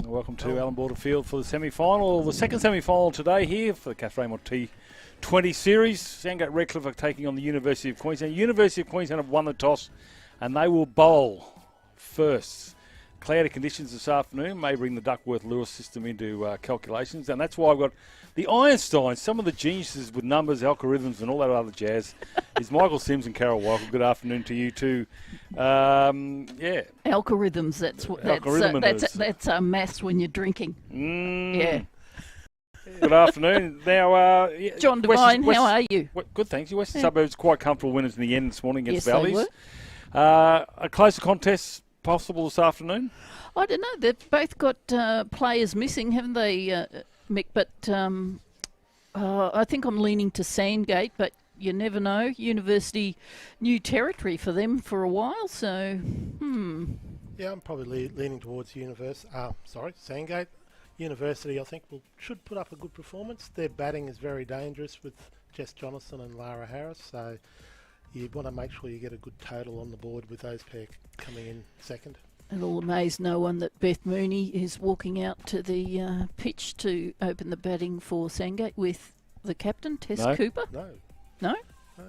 Welcome to Allan Field for the semi-final. The second semi-final today here for the Raymont T20 series. Sandgate Redcliffe are taking on the University of Queensland. University of Queensland have won the toss and they will bowl first. Cloudy conditions this afternoon may bring the Duckworth-Lewis system into calculations, and that's why I've got the Einsteins, some of the geniuses with numbers, algorithms and all that other jazz, is Michael Sims and Carol Weichel. Good afternoon to you too. Algorithms, that's maths when you're drinking. Yeah. Good afternoon. Now, John Devine, how are you? Good, thanks. Your Western Suburbs quite comfortable winners in the end this morning against Yes, Valleys. A closer contest possible this afternoon? I don't know. They've both got players missing, haven't they, Mick? But I think I'm leaning to Sandgate, but you never know. University, new territory for them for a while, so Yeah, I'm probably leaning towards Sandgate. University, I think, should put up a good performance. Their batting is very dangerous with Jess Jonathan and Lara Harris, so you want to make sure you get a good total on the board with those pair coming in second. It'll amaze no one that Beth Mooney is walking out to the pitch to open the batting for Sandgate with the captain, Tess Cooper. No. No? No.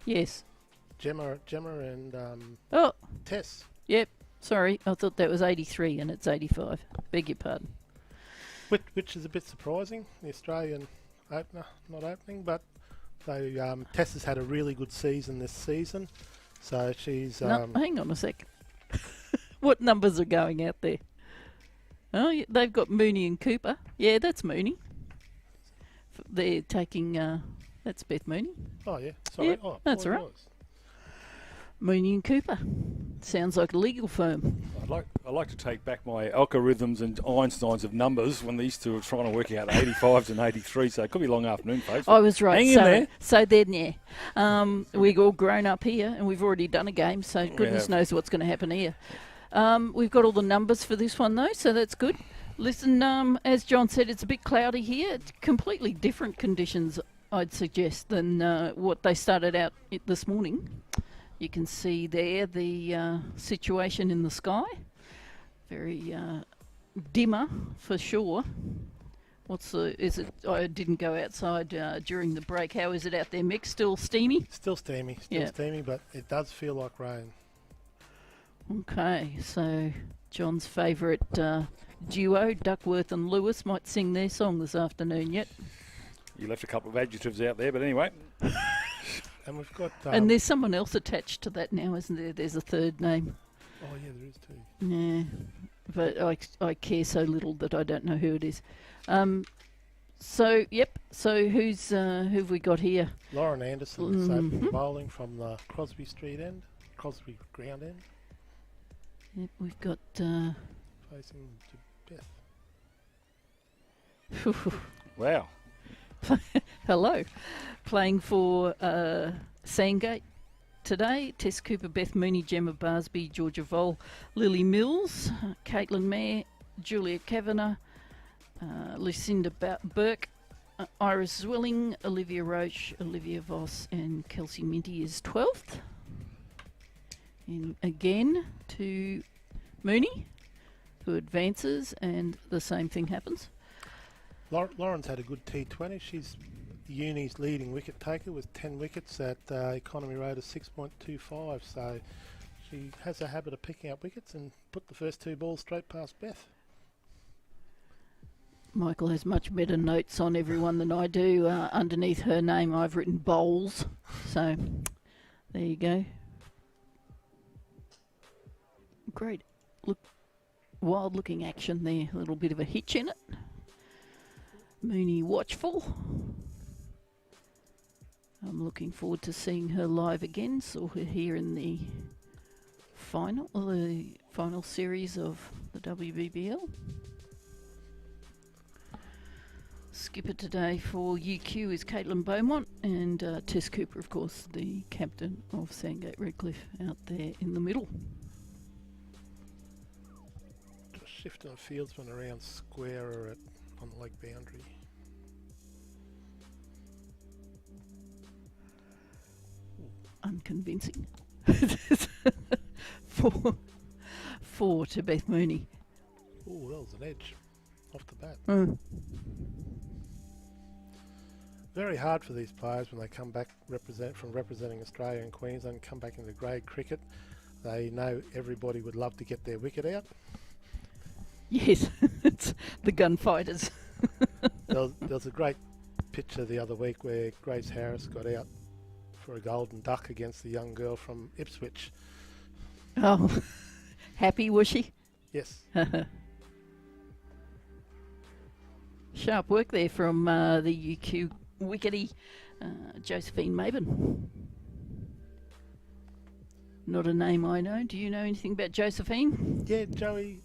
Yes. Gemma and Tess. Yep. Sorry, I thought that was 83 and it's 85. Beg your pardon. Which is a bit surprising. The Australian opener not opening, but Tess has had a really good season this season, so she's... No, hang on a sec. What numbers are going out there? Oh, yeah, they've got Mooney and Cooper. Yeah, that's Mooney. They're taking... that's Beth Mooney. Oh, yeah. Sorry. Yep, that's right. Mooney and Cooper. Sounds like a legal firm. I'd like to take back my algorithms and Einsteins of numbers when these two are trying to work out 85s and 83s, so it could be a long afternoon, folks. I was right. Hang in there. So then, yeah. We've all grown up here and we've already done a game, so goodness knows what's going to happen here. We've got all the numbers for this one, though, so that's good. Listen, as John said, it's a bit cloudy here. It's completely different conditions, I'd suggest, than what they started out this morning. You can see there the situation in the sky. Very dimmer for sure. I didn't go outside during the break. How is it out there, Mick? Still steamy? Still steamy, but it does feel like rain. Okay, so John's favourite duo, Duckworth and Lewis, might sing their song this afternoon yet. You left a couple of adjectives out there, but anyway. And we've got... and there's someone else attached to that now, isn't there? There's a third name. Oh, yeah, there is too. Yeah, but I care so little that I don't know who it is. So who's who have we got here? Lauren Anderson is opening bowling from the Crosby ground end. Yep, we've got... facing to Beth. Wow. Hello. Playing for Sandgate today. Tess Cooper, Beth Mooney, Gemma Barsby, Georgia Vole, Lily Mills, Caitlin Mayer, Julia Kavanagh, Lucinda Burke, Iris Zwilling, Olivia Roach, Olivia Voss and Kelsey Minty is 12th. And again to Mooney, who advances, and the same thing happens. Lauren's had a good T20. She's Uni's leading wicket taker with 10 wickets at economy rate of 6.25. So she has a habit of picking up wickets and put the first two balls straight past Beth. Michael has much better notes on everyone than I do. Underneath her name, I've written bowls. So there you go. Great. Look, wild-looking action there. A little bit of a hitch in it. Mooney watchful. I'm looking forward to seeing her live again. Saw her here in the final series of the WBBL. Skipper today for UQ is Caitlin Beaumont, and Tess Cooper, of course, the captain of Sandgate Redcliffe, out there in the middle. Just shifting the fieldsman around square or on the leg boundary. Unconvincing. Four to Beth Mooney. Oh, that was an edge off the bat. Mm. Very hard for these players when they come back from representing Australia and Queensland, come back into grade cricket. They know everybody would love to get their wicket out. Yes, it's the gunfighters. There was a great picture the other week where Grace Harris got out for a golden duck against the young girl from Ipswich. Oh, happy was she? Yes. Sharp work there from the UQ wickety Josephine Maben. Not a name I know. Do you know anything about Josephine? Yeah, Joey,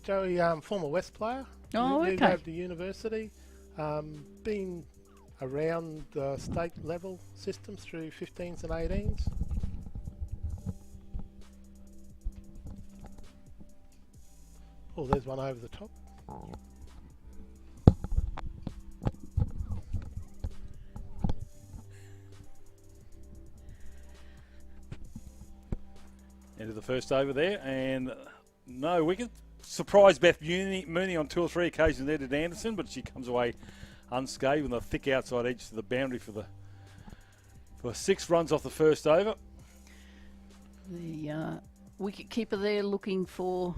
former West player. Oh, Moved okay. over to university. Been around state level systems through 15s and 18s. Oh, there's one over the top. Into the first over there, and no wicket. Surprised Beth Mooney on 2 or 3 occasions there to Anderson, but she comes away unscathed with a thick outside edge to the boundary for 6 runs off the first over. The wicket keeper there looking for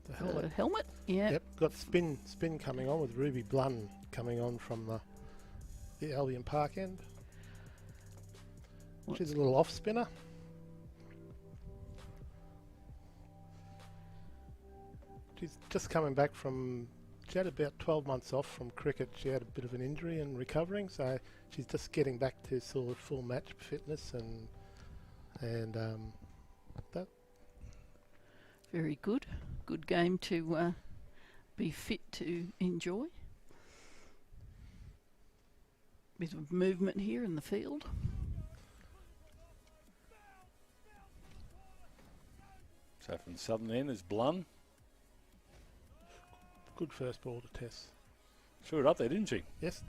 The helmet. helmet. Yeah. Yep, got spin coming on with Ruby Blunn coming on from the Albion Park end. She's a little off spinner. She's just coming back from, she had about 12 months off from cricket. She had a bit of an injury and recovering, so she's just getting back to sort of full match fitness and that. Very good. Good game to be fit to enjoy. Bit of movement here in the field. So from the southern end is Blunn. Good first ball to Tess. Threw it up there, didn't she? Yes.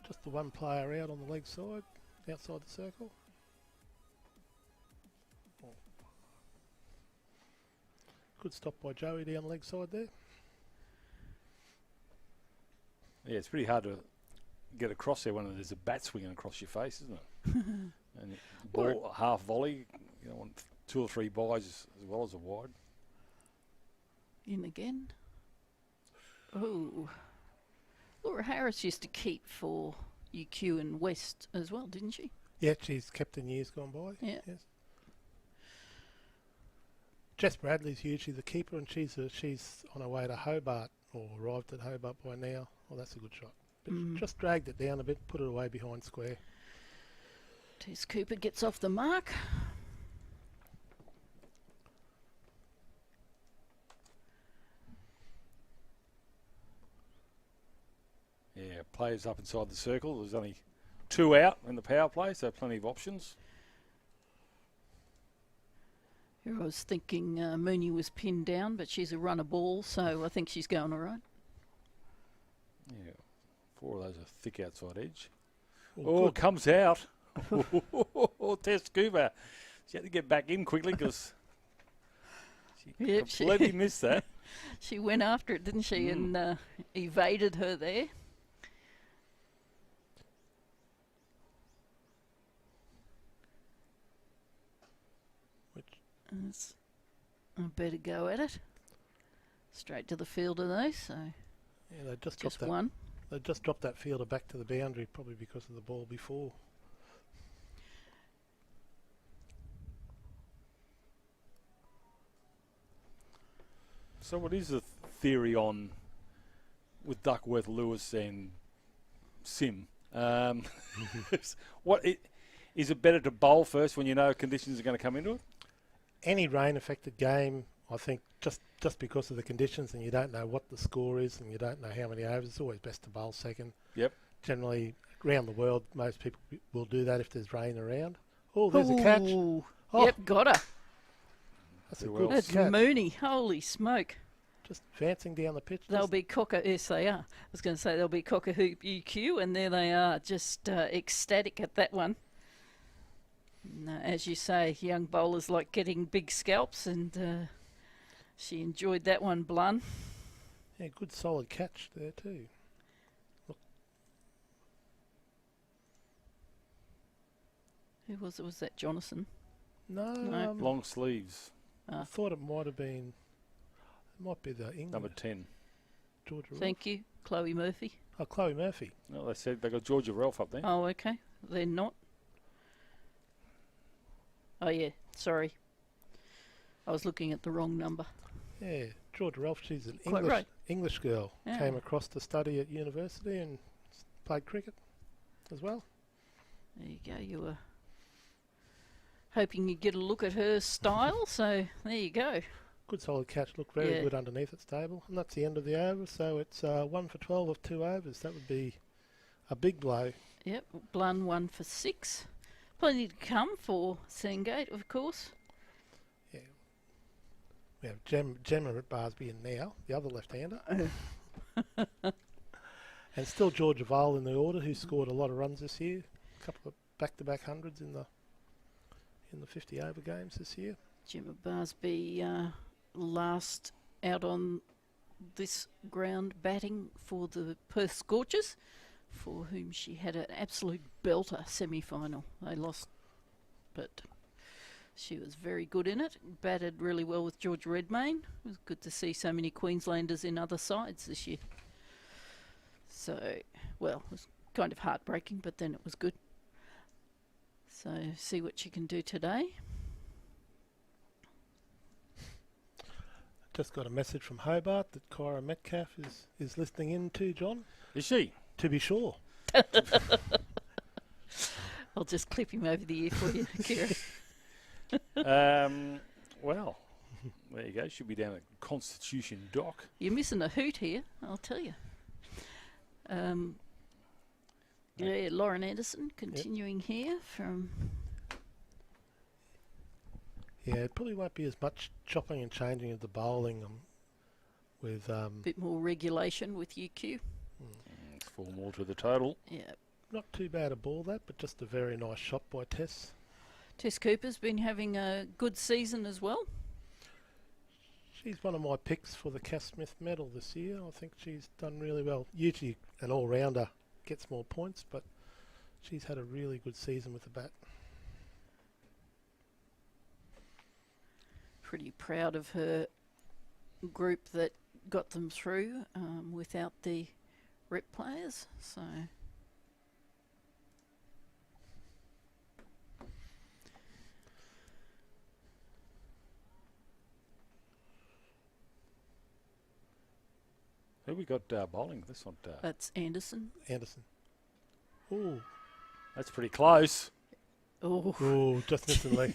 Just the one player out on the leg side, outside the circle. Good stop by Joey down the leg side there. Yeah, it's pretty hard to get across there when there's a bat swinging across your face, isn't it? And ball half volley, you don't want 2 or 3 buys as well as a wide. In again. Oh. Laura Harris used to keep for UQ and West as well, didn't she? Yeah, she's kept in years gone by. Yeah. Yes. Jess Bradley's usually the keeper, and she's on her way to Hobart, or arrived at Hobart by now. Well, that's a good shot. But just dragged it down a bit, put it away behind square. Tess Cooper gets off the mark. Yeah, players up inside the circle. There's only 2 out in the power play, so plenty of options. Here I was thinking Mooney was pinned down, but she's a runner ball, so I think she's going all right. Yeah, 4 of those are thick outside edge. Oh, It comes out. Tess Cooper. She had to get back in quickly because she Yep, completely missed that. She went after it, didn't she, and evaded her there. That's a better go at it. Straight to the fielder though, so yeah, they just just dropped that. one. They just dropped that fielder back to the boundary, probably because of the ball before. So what is the theory on with Duckworth, Lewis and Sim? Is it better to bowl first when you know conditions are going to come into it? Any rain-affected game, I think, just because of the conditions, and you don't know what the score is, and you don't know how many overs, it's always best to bowl second. Yep. Generally, around the world, most people will do that if there's rain around. Oh, there's a catch. Ooh. Oh, Yep, got her. that's a Too good well. That's catch. Mooney. Holy smoke. Just advancing down the pitch. They'll just- be cocker. Yes, they are. I was going to say they'll be cocker hoop UQ, and there they are, just ecstatic at that one. No, as you say, young bowlers like getting big scalps, and she enjoyed that one, Blun. Yeah, good solid catch there too. Who was it? Was that Jonathan? No, No. Long sleeves, I thought it might have been. It might be the England. number 10. Georgia. Thank you, Chloe Murphy. Oh, Chloe Murphy. No, they said they got Georgia Ralph up there. Oh, okay. They're not. Oh, yeah. Sorry. I was looking at the wrong number. Yeah, Georgia Ralph. She's an Quite right. English girl. Yeah. Came across to study at university and played cricket as well. There you go. You were hoping you'd get a look at her style, so there you go. Good solid catch. Looked very Yeah. good underneath its table. And that's the end of the over. So it's 1 for 12 of 2 overs. That would be a big blow. Yep. Blun 1 for 6. Plenty to come for Sandgate, of course. Yeah. We have Gemma at Barsby and now, the other left-hander. And still Georgia Vole in the order, who scored a lot of runs this year. A couple of back-to-back hundreds in the 50 over games this year. Gemma Barsby last out on this ground batting for the Perth Scorchers, for whom she had an absolute belter semi-final. They lost, but she was very good in it. Batted really well with George Redmayne. It was good to see so many Queenslanders in other sides this year. So, well, it was kind of heartbreaking, but then it was good. So, see what she can do today. Just got a message from Hobart that Kyra Metcalf is listening in too, John. Is she? To be sure. I'll just clip him over the ear for you, Kira. Well, there you go. Should be down at Constitution Dock. You're missing a hoot here, I'll tell you. Yeah, Lauren Anderson continuing here from... Yeah, it probably won't be as much chopping and changing of the bowling with... a bit more regulation with UQ. It's 4 more to the total. Yeah. Not too bad a ball that, but just a very nice shot by Tess. Tess Cooper's been having a good season as well. She's one of my picks for the Cass Smith medal this year. I think she's done really well. Usually an all-rounder gets more points, but she's had a really good season with the bat. Pretty proud of her group that got them through without the rep players. So Who we got bowling? That's not... that's Anderson. Anderson. Ooh. That's pretty close. Oh, Ooh, just missing leg.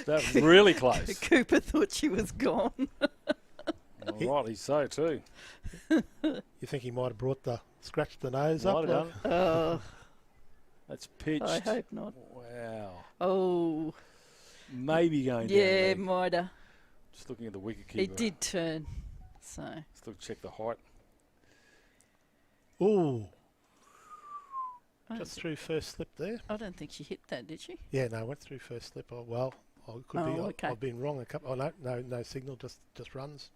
That was really close. Cooper thought she was gone. Rightly so too. You think he might have brought scratched the nose Might up? have Like? done. Oh, That's pitched. I hope not. Wow. Oh, Maybe going down. yeah, leg. might have. Just looking at the wicket keeper. It did turn. So Let's look, check the height. Ooh, I just don't, through first slip there. I don't think she hit that, did she? Yeah, no, went through first slip. Oh, well, I could Oh, be. okay. I've been wrong a couple. Oh no signal. Just runs.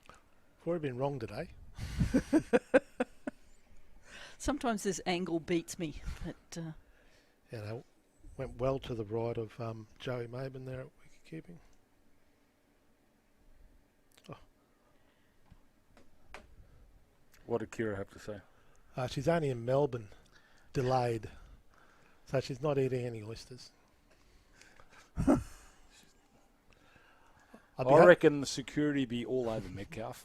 I've already been wrong today. Sometimes this angle beats me, but You know, went well to the right of Joey Maben there at wicket keeping. What did Kira have to say? She's only in Melbourne, delayed, so she's not eating any oysters. I reckon the security be all over Metcalf.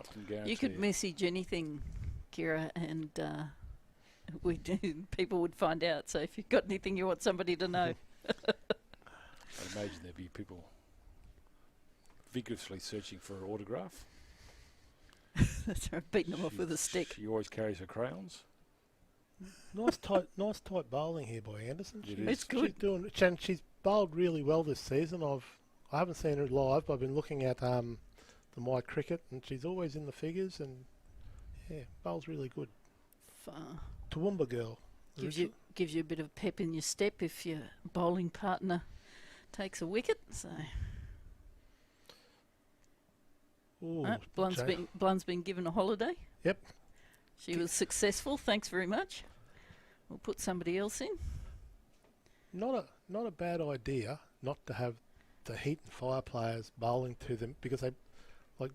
I can guarantee you could message anything, Kira, and people would find out. So if you've got anything you want somebody to know, I imagine there'd be people vigorously searching for an autograph. that's right, beating them off with a stick. She always carries her crayons. Nice tight bowling here by Anderson. It She's, is. It's good. She's bowled really well this season. I haven't seen her live, but I've been looking at the My Cricket, and she's always in the figures, and yeah, bowls really good. Far. Toowoomba girl. gives you a bit of pep in your step if your bowling partner takes a wicket. So Blunt's been given a holiday. Yep. She was successful. Thanks very much. We'll put somebody else in. Not a bad idea not to have the heat and fire players bowling to them, because they, like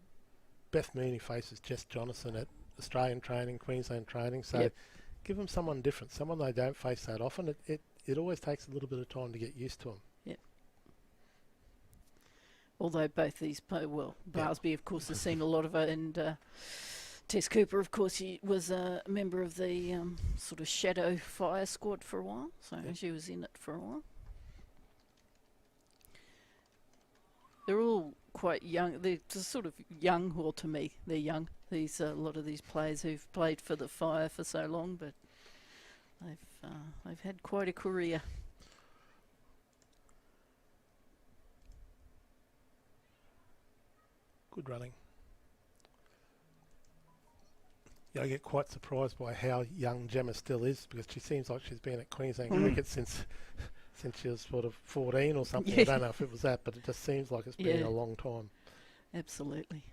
Beth Mooney faces Jess Jonathan at Australian training, Queensland training, so give them someone different, someone they don't face that often. It always takes a little bit of time to get used to them. Yep. Although both these, Barsby of course has seen a lot of it, and Tess Cooper, of course, he was a member of the sort of shadow fire squad for a while, so she was in it for a while. They're all quite young. They're just sort of young, or to me, they're young. These a lot of these players who've played for the Fire for so long, but they've had quite a career. Good running. Yeah, I get quite surprised by how young Gemma still is, because she seems like she's been at Queensland cricket since she was sort of 14 or something. I don't know if it was that, but it just seems like it's been a long time. Absolutely.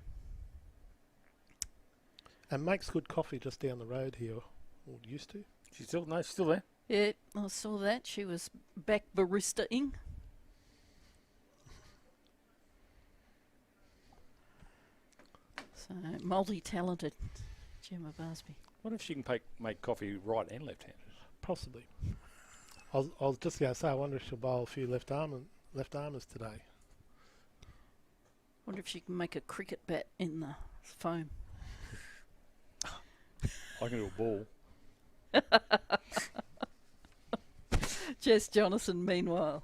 And makes good coffee just down the road here, or used to. She's still there. Yeah, I saw that. She was back barista-ing. So, multi-talented Gemma Barsby. What if she can make coffee right and left-handed? Possibly. I was just going to say, I wonder if she'll bowl a few left-armers today. Wonder if she can make a cricket bat in the foam. I can do a ball. Jess Jonathan, meanwhile.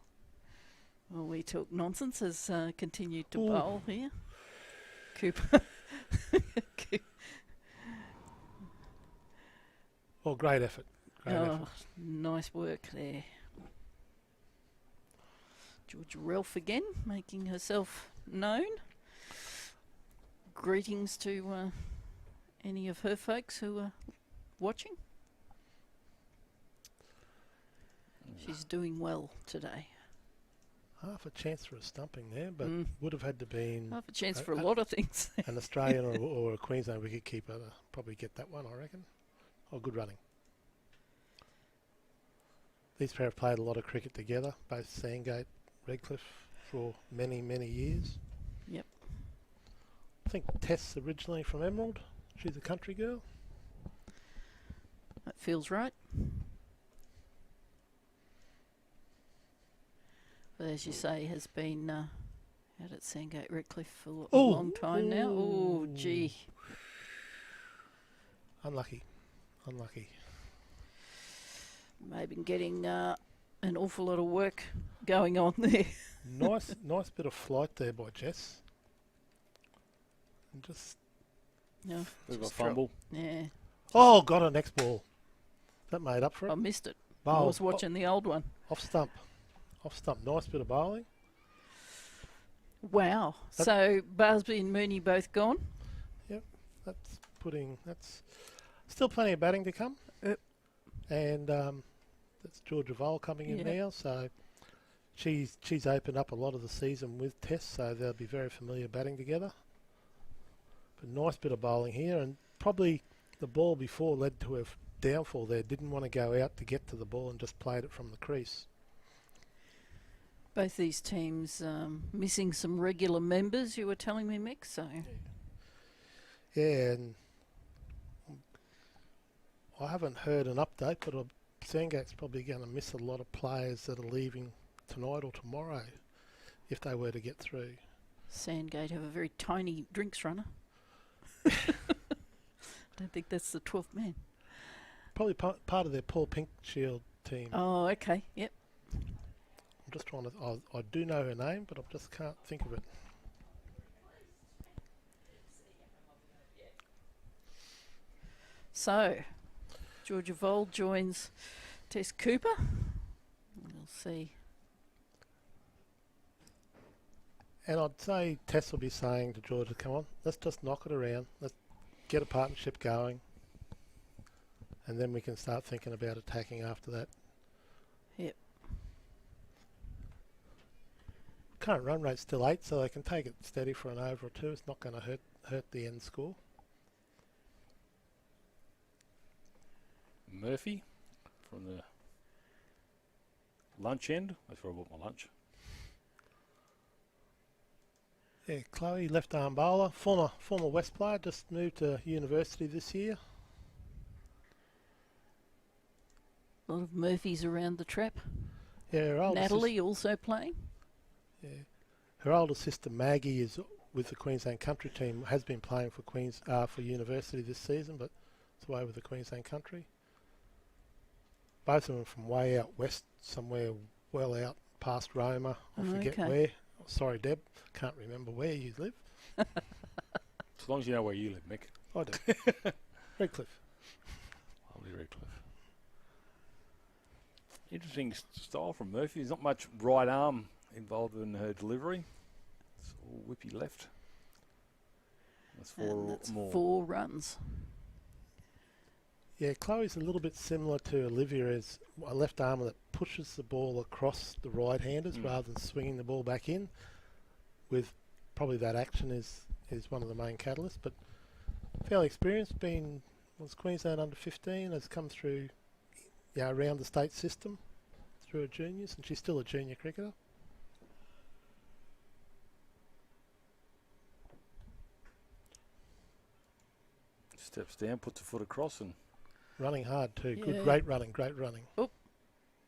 Well, we talk nonsense, has continued to bowl here. Cooper. Well, great effort. Great effort. Nice work there. Georgia Relf again, making herself known. Greetings to any of her folks who are watching. She's doing well today. Half a chance for a stumping there, but would have had to be half a chance for a lot of things. An Australian or a Queensland wicketkeeper to probably get that one, I reckon. Oh, good running. These pair have played a lot of cricket together, both Sandgate, Redcliffe, for many, many years. Yep. I think Tess originally from Emerald. She's a country girl. That feels right. But as you say, has been out at Sandgate Redcliffe for a long time now. Oh, gee. Unlucky. Maybe getting an awful lot of work going on there. Nice bit of flight there by Jess. And just... No, Bit of a fumble. Yeah. Oh, got a next ball. That made up for it. I missed it. Bowl. I was watching the old one. Off stump. Nice bit of bowling. Wow. So Barsby and Mooney both gone? Yep. That's still plenty of batting to come. Yep. And that's Georgia Vole coming in now. So she's opened up a lot of the season with Tess, so they'll be very familiar batting together. But nice bit of bowling here, and probably the ball before led to a downfall there. Didn't want to go out to get to the ball and just played it from the crease. Both these teams missing some regular members, you were telling me, Mick. So yeah, and I haven't heard an update, but Sandgate's probably going to miss a lot of players that are leaving tonight or tomorrow if they were to get through. Sandgate have a very tiny drinks runner. I don't think that's the 12th man. Probably part of their Paul Pink Shield team. Oh, okay, yep. I'm just trying to... I do know her name, but I just can't think of it. So, Georgia Vole joins Tess Cooper. We'll see. And I'd say Tess will be saying to Georgia, come on, let's just knock it around. Let's get a partnership going. and then we can start thinking about attacking after that. Yep. Current run rate's still 8, so they can take it steady for an over or two. It's not going to hurt the end score. Murphy from the lunch end. That's where I bought my lunch. Yeah, Chloe, left arm bowler, former West player, just moved to university this year. A lot of Murphys around the trap. Yeah, her older Natalie also playing. Yeah, her older sister Maggie is with the Queensland Country team. Has been playing for for university this season, but it's away with the Queensland Country. Both of them from way out west, somewhere well out past Roma. I forget where. Oh, sorry, Deb, can't remember where you live. As long as you know where you live, Mick. I do. Redcliffe. Lovely Redcliffe. Interesting style from Murphy. There's not much right arm involved in her delivery. It's all whippy left. That's four runs. Yeah, Chloe's a little bit similar to Olivia as a left armer that pushes the ball across the right-handers rather than swinging the ball back in. With probably that action is one of the main catalysts, but fairly experienced. Was Queensland under 15, has come through, around the state system through her juniors, and she's still a junior cricketer. Steps down, puts a foot across, and running hard too. Yeah. Good, great running. Oh,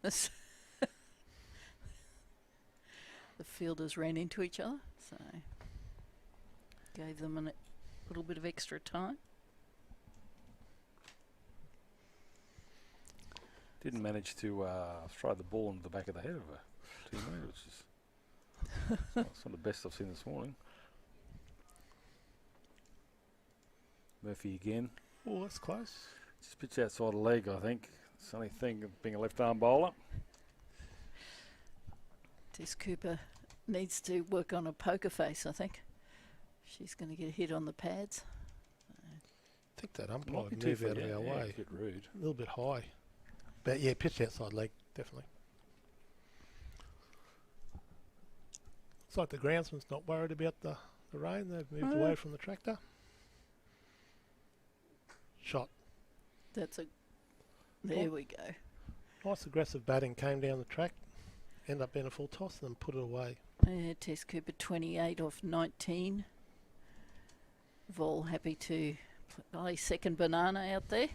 the fielders ran into each other, so gave them a little bit of extra time. didn't manage to throw the ball into the back of the head of her teammate, which is it's not the best I've seen this morning. Murphy again. Oh, that's close. Just pitch outside the leg, I think. It's the only thing of being a left-arm bowler. Tess Cooper needs to work on a poker face, I think. She's going to get hit on the pads. I think that umpire Might be would too move far out of down. our Yeah, way. a bit rude. A little bit high. But yeah, pitch outside leg, definitely. It's like the groundsman's not worried about the rain. They've moved away from the tractor. Shot. There we go. Nice aggressive batting, came down the track, ended up being a full toss and then put it away. Tess Cooper 28 off 19. Vol happy to play second banana out there.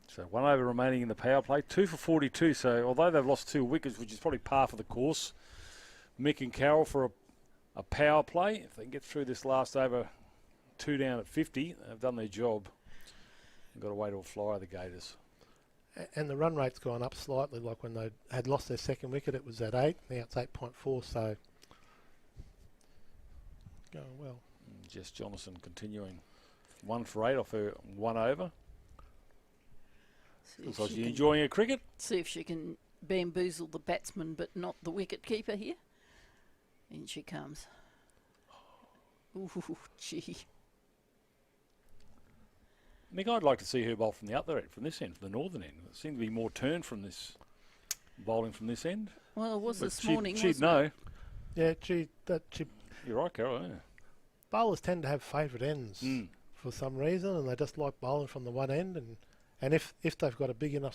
So 1 over remaining in the power play, 2 for 42. So although they've lost 2 wickets, which is probably par for the course, Mick and Carroll for a power play. If they can get through this last over, 2 down at 50, they've done their job. They've got away to a flyer, the Gators. And the run rate's gone up slightly, like when they had lost their second wicket, it was at 8, now it's 8.4, so going well. Jess Jonathan continuing 1 for 8 off her 1 over. Looks like she's enjoying her cricket. See if she can bamboozle the batsman but not the wicket keeper here. In she comes. Ooh, gee. Mick, I'd like to see her bowl from the other end, from this end, from the northern end. There seemed to be more turn from this bowling from this end. Well, it was But this morning, she'd wasn't know. Yeah, You're right, Carol. Yeah. bowlers tend to have favourite ends for some reason, and they just like bowling from the one end, and if they've got a big enough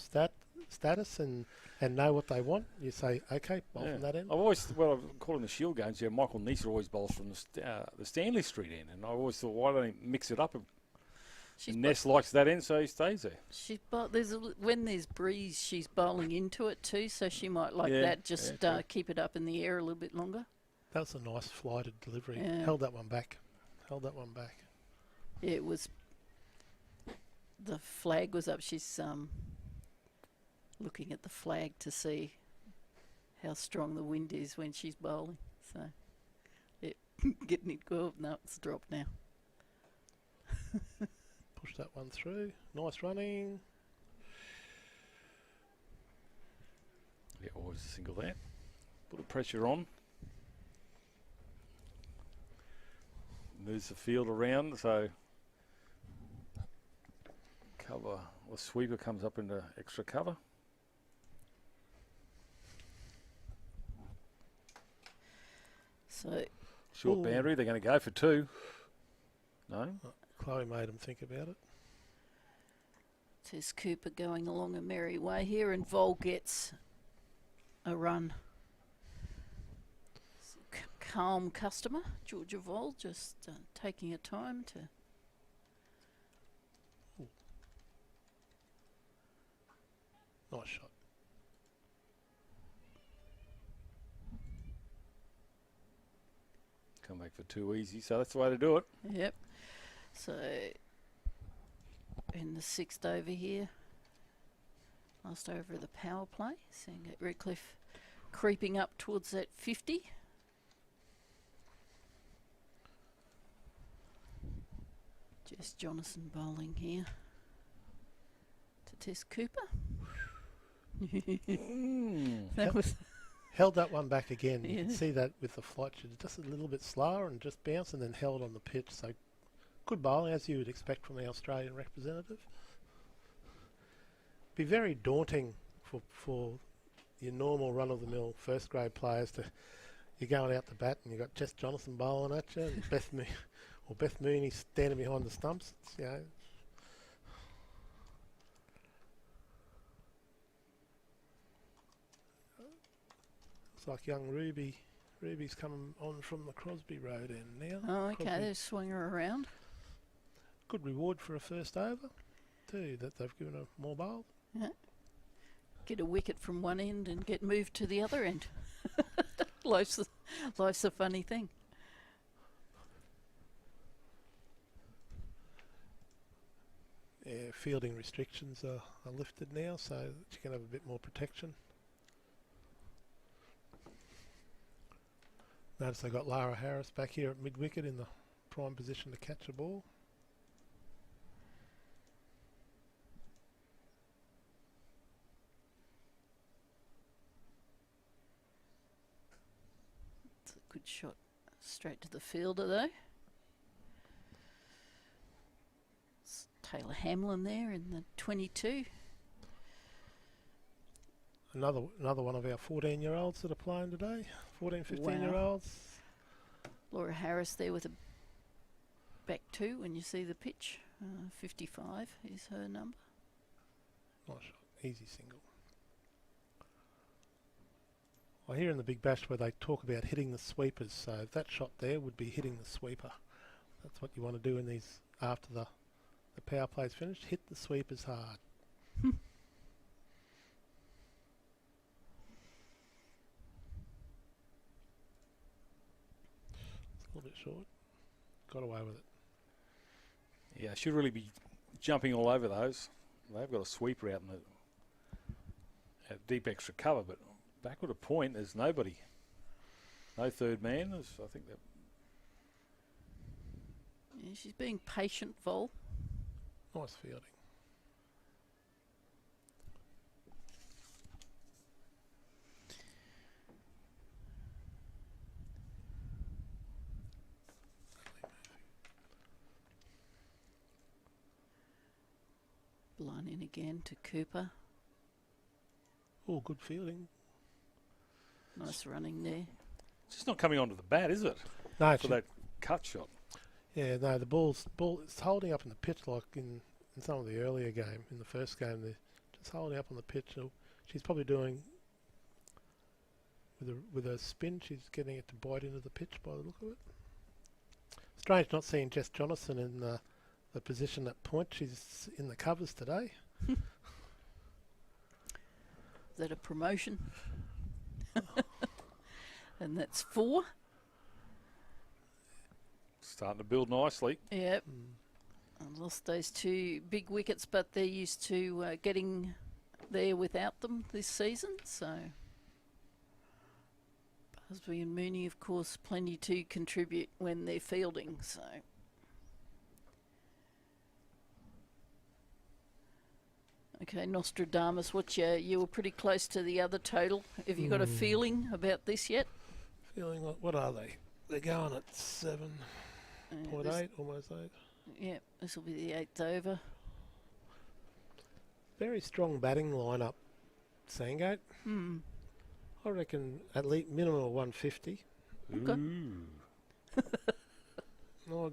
status and know what they want, you say, okay, bowl from that end. I've called in the Shield games, Michael Neeser always bowls from the Stanley Street end, and I always thought, why don't he mix it up? Ness likes that end, so he stays there. When there's breeze, she's bowling into it too, so she might like that. Just keep it up in the air a little bit longer. That was a nice flighted delivery. Yeah. Held that one back. Yeah, it was. The flag was up. She's looking at the flag to see how strong the wind is when she's bowling. So, getting it go. No, it's dropped now. Push that one through. Nice running. Yeah, always a single there. Put the pressure on. Moves the field around, so cover, the sweeper comes up into extra cover. So Short boundary, they're going to go for 2. No? Chloe made him think about it. Tess Cooper going along a merry way here, and Vol gets a run. Calm customer, Georgia Vol, just taking her time to. Nice shot. Come back for 2 easy, so that's the way to do it. Yep. So in the 6th over here, last over of the power play, seeing Redcliffe creeping up towards that 50. Jess Jonathan bowling here to Tess Cooper. That was held that one back again. Yeah. You can see that with the flight, she's just a little bit slower and just bounced and then held on the pitch. So good bowling, as you would expect from the Australian representative. Be very daunting for your normal run-of-the-mill first-grade players to. You're going out the bat and you've got Jess Jonathan bowling at you and Beth Mooney standing behind the stumps. It's, you know, it's like young Ruby. Ruby's coming on from the Crosby Road end now. oh, okay. Crosby. They swing her around. Good reward for a first over, too, that they've given her more bowl. Yeah. Get a wicket from one end and get moved to the other end. life's a funny thing. Yeah, fielding restrictions are lifted now, so that you can have a bit more protection. Notice they got Lara Harris back here at mid-wicket in the prime position to catch a ball. It's a good shot straight to the fielder though. It's Taylor Hamlin there in the 22. Another one of our 14-year-olds that are playing today. 14, 15-year-olds. Laura Harris there with a back 2 when you see the pitch. 55 is her number. Nice shot. Easy single. I hear in the Big Bash where they talk about hitting the sweepers, so that shot there would be hitting the sweeper. That's what you want to do in these after the power play's finished. Hit the sweepers hard. A little bit short. Got away with it. Yeah, should really be jumping all over those. They've got a sweeper out in the deep extra cover, but backward a point, there's nobody. No third man. I think that. Yeah, she's being patient, Vol. Nice fielding. Line in again to Cooper. Oh, good fielding. Nice running there. It's just not coming onto the bat, is it? No, For that cut shot. yeah, no, the ball it's holding up in the pitch like in some of the earlier game. In the first game, they're just holding up on the pitch. So she's probably doing with her spin. She's getting it to bite into the pitch by the look of it. Strange not seeing Jess Jonathan in the position at point. She's in the covers today. Is that a promotion? And that's 4. Starting to build nicely. Yep. I lost those 2 big wickets, but they're used to getting there without them this season. So Busby and Mooney, of course, plenty to contribute when they're fielding. So. Okay, Nostradamus, you were pretty close to the other total. Have you got a feeling about this yet? Feeling like, what are they? They're going at 7. Point eight, almost 8. Yeah, this will be the 8th over. Very strong batting lineup, Sandgate. Hmm. I reckon at least minimum of 150. Okay. Ooh. No,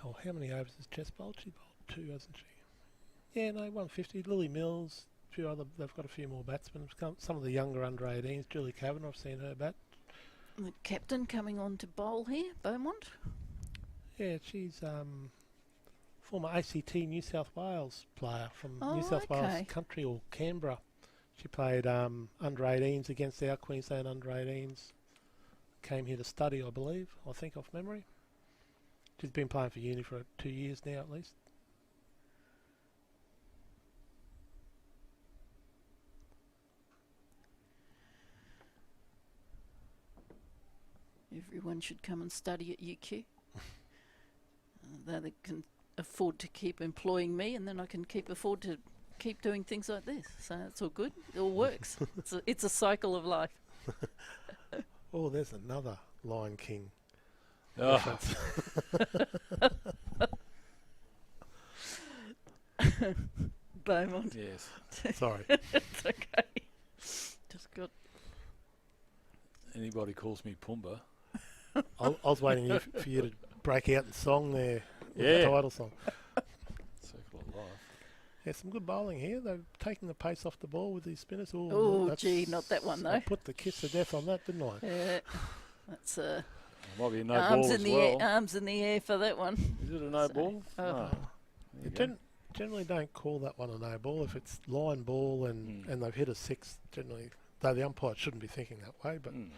oh, how many overs has Jess bowled? She bowled 2, hasn't she? Yeah, no, 150. Lily Mills, a few other. They've got a few more batsmen. Some of the younger under 18s. Julie Kavanagh, I've seen her bat. The captain coming on to bowl here, Beaumont. Yeah, she's former ACT New South Wales player from Oh, New South Wales okay. country or Canberra. She played under 18s against our Queensland under 18s. Came here to study, I believe. I think off memory. She's been playing for uni for 2 years now at least. Everyone should come and study at UQ. They can afford to keep employing me, and then I can afford to keep doing things like this. So it's all good. It all works. It's a cycle of life. Oh, there's another Lion King Oh, reference. Beaumont. yes. Sorry. It's okay. Just got. Anybody calls me Pumbaa. I was waiting for you to break out in song there. With Yeah. the title song. Circle of life. Yeah, some good bowling here. They're taking the pace off the ball with these spinners. Oh, that's- gee, not that one I though. put the kiss of death on that, didn't I? Yeah, that's It might be a no arms ball in as the well. arms in the air for that one. Is it a no So, ball? oh. No. There you You go. generally don't call that one a no ball if it's line ball and they've hit a 6. Generally, though the umpire shouldn't be thinking that way, but Mm.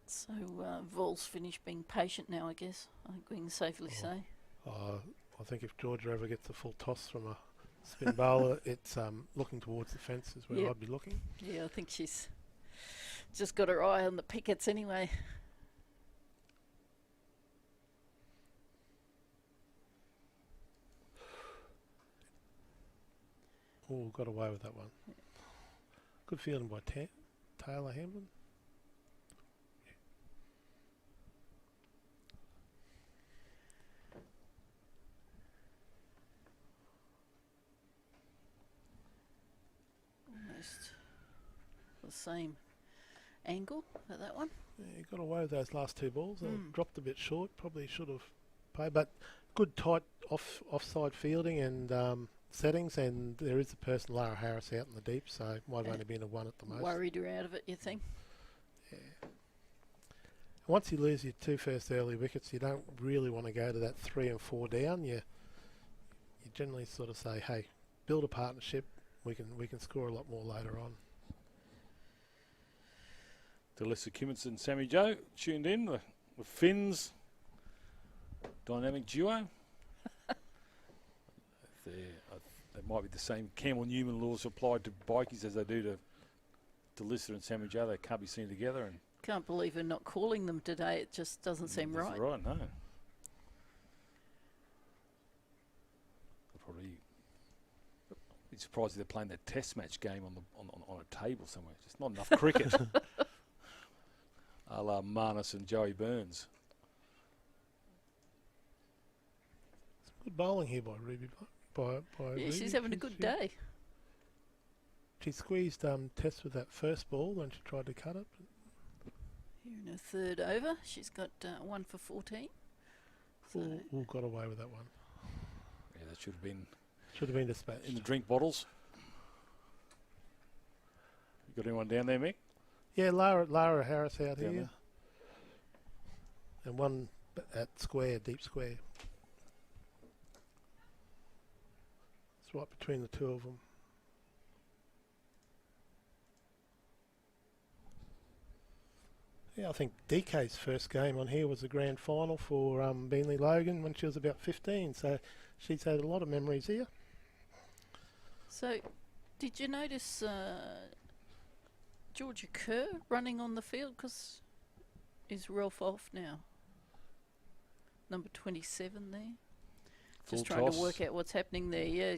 So Vol's finished being patient now, I guess. I think we can safely say. I think if Georgia ever gets a full toss from a spin bowler, it's looking towards the fence is where Yep. I'd be looking. Yeah, I think she's just got her eye on the pickets anyway. Oh, got away with that one. Good feeling by Taylor Hamlin. Almost the same angle for that one. Yeah, he got away with those last 2 balls. They Mm. dropped a bit short. Probably should have played, but good tight offside fielding and settings. And there is a person, Lara Harris, out in the deep, so it might have Yeah. only been a 1 at the most. Worried her out of it, you think? Yeah. Once you lose your 2 first early wickets, you don't really want to go to that 3 and 4 down. You generally sort of say, hey, build a partnership. We can score a lot more later on. Delissa Kimmins and Sammy Joe tuned in. The Finns dynamic duo. They might be the same Campbell Newman laws applied to bikies as they do to Delissa and Sammy Joe. They can't be seen together. And Can't believe we're not calling them today. It just doesn't seem that's right. right, no. They'll probably be surprised if they're playing that test match game on a table somewhere. Just not enough cricket. A la Marnus and Joey Burns. Good bowling here by Ruby. By Yeah, Ruby. she's having a good day. She squeezed Tess with that first ball when she tried to cut it. Here in her 3rd over, she's got 1 for 14. So Ooh, got away with that one. Yeah, that should have been Should have been dispatched. in the drink bottles. You got anyone down there, Mick? Yeah, Lara Harris out Down here. there. And one at square, deep square. It's right between the 2 of them. Yeah, I think DK's first game on here was the grand final for Beanley Logan when she was about 15. So she's had a lot of memories here. So, did you notice Georgia Kerr running on the field? Because is Ralph off now? number 27 there. Full Just trying toss. to work out what's happening there. Yeah,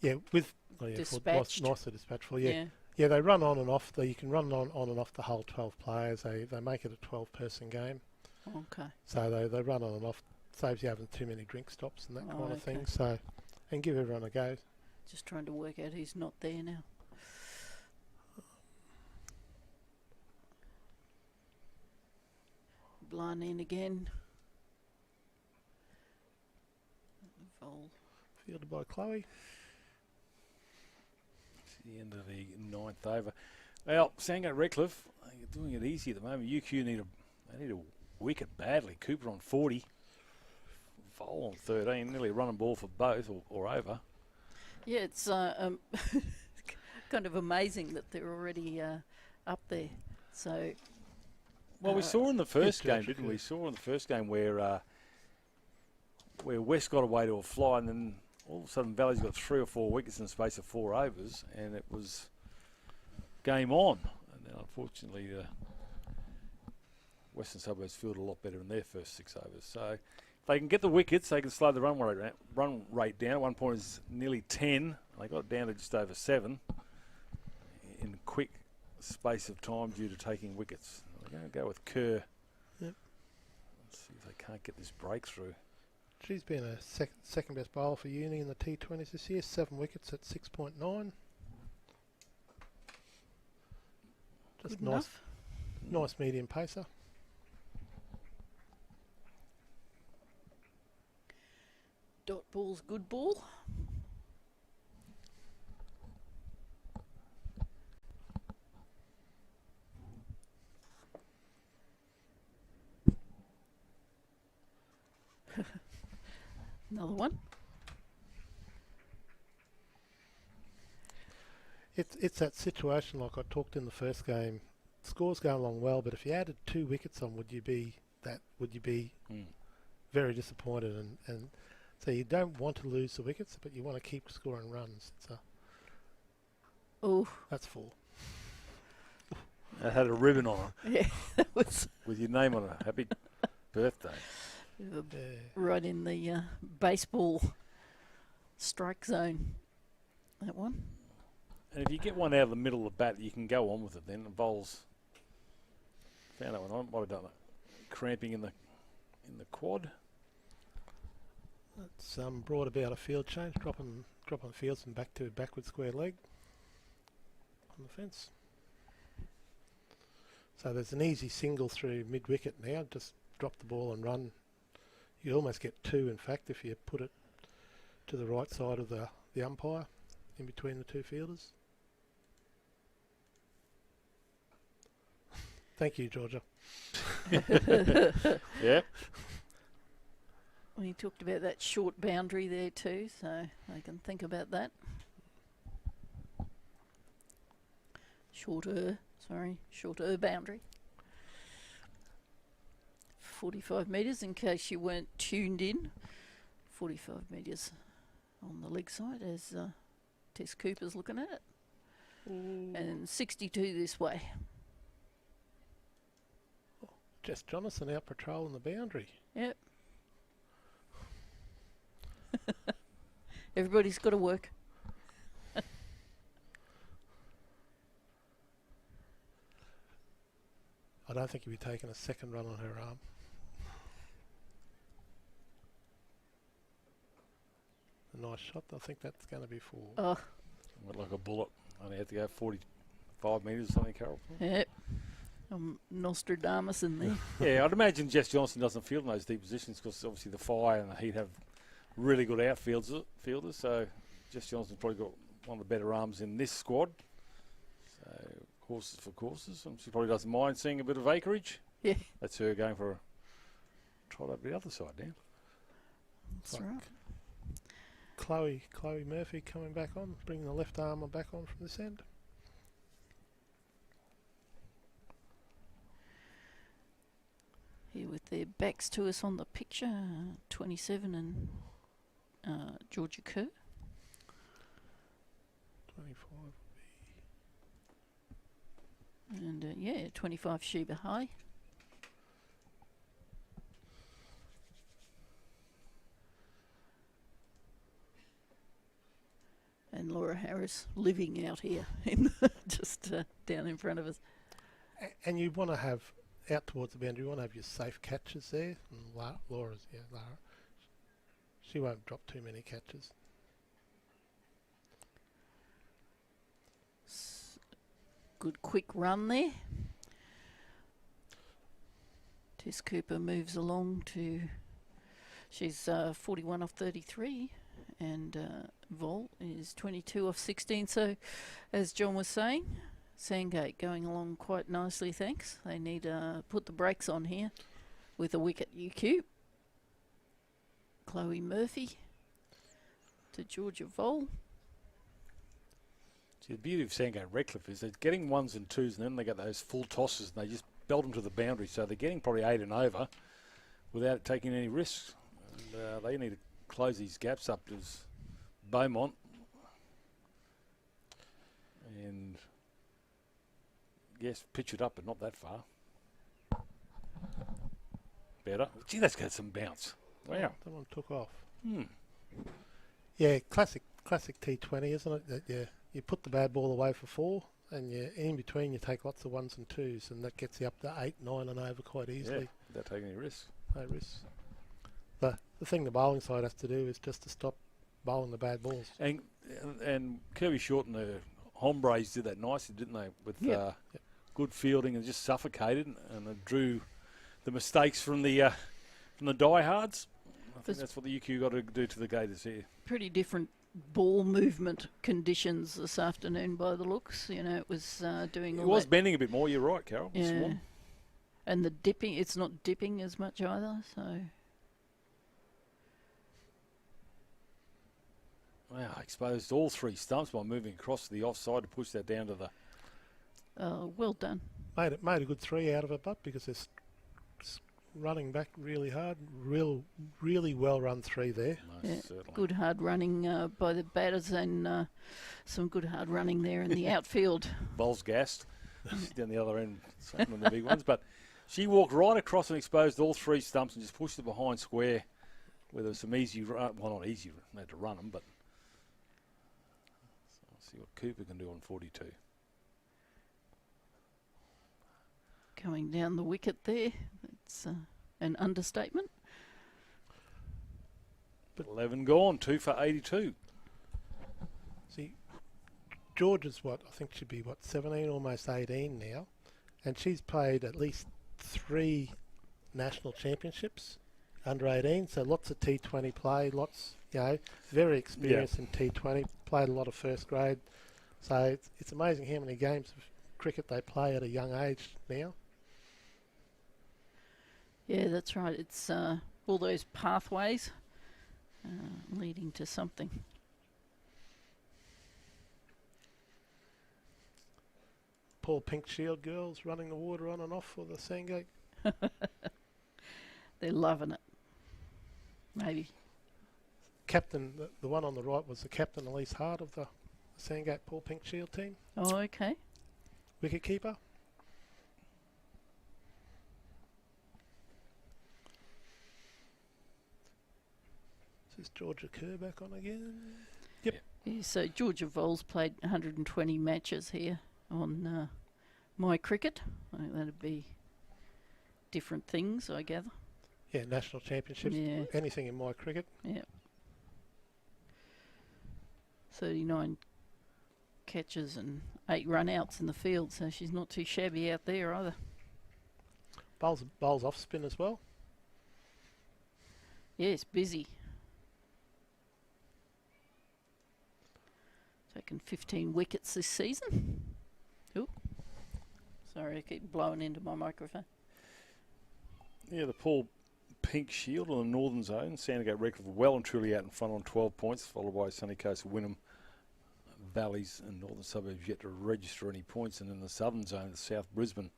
Yeah, with Dispatched. nicely dispatchful. yeah. Yeah, they run on and off. You can run on and off the whole 12 players. They make it a 12-person game. Okay. So they run on and off. Saves you having too many drink stops and that Oh, kind of okay. thing. So, and give everyone a go. Just trying to work out who's not there now. Blind in again. Vol. Fielded by Chloe. It's the end of the 9th over. Well, Sangate Redcliffe, you're doing it easy at the moment. UQ need a wicket badly. Cooper on 40. Vol on 13. Nearly a running ball for both or over. Yeah, it's kind of amazing that they're already up there. So. Well, we saw in the first game, George, didn't we? yeah. We saw in the first game where West got away to a fly, and then all of a sudden Valley's got 3 or 4 wickets in the space of 4 overs, and it was game on. And then unfortunately, Western Suburbs fielded a lot better in their first 6 overs. So if they can get the wickets, they can slow the run rate down. At one point it's nearly 10. They got it down to just over 7 in quick space of time due to taking wickets. They're going to go with Kerr. Yep. Let's see if they can't get this breakthrough. She's been a second best bowler for Uni in the T20s this year. 7 wickets at 6.9. Just Good enough. nice medium pacer. Dot ball's good ball. Another one. It's that situation like I talked in the first game. Score's going along well, but if you added 2 wickets on, would you be very disappointed? And so you don't want to lose the wickets, but you want to keep scoring runs. So Oh, that's 4. It had a ribbon on it yeah, that was with your name on it. Happy birthday. Yeah. right in the baseball strike zone. That one. And if you get one out of the middle of the bat, you can go on with it then. The bowls found that one on. Might have done it. Cramping in the quad. That's brought about a field change, dropping fields and back to backward square leg on the fence. So there's an easy single through mid wicket now. Just drop the ball and run. You almost get 2, in fact, if you put it to the right side of the umpire, in between the 2 fielders. Thank you, Georgia. Yeah. We talked about that short boundary there too, so I can think about that. Shorter boundary. 45 metres in case you weren't tuned in. 45 metres on the leg side as Tess Cooper's looking at it. And 62 this way. Jess Jonathan out patrolling the boundary. Yep. Everybody's got to work. I don't think he'll be taking a second run on her arm. A nice shot. I think that's going to be 4. Oh, Went like a bullet. Only had to go 45 metres or something, Carol. yep. Nostradamus in there. Yeah, I'd imagine Jess Johnson doesn't field in those deep positions because obviously the Fire and the Heat have really good outfielders. So Jess Johnson's probably got one of the better arms in this squad. So horses for courses. And she probably doesn't mind seeing a bit of acreage. Yeah, That's her going for a trot over the other side now. that's Fuck. right. Chloe Murphy coming back on, bringing the left arm back on from this end. Here with their backs to us on the picture, 27 and Georgia Kerr. 25. And yeah, 25 Sheba High. And Laura Harris living out here, just down in front of us. And you want to have, out towards the boundary, you want to have your safe catches there. And Lara. She won't drop too many catches. Good quick run there. Tess Cooper moves along to, she's 41 off 33, and Vol is 22 off 16. So, as John was saying, Sandgate going along quite nicely, thanks. They need to put the brakes on here with a wicket UQ. Chloe Murphy to Georgia Vol. See, the beauty of Sandgate Redcliffe is they're getting ones and twos, and then they get those full tosses, and they just belt them to the boundary. So they're getting probably 8 and over without taking any risks. And they need to close these gaps up as Beaumont. And yes, pitch it up, but not that far. Better. Gee, that's got some bounce. Wow. That one took off. Yeah, classic T20, isn't it? That you put the bad ball away for 4, and in between you take lots of 1s and 2s, and that gets you up to 8, 9 and over quite easily. Yeah, without taking any risks. No risks. The thing the bowling side has to do is just to stop bowling the bad balls. And Kirby Short and the Hombres did that nicely, didn't they? With good fielding and just suffocated, and it drew the mistakes from the diehards. I think that's what the UQ got to do to the Gators here. Pretty different ball movement conditions this afternoon by the looks. You know, it was doing all It was that. bending a bit more, you're right, Carol. Yeah. And the dipping, it's not dipping as much either, so. Wow, exposed all 3 stumps by moving across to the offside to push that down to the... Well done. Made a good 3 out of it, but because it's running back really hard. Really well run 3 there. Most certainly. Good hard running by the batters, and some good hard running there in the outfield. Bowls gassed. She's down the other end, some of the big ones. But she walked right across and exposed all 3 stumps and just pushed it behind square, where there was some easy run. Well, not easy, they had to run them, but so let's see what Cooper can do on 42. Coming down the wicket there. It's an understatement. But 11 gone, 2 for 82. See, George is I think she'd be 17, almost 18 now, and she's played at least 3 national championships under 18, so lots of T20 play, very experienced in T20, played a lot of first grade, so it's amazing how many games of cricket they play at a young age now. Yeah, that's right. It's all those pathways leading to something. Paul Pink Shield girls running the water on and off for the Sandgate. They're loving it. Maybe. Captain, the one on the right was the captain, Elise Hart, of the Sandgate Paul Pink Shield team. Oh, okay. Wicket keeper. Is Georgia Kerr back on again? Yep. Yeah, so Georgia Vols played 120 matches here on My Cricket. I think that'd be different things, I gather. Yeah, national championships. Yeah. Anything in My Cricket. Yeah. 39 catches and 8 run-outs in the field, so she's not too shabby out there either. Bowls off spin as well. Yes, busy. Taken 15 wickets this season. Ooh. Sorry, I keep blowing into my microphone. Yeah, the Paul Pink Shield on the northern zone. Sandgate Redcliffe well and truly out in front on 12 points, followed by Sunny Coast, Wynnum, Valleys and northern suburbs yet to register any points. And in the southern zone, South Brisbane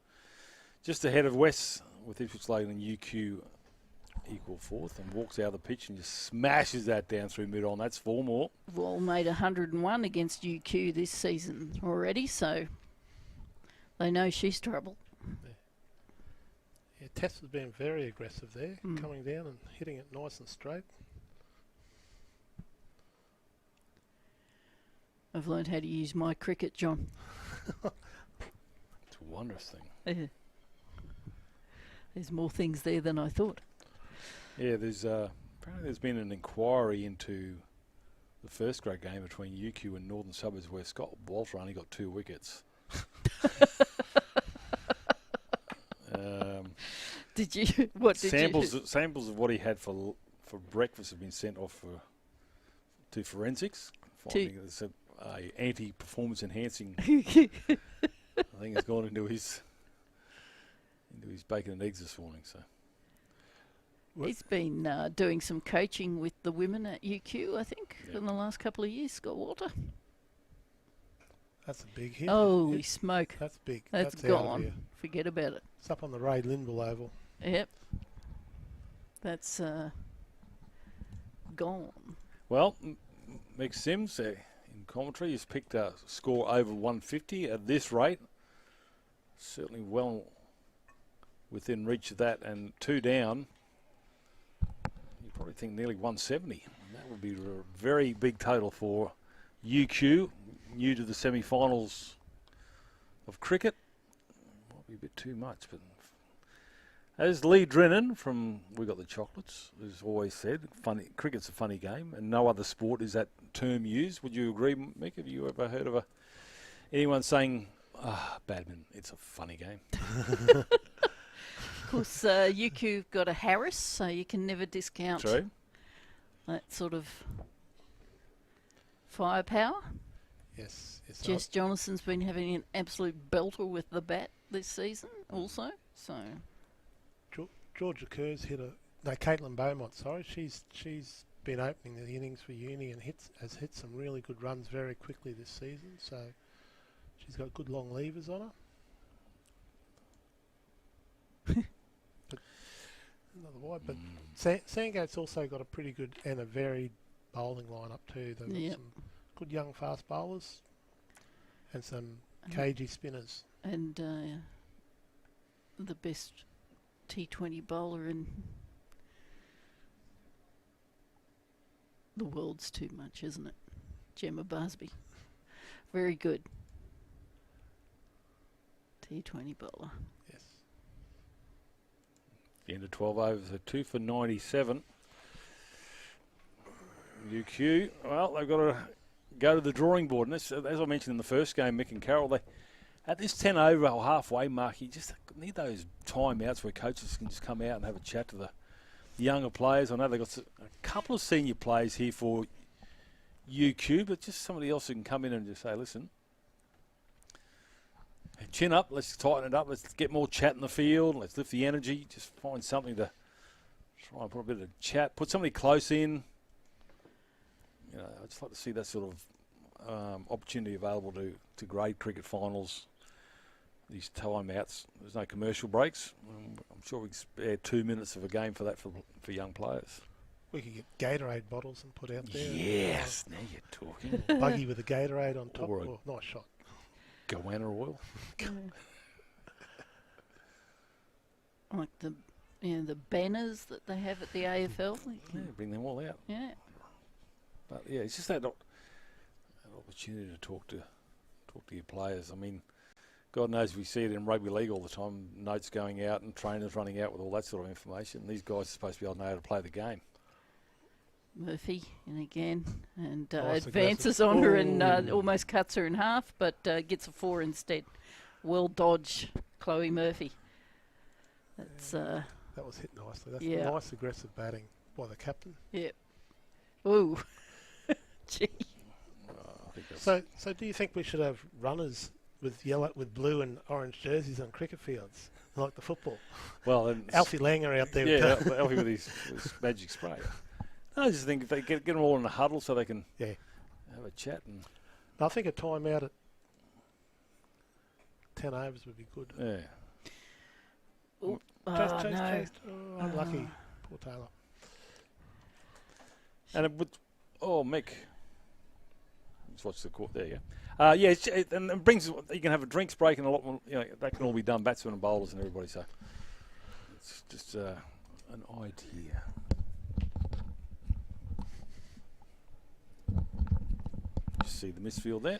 just ahead of West, with Ipswich Lane and UQ equal 4th, and walks out of the pitch and just smashes that down through mid-on. That's 4 more. Vol made 101 against UQ this season already, so they know she's trouble. Yeah, Tess has been very aggressive there, coming down and hitting it nice and straight. I've learned how to use my cricket, John. It's a wondrous thing. There's more things there than I thought. Yeah, apparently there's been an inquiry into the first grade game between UQ and Northern Suburbs where Scott Walter only got 2 wickets. Did you? What did samples you? Samples of what he had for breakfast have been sent off to forensics. Finding it's a anti-performance enhancing. I think it's gone into his bacon and eggs this morning. So He's been doing some coaching with the women at UQ, I think, in the last couple of years. Scott Walter. That's a big hit. Holy smoke! That's big. That's out of gone. here. Forget about it. It's up on the Ray Linville Oval. Yep. That's gone. well, Mick Sims in commentary has picked a score over 150 at this rate. Certainly well within reach of that, and 2 down. You probably think nearly 170. And that would be a very big total for UQ, new to the semi-finals of cricket. Might be a bit too much, but as Lee Drennan from We Got the Chocolates has always said, cricket's a funny game, and no other sport is that term used. Would you agree, Mick? Have you ever heard of anyone saying, badminton, it's a funny game? Of course, UQ got a Harris, so you can never discount that sort of firepower. Yes. Jess Jonathan's been having an absolute belter with the bat this season also, so... Georgia Kerr's Caitlin Beaumont, sorry. She's been opening the innings for Uni and has hit some really good runs very quickly this season, so she's got good long levers on her. But Sandgate's also got a pretty good and a varied bowling lineup too. They've got some good young fast bowlers and some cagey spinners. And the best T20 bowler in the world's too much, isn't it? Gemma Barsby. Very good. T20 bowler. Yes. The end of 12 overs, 2 for 97. UQ, well, they've got to go to the drawing board. And this, as I mentioned in the first game, Mick and Carroll, at this 10 over or halfway mark, you just need those timeouts where coaches can just come out and have a chat to the younger players. I know they've got a couple of senior players here for UQ, but just somebody else who can come in and just say, listen, chin up, let's tighten it up, let's get more chat in the field, let's lift the energy, just find something to try and put a bit of chat, put somebody close in. You know, I'd just like to see that sort of opportunity available to grade cricket finals. These timeouts, there's no commercial breaks. I'm sure we can spare 2 minutes of a game for that for young players. We could get Gatorade bottles and put out there. Yes, now you're talking. Buggy with a Gatorade on top. Or nice shot. Goanna oil. Like the banners that they have at the AFL. Yeah, bring them all out. Yeah. But yeah, it's just that opportunity to talk to your players. I mean, God knows we see it in rugby league all the time. Notes going out and trainers running out with all that sort of information. These guys are supposed to be able to know how to play the game. Murphy in again and Nice advances aggressive. on her and almost cuts her in half, but gets a 4 instead. Well dodged, Chloe Murphy. That's that was hit nicely. That's nice aggressive batting by the captain. Yep. Ooh. Gee. I think that's So do you think we should have runners with blue and orange jerseys on cricket fields, like the football? well, and Alfie Langer out there. yeah, Alfie with his magic spray. I just think if they get them all in a huddle so they can have a chat. And I think a timeout at 10 overs would be good. yeah. Ooh. Chase. Oh, unlucky. Poor Taylor. And it would, Mick. Let's watch the court there, and it brings, you can have a drinks break and a lot more, that can all be done, batsmen and bowlers and everybody, so it's just an idea. Just see the misfield there.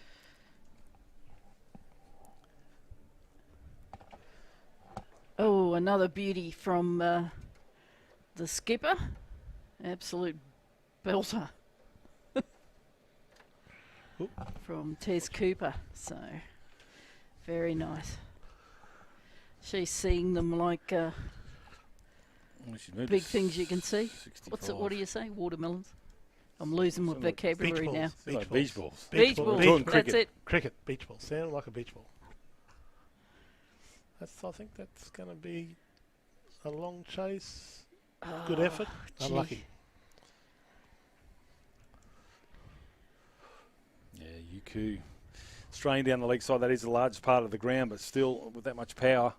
Oh, another beauty from the skipper. Absolute belter. From Tess Cooper. So, very nice. She's seeing them like big things you can see. 65. What do you say? Watermelons? I'm losing my vocabulary now. Beach balls. Beach balls. That's it. Cricket. Beach ball. Sound like a beach ball. I think that's going to be a long chase. Good effort. Unlucky. Yeah, Yuku straying down the leg side. That is the largest part of the ground, but still with that much power.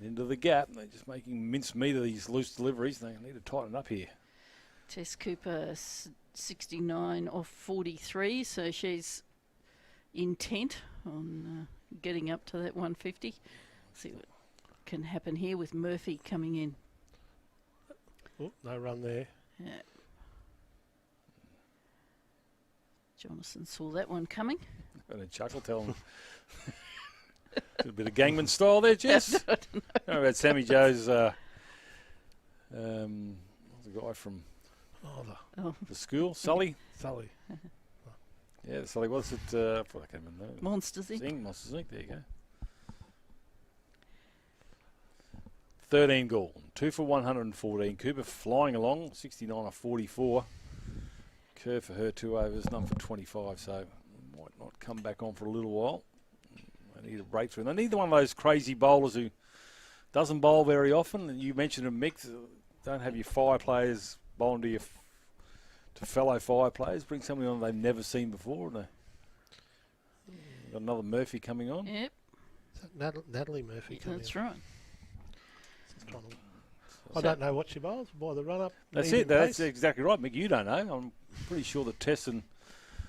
Into the gap. They're just making mincemeat of these loose deliveries. They need to tighten up here. Tess Cooper, 69 off 43, so she's intent on getting up to that 150. See what can happen here with Murphy coming in. Oh, no run there. Yeah. Jonathan saw that one coming. And a chuckle telling a bit of gangman style there, Jess. I don't know. About Sammy Joe's the guy from the school, Sully. Sully. Yeah, Sully. What's it? I can't remember. Monsters Inc. Monsters Inc. There you go. 13 gone. 2 for 114. Cooper flying along. 69 or 44. Curve for her 2 overs. None for 25. So might not come back on for a little while. They need a breakthrough. They need one of those crazy bowlers who doesn't bowl very often. And you mentioned a mix. Don't have your fire players bowling to to fellow fire players. Bring somebody on they've never seen before. And got another Murphy coming on. Yep. Is that Natalie Murphy coming That's in? right. I don't know what she bowls by the run up. That's it. That's exactly right, Mick. You don't know. I'm pretty sure that Tess and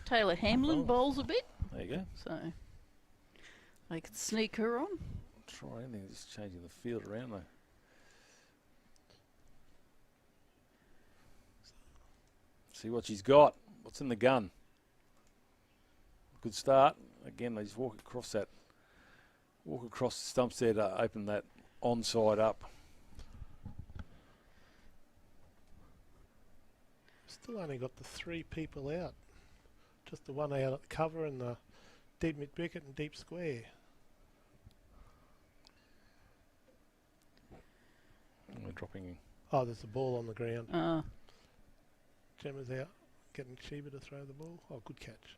Taylor Hamlin bowls a bit, there you go. so they could sneak her on. Try anything. Just changing the field around though. See what she's got. What's in the gun? Good start. Again, they just walk across the stumps there to open that onside up. Still only got the 3 people out. Just the one out at the cover and the deep mid wicket and deep square. We're dropping. Oh, there's a ball on the ground. Gemma's out, getting Sheba to throw the ball. Oh, good catch.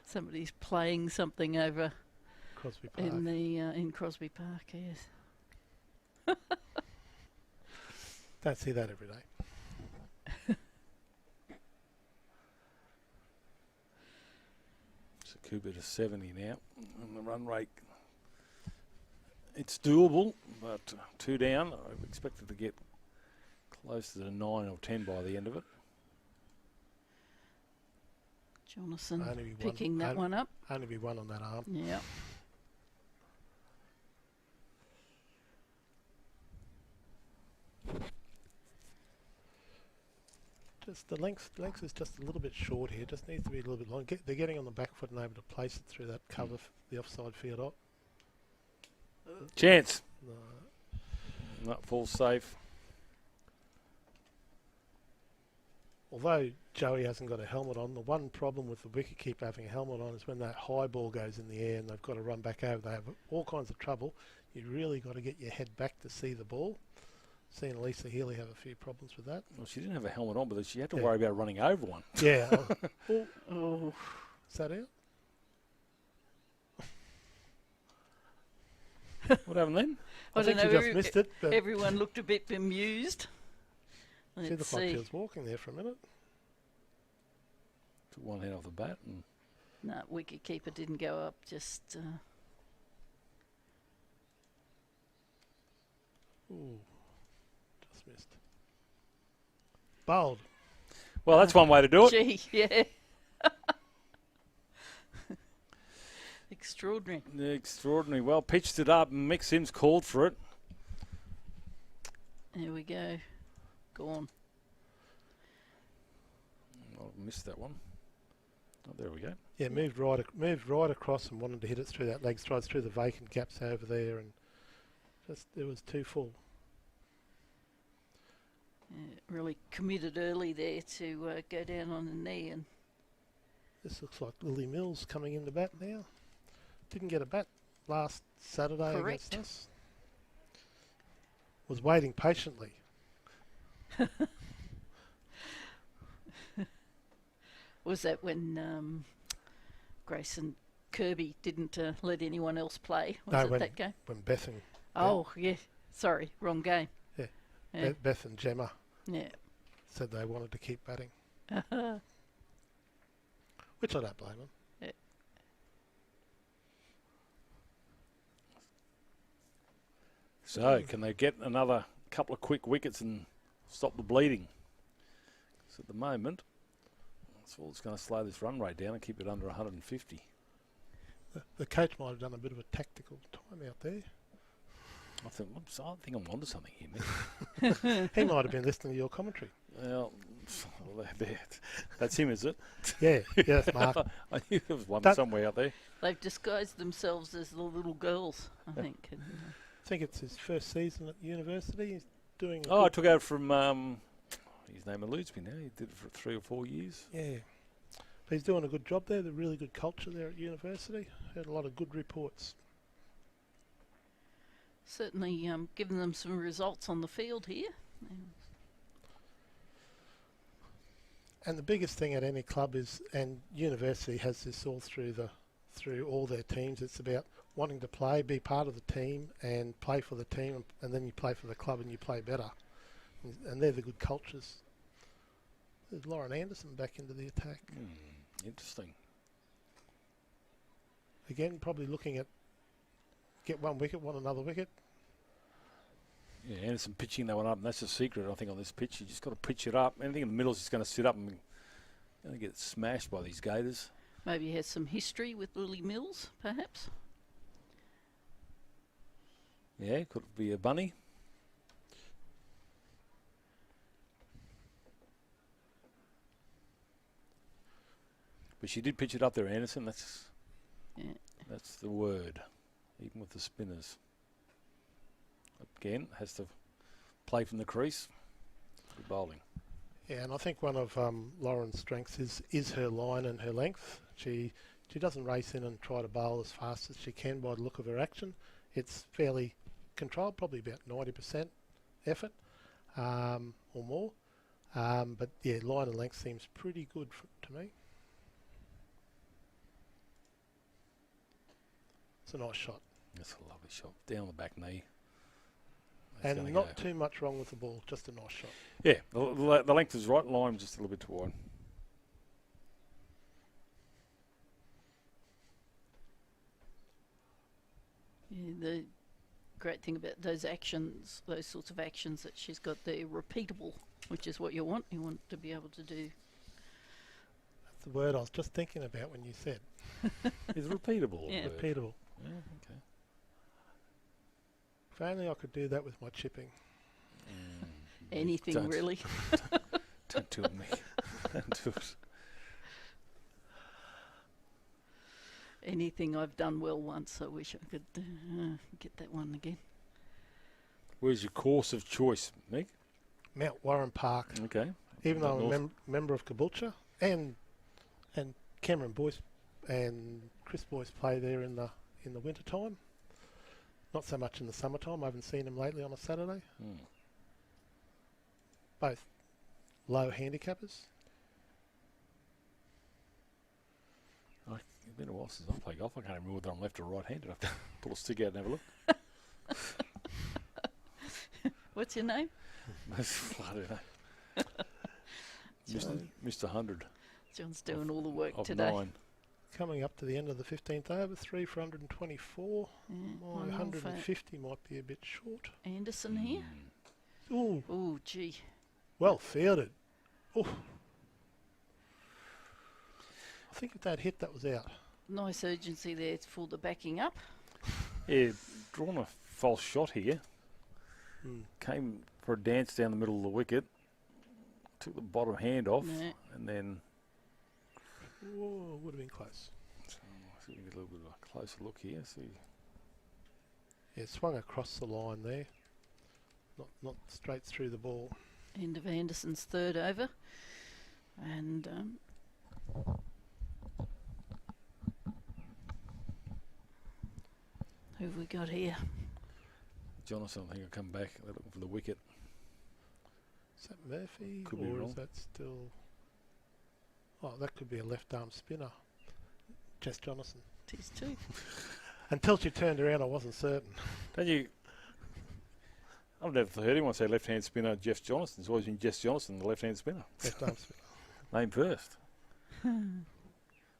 Somebody's playing something over Crosby Park. in Crosby Park. Yes. Don't see that every day. So Cooper to 70 now. And the run rate, it's doable, but 2 down. I expected to get close to the 9 or 10 by the end of it. Jonathan picking that one up. Only be 1 on that arm. Yeah. Just the length is just a little bit short here. Just needs to be a little bit long. They're getting on the back foot and able to place it through that cover, the offside field up. Chance. No. Not full safe. Although Joey hasn't got a helmet on, the one problem with the wicketkeeper having a helmet on is when that high ball goes in the air and they've got to run back over. They have all kinds of trouble. You really got to get your head back to see the ball. Seen Lisa Healy have a few problems with that. Well, she didn't have a helmet on, but she had to worry about running over one. Yeah. Oh. Is that out? What happened then? I think she just missed it. But Everyone looked a bit bemused. she looked like she was walking there for a minute. Took one hand off the bat. And no, wicketkeeper didn't go up, just... Ooh. Just missed. Bowled. well, that's one way to do it. Gee, yeah. Extraordinary. Extraordinary. Well, pitched it up. Mick Sims called for it. There we go. Gone. I missed that one. Oh, there we go. Yeah, moved right across and wanted to hit it through that leg stride, through the vacant gaps over there, and just it was too full. Really committed early there to go down on a knee, and This looks like Lily Mills coming into bat now. Didn't get a bat last Saturday Correct. against us. Was waiting patiently. was that when Grayson Kirby didn't let anyone else play? Was No, it when- that game? When Beth and Oh, yeah. Sorry, wrong game. Yeah. Yeah. Beth and Gemma Yeah. said they wanted to keep batting, which I don't blame them. So, can they get another couple of quick wickets and stop the bleeding? So at the moment, that's all that's going to slow this run rate down and keep it under 150. The coach might have done a bit of a tactical time out there. I think I'm onto something here, mate. He might have been listening to your commentary. Well, that's him, is it? Yeah, that's Mark. I knew there was one That- somewhere out there. They've disguised themselves as the little girls, I think. And, I think it's his first season at university. He's doing. Oh, I took over from, his name eludes me now. He did it for 3 or 4 years. Yeah. But he's doing a good job there. The really good culture there at university. Heard a lot of good reports. certainly given them some results on the field here. And the biggest thing at any club is, and university has this all through all their teams. It's about wanting to play, be part of the team, and play for the team, and then you play for the club and you play better. And they're the good cultures. There's Lauren Anderson back into the attack. Interesting. Again, probably looking at get one wicket, want another wicket. Yeah, Anderson pitching that one up, and that's the secret, I think, on this pitch. You just got to pitch it up. Anything in the middle is just going to sit up and going to get smashed by these Gators. Maybe he has some history with Lily Mills, perhaps. Yeah, could it be a bunny? But she did pitch it up there, Anderson. That's the word, even with the spinners. Again, has to play from the crease. Good bowling. Yeah, and I think one of Lauren's strengths is her line and her length. She doesn't race in and try to bowl as fast as she can by the look of her action. It's fairly controlled, probably about 90% effort or more. But yeah, line and length seems pretty good to me. It's a nice shot. That's a lovely shot. Down the back knee. And not too much wrong with the ball, just a nice shot. Yeah, the length is right, line just a little bit too wide. Yeah, the great thing about those actions, those sorts of actions that she's got, they're repeatable, which is what you want. You want to be able to do. That's the word I was just thinking about when you said. Is repeatable. Yeah. Repeatable. Yeah, okay. If only I could do that with my chipping. Anything, Don't- really. Don't do it, me. Don't do it. Anything I've done well once. I wish I could get that one again. Where's your course of choice, Meg? Mount Warren Park. Okay. Even though I'm a North. member of Caboolture, and Cameron Boyce and Chris Boyce play there in the winter time. Not so much in the summertime. I haven't seen them lately on a Saturday. Both low handicappers. It's been a while since I played golf. I can't remember whether I'm left or right-handed. I have to pull a stick out and have a look. What's your name? I don't know. Mr. 100 John's doing all the work of today. 9. Coming up to the end of the 15th over, 3 for 124. Yeah, My one more for 150 might be a bit short. Anderson here. Ooh, Oh, gee. well fielded. Ooh. I think if they'd hit, that was out. Nice urgency there for the backing up. Yeah, drawn a false shot here. Mm. Came for a dance down the middle of the wicket. Took the bottom hand off, No. and then Whoa, would have been close. so I think we get a little bit of a closer look here. See, Yeah, swung across the line there. Not straight through the ball. End of Anderson's third over. And who have we got here? Jonathan, I think, will come back. They're looking for the wicket. Is that Murphy? Could be or wrong. is that still... Oh, that could be a left-arm spinner. Jess Jonathan. Tis too. Until she turned around, I wasn't certain. Don't you? I've never heard anyone say left-hand spinner Jeff Jonathan. It's always been Jess Jonathan, the left-hand spinner. Left-arm spinner. Name first.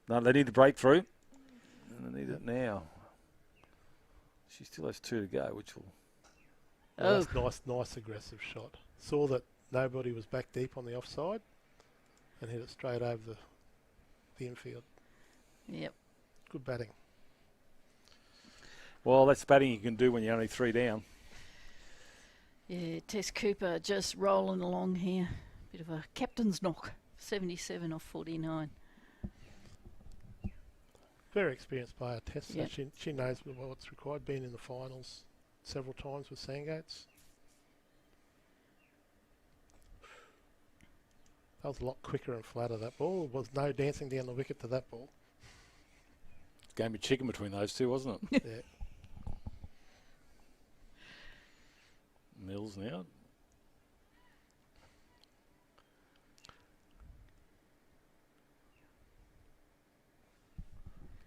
No, they need the breakthrough. And they need it now. She still has 2 to go, which will... Oh, that's nice aggressive shot. Saw that nobody was back deep on the offside and hit it straight over the infield. Yep. Good batting. Well, that's batting you can do when you're only 3 down. Yeah, Tess Cooper just rolling along here. Bit of a captain's knock. 77 off 49. Very experienced player, Tess. Yep. So she knows what's required. Been in the finals several times with Sandgates. That was a lot quicker and flatter, that ball. There was no dancing down the wicket to that ball. Game of chicken between those two, wasn't it? Yeah. Mills now.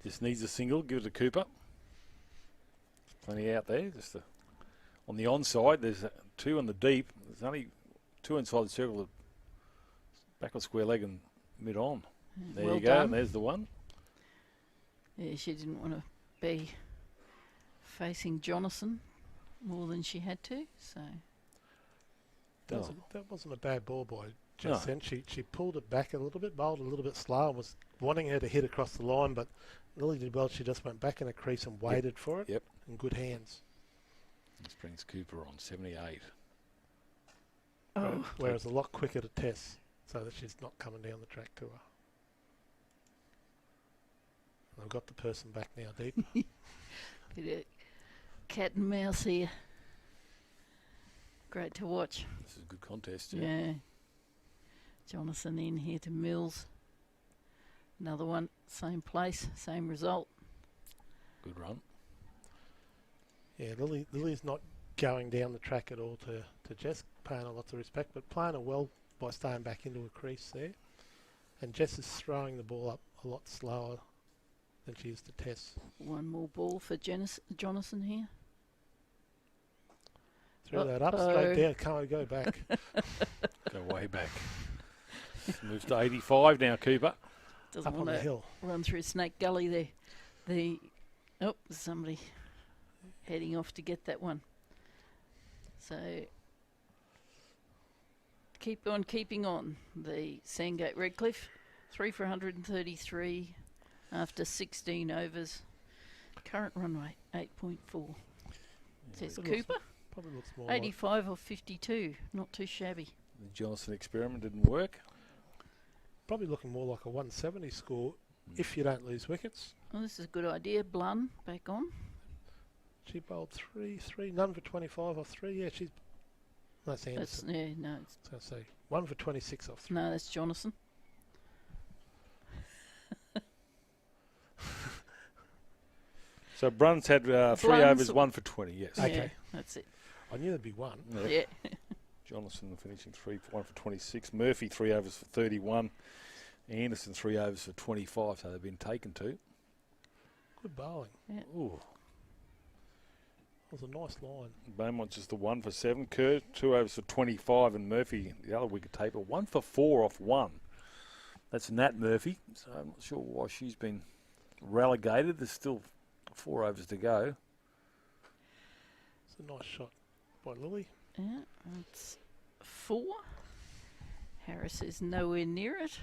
Just needs a single. Give it to Cooper. Plenty out there. Just on the onside, there's 2 on the deep. There's only 2 inside the circle. Back on square leg and mid on. There Well you go. done. And there's the one. Yeah, she didn't want to be facing Jonathan more than she had to, so That wasn't a bad ball by No. Jess. Then she pulled it back a little bit, bowled a little bit slow, and was wanting her to hit across the line, but Lily did well. She just went back in a crease and waited for it. Yep. In good hands. This brings Cooper on 78. oh, Whereas a lot quicker to Tess, so that she's not coming down the track to her. And I've got the person back now deep. bit of cat and mouse here. Great to watch. This is a good contest. Yeah. Jonathan in here to Mills. Another one, same place, same result. Good run. Yeah, Lily's not going down the track at all to Jess, paying her lots of respect, but playing her well by staying back into a crease there. And Jess is throwing the ball up a lot slower than she is to Tess. One more ball for Jonathan here. Threw that up, straight down, can't go back. Go way back. Moves to 85 now, Cooper. Doesn't Up on want the to hill. run through Snake Gully there. Somebody heading off to get that one. So keep on keeping on. The Sandgate Redcliffe, 3 for 133 after 16 overs. Current run rate 8.4. Says Probably looks- Cooper, Probably looks more like 85 off 52. Not too shabby. The Jonathan experiment didn't work. probably looking more like a 170 score if you don't lose wickets. Well, this is a good idea. Blun back on. She bowled 3, none for 25 off 3. Yeah, she's... That's That's Anderson. no, I was going to say 1 for 26 off 3. no, that's Jonathan. So Bruns had 3 Bruns- overs, 1 for 20, yes. Okay. Yeah, that's it. I knew there'd be one. Yeah. Jonathan finishing 1 for 26. Murphy 3 overs for 31. Anderson 3 overs for 25, so they've been taken to. Good bowling. Ooh. That was a nice line. Beaumont's just the 1 for 7. Kerr 2 overs for 25, and Murphy, the other wicket taker, 1 for 4 off 1. That's Nat Murphy, so I'm not sure why she's been relegated. There's still 4 overs to go. It's a nice shot by Lily. Yeah, that's 4. Harris is nowhere near it.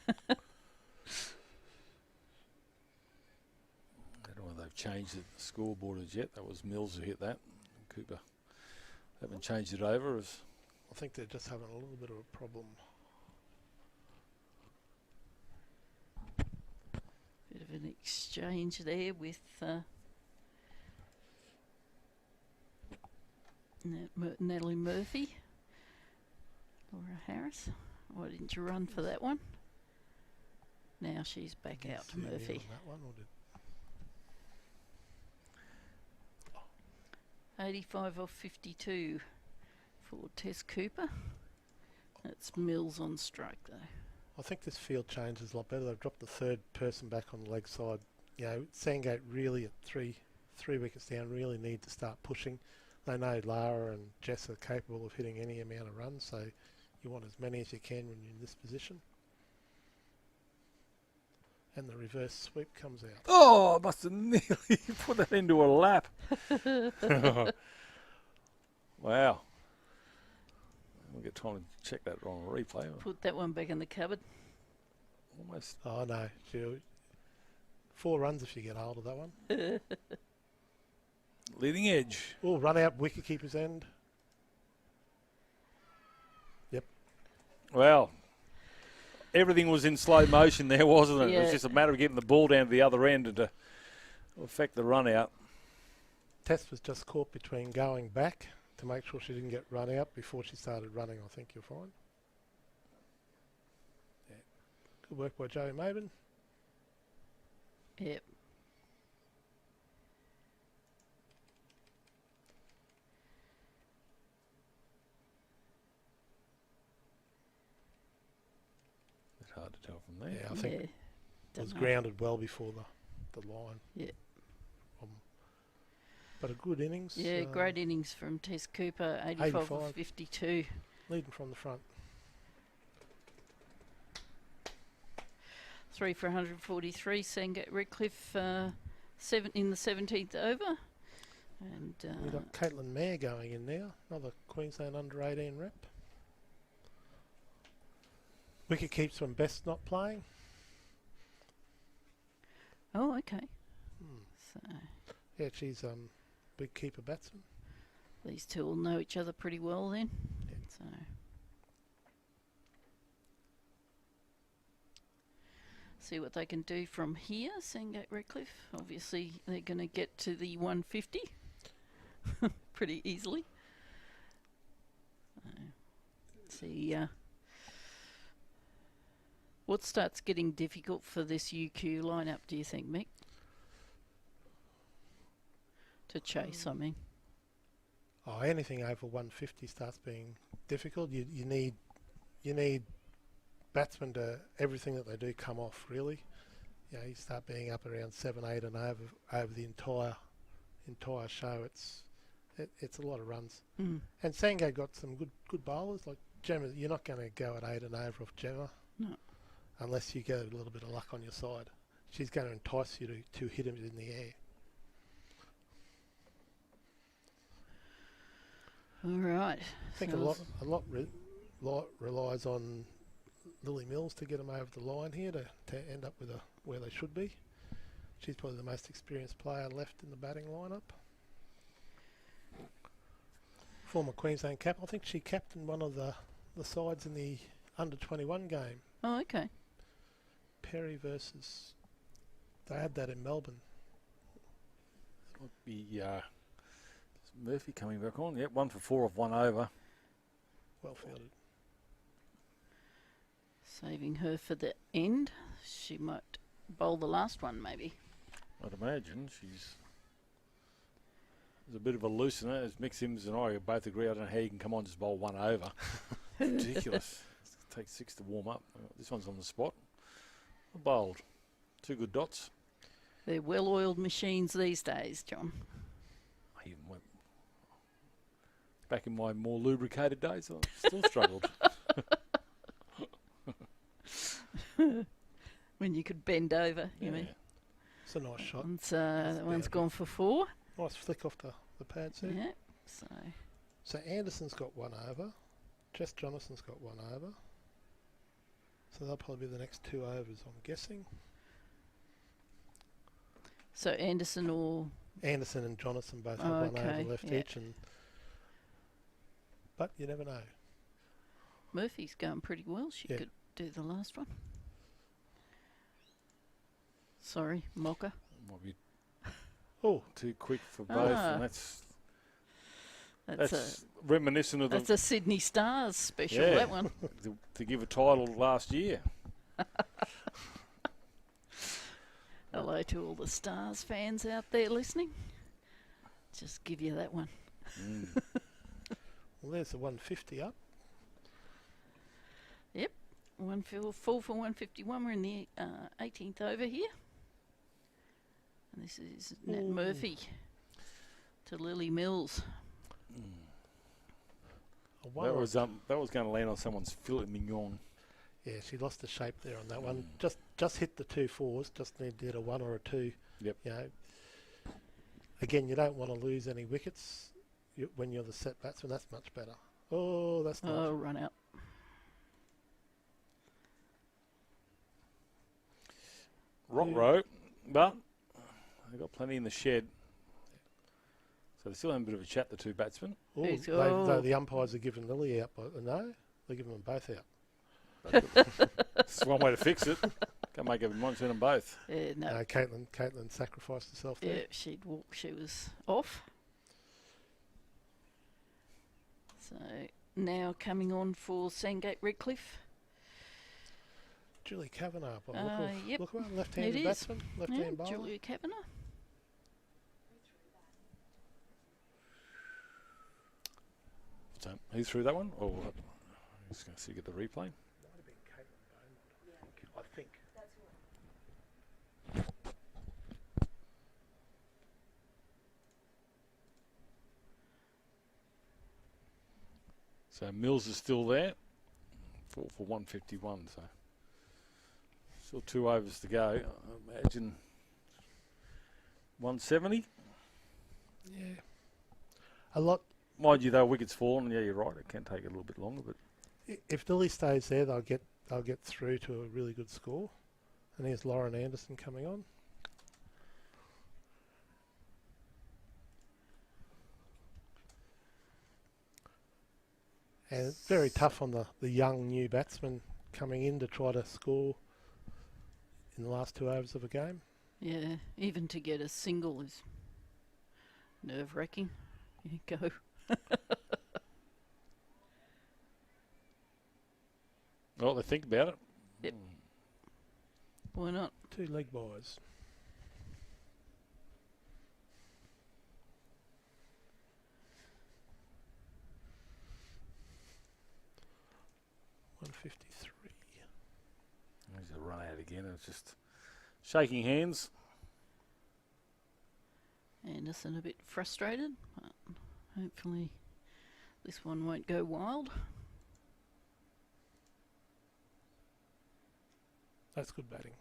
I don't know whether they've changed the scoreboard as yet. That was Mills who hit that. Cooper Haven't changed it over. I think they're just having a little bit of a problem. Bit of an exchange there with Natalie Murphy. Laura Harris. Why didn't you run for that one? Now she's back out to Murphy. That one, or did 85 off 52 for Tess Cooper. That's Mills on strike though. I think this field change is a lot better. They've dropped the third person back on the leg side. You know, Sandgate really at three wickets down really need to start pushing. They know Lara and Jess are capable of hitting any amount of runs, so you want as many as you can when you're in this position. And the reverse sweep comes out. Oh, I must have nearly put that into a lap. Wow. We'll get time to check that on a replay. Put that one back in the cupboard. Almost. Oh no, 4 runs if you get hold of that one. Leading edge. Oh, run out, wicketkeeper's end. Yep. Well, everything was in slow motion there, wasn't it? Yeah. It was just a matter of getting the ball down to the other end and to affect the run out. Tess was just caught between going back to make sure she didn't get run out before she started running, I think you'll find. Yeah. Good work by Joey Maben. Yep. It's hard to tell from there. Yeah, I think it was Dunno. grounded well before the line. Yeah. But a good innings. Yeah, great innings from Tess Cooper, 85 off 52. Leading from the front. 3 for 143. Sandgate Redcliffe in the 17th over. And We've got Caitlin Mayer going in now, another Queensland under-18 rep. Wicket keeps when Best not playing. oh, okay. So Yeah, she's big keeper batsman. these two will know each other pretty well then. Yeah. So see what they can do from here. Sandgate Redcliffe. Obviously, they're going to get to the 150 pretty easily. See, what starts getting difficult for this UQ lineup, do you think, Mick? To chase, I mean. Oh, anything over 150 starts being difficult. You need batsmen to everything that they do come off really. You know, you start being up around 7, 8 and over the entire show. It's a lot of runs. Mm. And Sangate got some good bowlers like Gemma. You're not going to go at 8 and over off Gemma, No. unless you get a little bit of luck on your side. She's going to entice you to hit him in the air. All right. I think a lot relies on Lily Mills to get them over the line here to end up with where they should be. She's probably the most experienced player left in the batting lineup. Former Queensland cap. I think she captained one of the sides in the under-21 game. Oh, okay. Perry versus... They had that in Melbourne. Might be Murphy coming back on. Yep, 1 for 4 off 1 over. Well fielded. Saving her for the end. She might bowl the last one, maybe. I'd imagine she's a bit of a loosener, as Mick Sims and I both agree. I don't know how you can come on and just bowl 1 over. Ridiculous. It takes 6 to warm up. This one's on the spot. Bowled. 2 good dots. They're well-oiled machines these days, John. I even went back in my more lubricated days. I still struggled. When you could bend over, you mean. It's a nice shot. And that one's gone for 4. Nice flick off the pads there. Yeah. So Anderson's got 1 over. Jess Jonathan's got 1 over. So they'll probably be the next 2 overs, I'm guessing. So Anderson and Jonathan both have 1 over left each, and but you never know. Murphy's going pretty well. She Yeah. could do the last one. Sorry, Mocha. Might be Oh, too quick for both, Ah. and That's that's reminiscent of a Sydney Stars special, Yeah. that one. to give a title last year. Hello to all the Stars fans out there listening. Just give you that one. well, there's the 150 up. Full for 151. We're in the 18th over here. And this is Nat Ooh. Murphy to Lily Mills. A one That or a was going to land on someone's filet mignon. Yeah, she lost the shape there on that one. Just hit the 2 4s. Just need to get a 1 or a 2. Yep. You know, again, you don't want to lose any wickets when you're the set batsman. That's much better. Oh, that's not. Oh, run out. Rock row, but they've got plenty in the shed. So they're still having a bit of a chat, the 2 batsmen. Oh, Who's- the umpires are giving Lily out. But no, they're giving them both out. It's one way to fix it. Can't make everyone send them both. No. Caitlin sacrificed herself there. Yeah, she'd walk. She was off. So now coming on for Sandgate Redcliffe. Julie Kavanagh. Yep. Look at left-handed It is. batsman, left-hand Yeah, bowler. Julia Kavanagh. So who threw that one? Oh, I'm just going to see get the replay. Might have been Caitlin Beaumont. I think. So Mills is still there. 4 for 151. So still 2 overs to go. I imagine 170. Yeah. A lot. Mind you, though, wickets fallen. Yeah, you're right. It can take a little bit longer, but If Lily stays there, they'll get through to a really good score. And here's Lauren Anderson coming on. And it's very tough on the young new batsman coming in to try to score in the last 2 overs of a game. Yeah, even to get a single is nerve-wracking. You go. well, they think about it. Yep. Why not? 2 leg byes. $153. He's a run out again. It's just shaking hands. Anderson a bit frustrated, but hopefully this one won't go wild. That's good batting.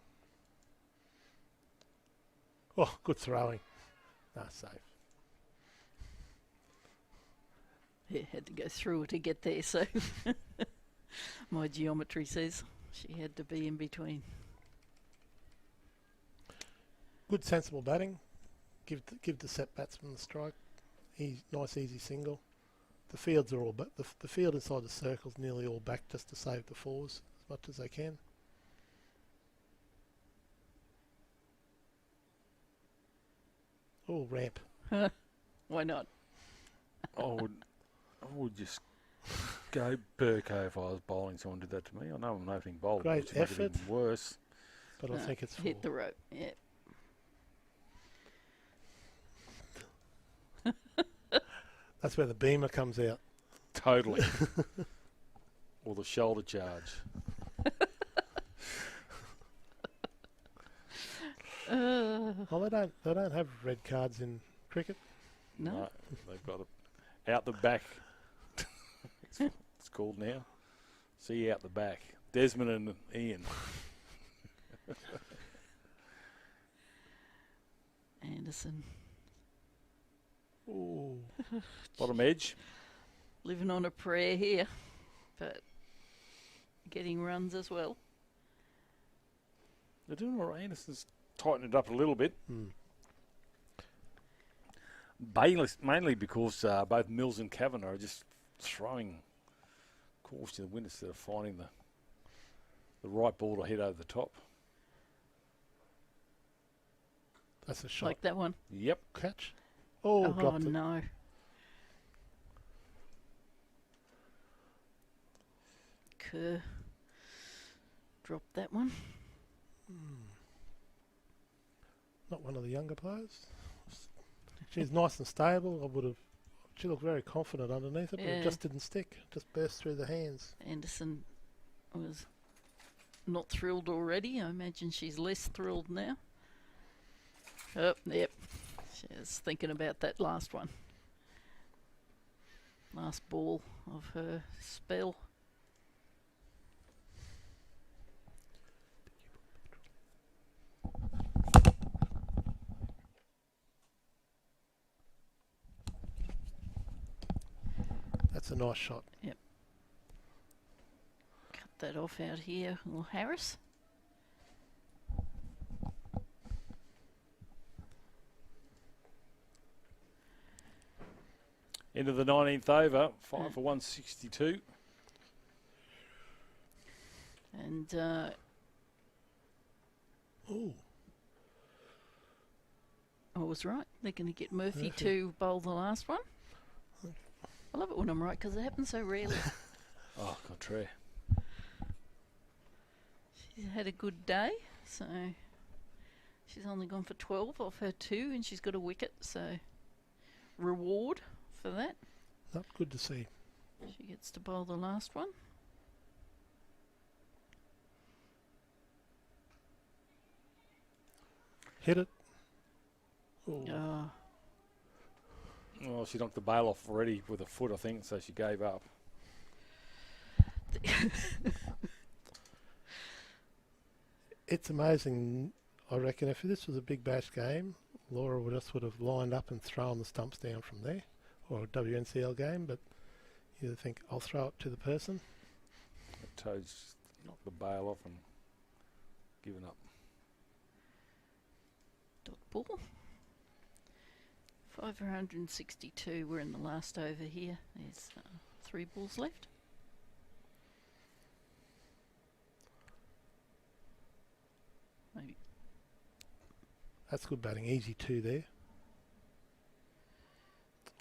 Oh, good throwing. Safe. Yeah, had to go through it to get there, so my geometry says she had to be in between. Good sensible batting. Give the set batsman the strike. Nice easy single. The fields are all the field inside the circle's nearly all back just to save the 4s as much as they can. Oh, ramp. Why not? I would just go Burko if I was bowling. Someone did that to me. I know I'm an opening bowler. Great which would make it effort. even worse. But I think it's hit full. the rope. Yeah. That's where the beamer comes out. Totally. Or the shoulder charge. Well, they don't have red cards in cricket. No. They've got it out the back. it's called now. See out the back. Desmond and Ian. Anderson Ooh. Bottom edge. living on a prayer here, but getting runs as well. They're doing all right. Anderson's tightened it up a little bit. Mainly because both Mills and Kavanagh are just throwing course to the wind instead of finding the right ball to hit over the top. That's a shot. Like that one. Yep. Catch. Oh, dropped it. No. Kerr dropped that one. Not one of the younger players. She's nice and stable. She looked very confident underneath it, but Yeah. it just didn't stick. Just burst through the hands. Anderson was not thrilled already. I imagine she's less thrilled now. Oh, yep. She was thinking about that last one. Last ball of her spell. That's a nice shot. Yep. Cut that off out here. Little Harris. Into the 19th over, 5 for 162. And Ooh. I was right. They're going to get Murphy to bowl the last one. I love it when I'm right because it happens so rarely. Oh, contraire. She's had a good day, so she's only gone for 12 off her 2, and she's got a wicket, so reward for that. Not good to see. She gets to bowl the last one. Hit it. Ooh. Oh, Well, she knocked the bail off already with a foot, I think, so she gave up. It's amazing. I reckon if this was a big bash game, Laura would have lined up and thrown the stumps down from there, or a WNCL game, but you think, I'll throw it to the person. The Toads knocked the bail off and given up. dot ball. 5 for 162. We're in the last over here. There's 3 balls left. Maybe. That's good batting. Easy 2 there.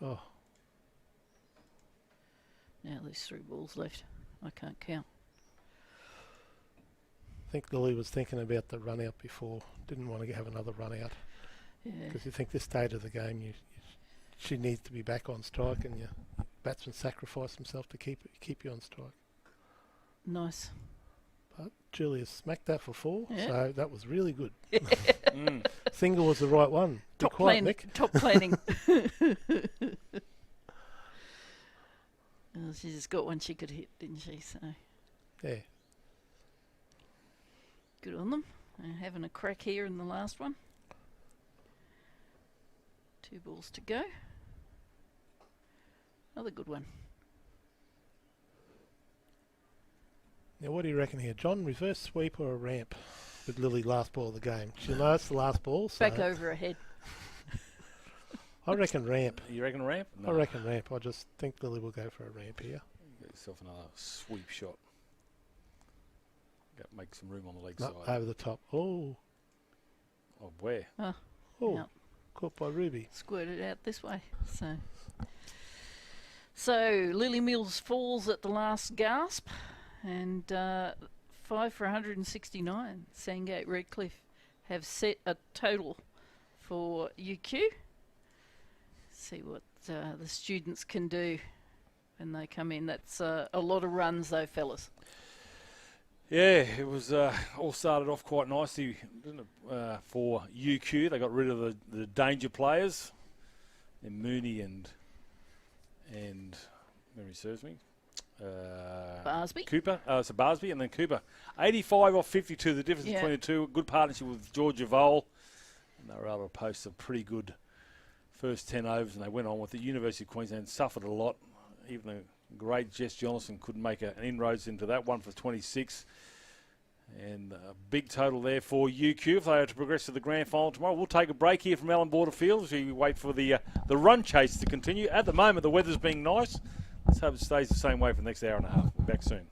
Oh, Now there's 3 balls left. I can't count. I think Lily was thinking about the run out before. Didn't want to have another run out. Yeah. Because you think this stage of the game, she needs to be back on strike, and your batsman sacrificed himself to keep you on strike. Nice. But Julia smacked that for 4, Yeah. so that was really good. Mm. Single was the right one. Be Top quiet, planning. Nick. Top planning. She just got one she could hit, didn't she? So Yeah. good on them. Having a crack here in the last one. 2 balls to go. Another good one. Now, what do you reckon here, John? Reverse sweep or a ramp with Lily last ball of the game? She'll know it's the last ball. So Back over her head. I reckon ramp. You reckon ramp? I reckon ramp. I just think Lily will go for a ramp here. Get yourself another sweep shot. Make some room on the leg No, side. over the top. Oh, Oh, where? oh, Yep. caught by Ruby. Squirted out this way. So Lily Mills falls at the last gasp, and 5 for 169. Sandgate Redcliffe have set a total for UQ. See what the students can do when they come in. That's a lot of runs, though, fellas. Yeah, it was all started off quite nicely, didn't it, for UQ. They got rid of the danger players, and Mooney and memory serves me, Barsby. Cooper. So Barsby and then Cooper. 85 off 52. The difference Yeah. between the two. Good partnership with Georgia Vole, and they were able to post a pretty good first 10 overs, and they went on with it. University of Queensland suffered a lot. Even the great Jess Johnson couldn't make an inroads into that. 1 for 26. And a big total there for UQ if they are to progress to the grand final tomorrow. We'll take a break here from Allan Borderfield as we wait for the run chase to continue. At the moment, the weather's being nice. Let's hope it stays the same way for the next hour and a half. We'll be back soon.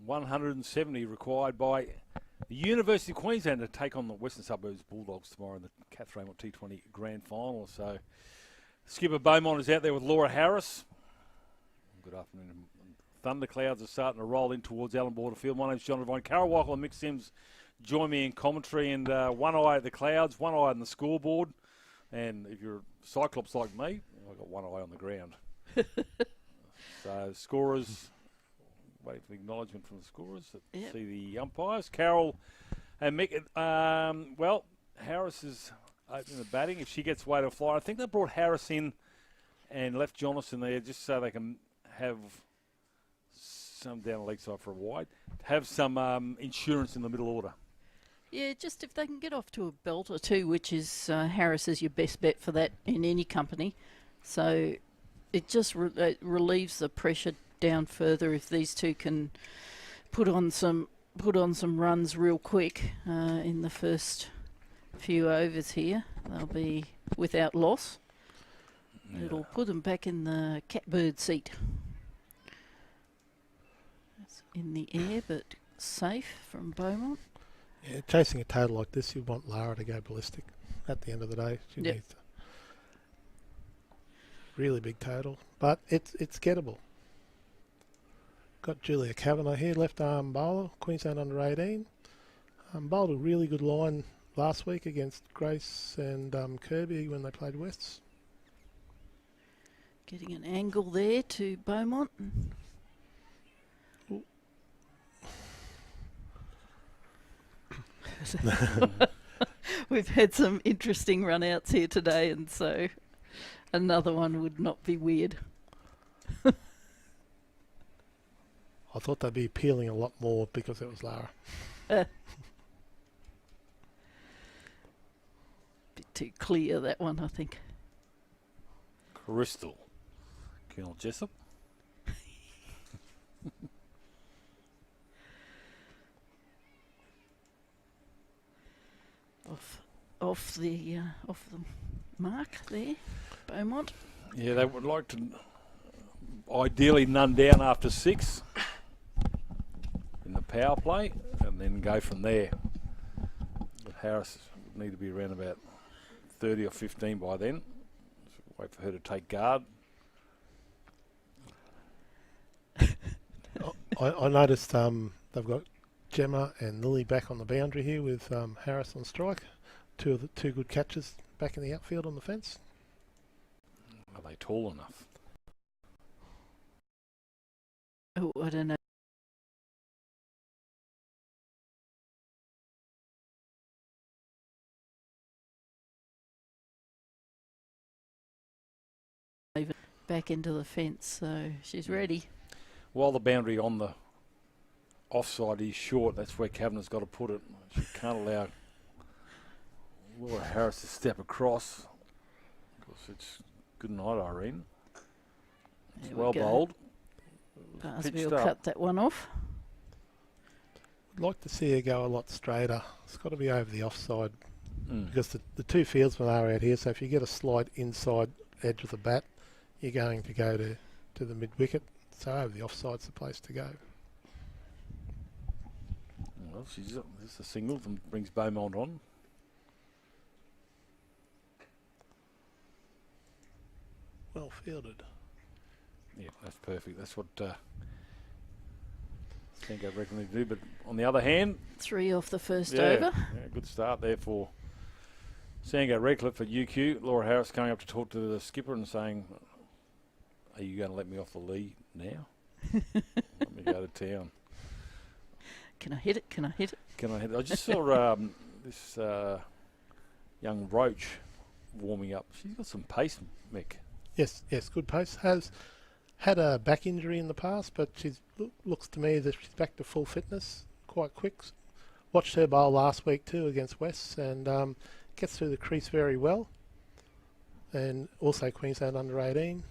170 required by the University of Queensland to take on the Western Suburbs Bulldogs tomorrow in the Katherine Raymont T20 Grand Final. So skipper Beaumont is out there with Laura Harris. Good afternoon. Thunder clouds are starting to roll in towards Allan Borderfield. My name's John Devine. Carol Weichel and Mick Sims join me in commentary, and one eye at the clouds, one eye on the scoreboard. And if you're a Cyclops like me, I've got one eye on the ground. So scorers, waiting for acknowledgement from the scorers. Yep. See the umpires. Carol and Mick. Well, Harris is opening the batting. If she gets way to fly, I think they brought Harris in and left Jonathan there just so they can have some down the leg side for a wide, have some insurance in the middle order. Yeah, just if they can get off to a belt or two, which is Harris is your best bet for that in any company. So it just it relieves the pressure down further if these two can put on some runs real quick in the first few overs here. They'll be without loss. Yeah. It'll put them back in the catbird seat. It's in the air, but safe from Beaumont. Yeah, chasing a total like this, you want Lara to go ballistic at the end of the day. She Yep. needs a really big total, but it's gettable. Got Julia Kavanagh here, left arm bowler, Queensland under 18. Bowled a really good line last week against Grace and Kirby when they played Wests. Getting an angle there to Beaumont. We've had some interesting run-outs here today, and so another one would not be weird. I thought they'd be appealing a lot more because it was Lara. Bit too clear, that one, I think. Crystal. Colonel Jessup. Off the mark there, Beaumont. Yeah, they would like to ideally none down after 6 in the power play and then go from there. But Harris would need to be around about 30 or 15 by then. So wait for her to take guard. I noticed they've got Gemma and Lily back on the boundary here with Harris on strike. Two good catches back in the outfield on the fence. Are they tall enough? Oh, I don't know. Back into the fence, so she's ready. While the boundary on the offside is short, that's where Kavanagh's got to put it. She can't allow Laura Harris to step across. Because it's good night, Irene. It's There we well go. bowled. Barsby Pitched will up. cut that one off. I'd like to see her go a lot straighter. It's got to be over the offside Mm. because the two fieldsmen are out here, so if you get a slight inside edge of the bat, you're going to go to the mid-wicket. So over the offside's the place to go. Well, she's just a single and brings Beaumont on. Well fielded. Yeah, that's perfect. That's what Sango reckon they do. But on the other hand, 3 off the first yeah, over. yeah, good start there for Sango Redcliffe at UQ. Laura Harris coming up to talk to the skipper and saying, "Are you going to let me off the lead now? Let me go to town. Can I hit it? Can I hit it? Can I hit it?" I just saw this young Roach warming up. She's got some pace, Mick. Yes, good pace. Has had a back injury in the past, but she's looks to me as if she's back to full fitness quite quick. Watched her bowl last week too against Wests and gets through the crease very well. And also Queensland under 18,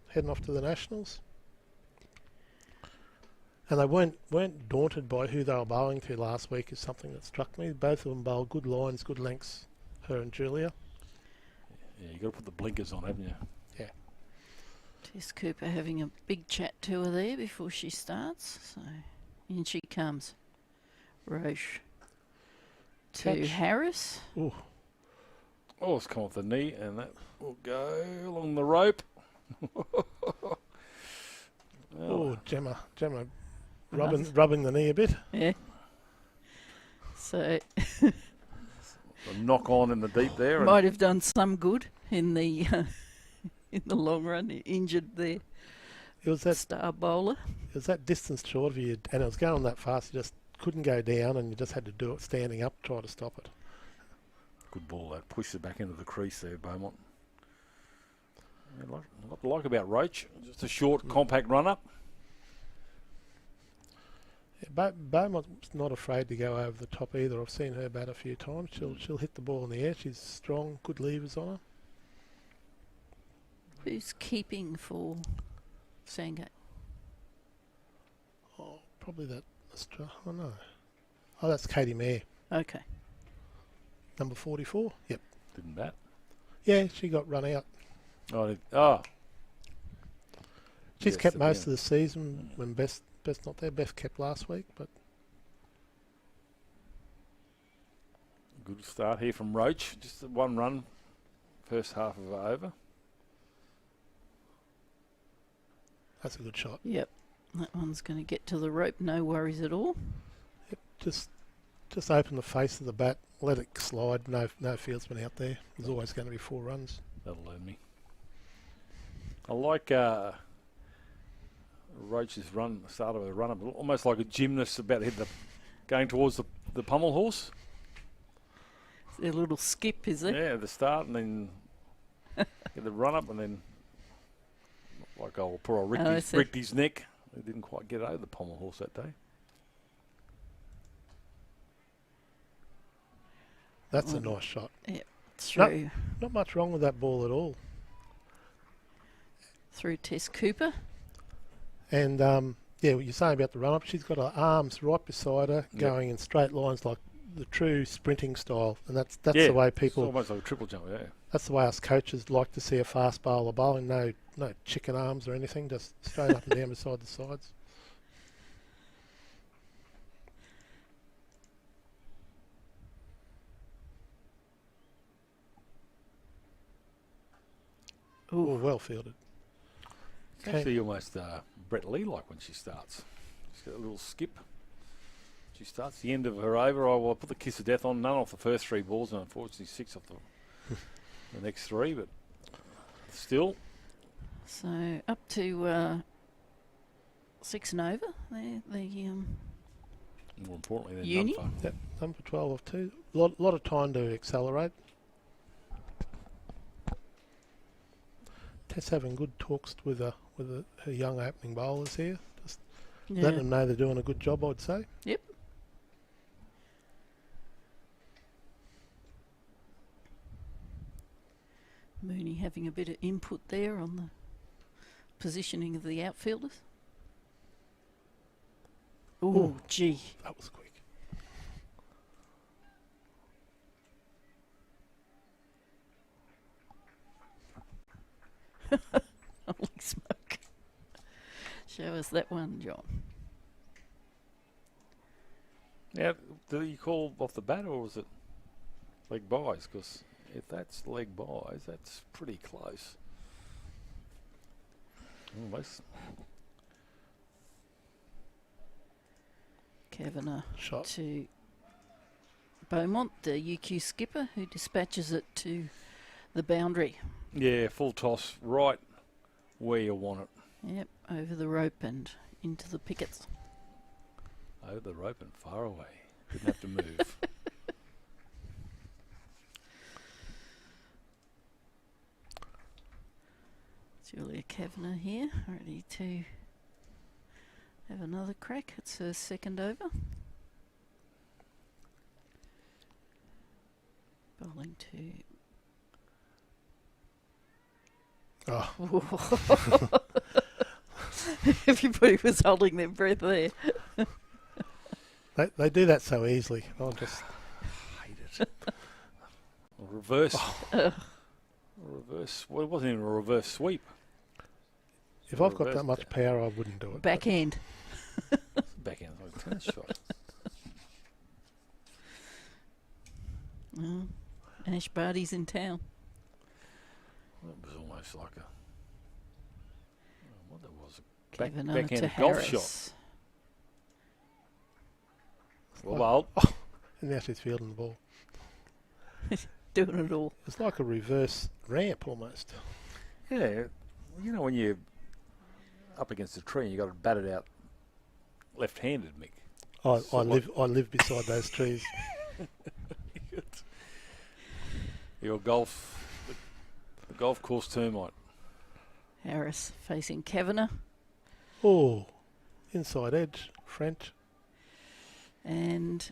heading off to the Nationals. And they weren't daunted by who they were bowling to last week is something that struck me. Both of them bowled good lines, good lengths, her and Julia. Yeah, you got to put the blinkers on, haven't you? Tess Cooper having a big chat to her there before she starts. So In she comes. Roche to Catch. Harris. Ooh. Oh, it's come off the knee, and that will go along the rope. Oh, Gemma Nice. rubbing the knee a bit. Yeah. So A knock on in the deep there. And might have done some good in the in the long run. Injured their It was that star bowler. distance short of you, and it was going that fast. You just couldn't go down, and you just had to do it standing up, try to stop it. good ball, that pushed it back into the crease there, Beaumont. Yeah, what I like about Roach, just a short, compact run-up. Yeah, Beaumont's not afraid to go over the top either. I've seen her bat a few times. She'll hit the ball in the air. She's strong, good levers on her. Who's keeping for Sandgate? Oh, probably that. Oh no. Oh, that's Katie Mayer, Okay. number 44. Yep. Didn't bat. Yeah, she got run out. She's Yes, kept most yeah. of the season when Best not there. Beth kept last week, but Good start here from Roach. Just the one run, first half of it over. that's a good shot. Yep. That one's going to get to the rope. No worries at all. Yep. Just open the face of the bat, let it slide. No fieldsman out there. There's always going to be 4 runs. That'll learn me. I like Roach's run, the start of her run, almost like a gymnast about to hit going towards the pommel horse. A little skip, is it? Yeah, the start and then get the run up and then like poor old I see. Richie's neck. They didn't quite get over the pommel horse that day. That's a nice shot. Through Not much wrong with that ball at all. through Tess Cooper. And yeah, what you're saying about the run up, she's got her arms right beside her, Yep. going in straight lines like the true sprinting style, and that's Yeah, the way It's people. almost like a triple jump, yeah. That's the way us coaches like to see a fast bowler bowling. No chicken arms or anything, just straight up and down beside the sides. Oh, well fielded. It's actually almost Brett Lee-like when she starts. She's got a little skip. She starts the end of her over. I put the kiss of death on. None off the first 3 balls, and unfortunately 6 off the next 3. But still, So up to 6 and over. more importantly than Uni? Dunfar. Yep, number 12 of 2. Lot of time to accelerate. Tess having good talks with her young opening bowlers here. Just letting them know they're doing a good job, I'd say. Yep. Mooney having a bit of input there on the positioning of the outfielders. Oh, gee. That was quick. Holy smoke. Show us that one, John. Now, do you call off the bat or was it leg buys? Because if that's leg buys, that's pretty close. Almost. Kavanagh Shot. to Beaumont, the UQ skipper, who dispatches it to the boundary. Yeah, full toss right where you want it. Yep, over the rope and into the pickets. Over the rope and far away. Didn't have to move. Julia Kavanagh here, ready to have another crack. It's her second over. Bowling to... Oh, Everybody was holding their breath there. they do that so easily. I'll just. Hate it. A reverse. A reverse. Well, it wasn't even a reverse sweep. If I've got Reverse that much power, I wouldn't do it. Backhand. Backhand. Tennis shot. Oh, Ash Barty's in town. That was almost like a... what that was? Kevin to Backhanded golf shot. Harris. Well, And now she's fielding the ball. Doing it all. It's like a reverse ramp almost. yeah, you know when you're up against a tree and you got to bat it out left-handed, Mick. I live beside those trees. Your golf, the golf course termite. Harris facing Kavanagh. Oh, inside edge, French. And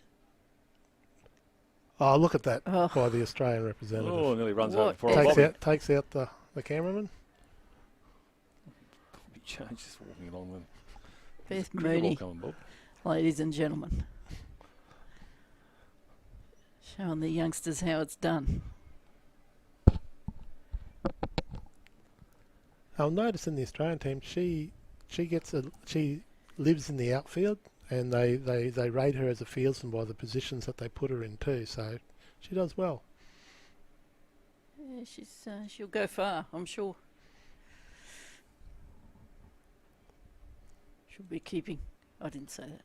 Oh, look at that Oh. by the Australian representative. Oh, nearly runs What over for a lobby. Takes out the cameraman. Just walking along with Beth cricket ball Mooney, coming, Bob. ladies and gentlemen, showing the youngsters how it's done. I'll notice in the Australian team, she lives in the outfield, and they rate her as a fieldsman by the positions that they put her in too. So she does well. Yeah, she'll go far, I'm sure. She'll be keeping. I didn't say that.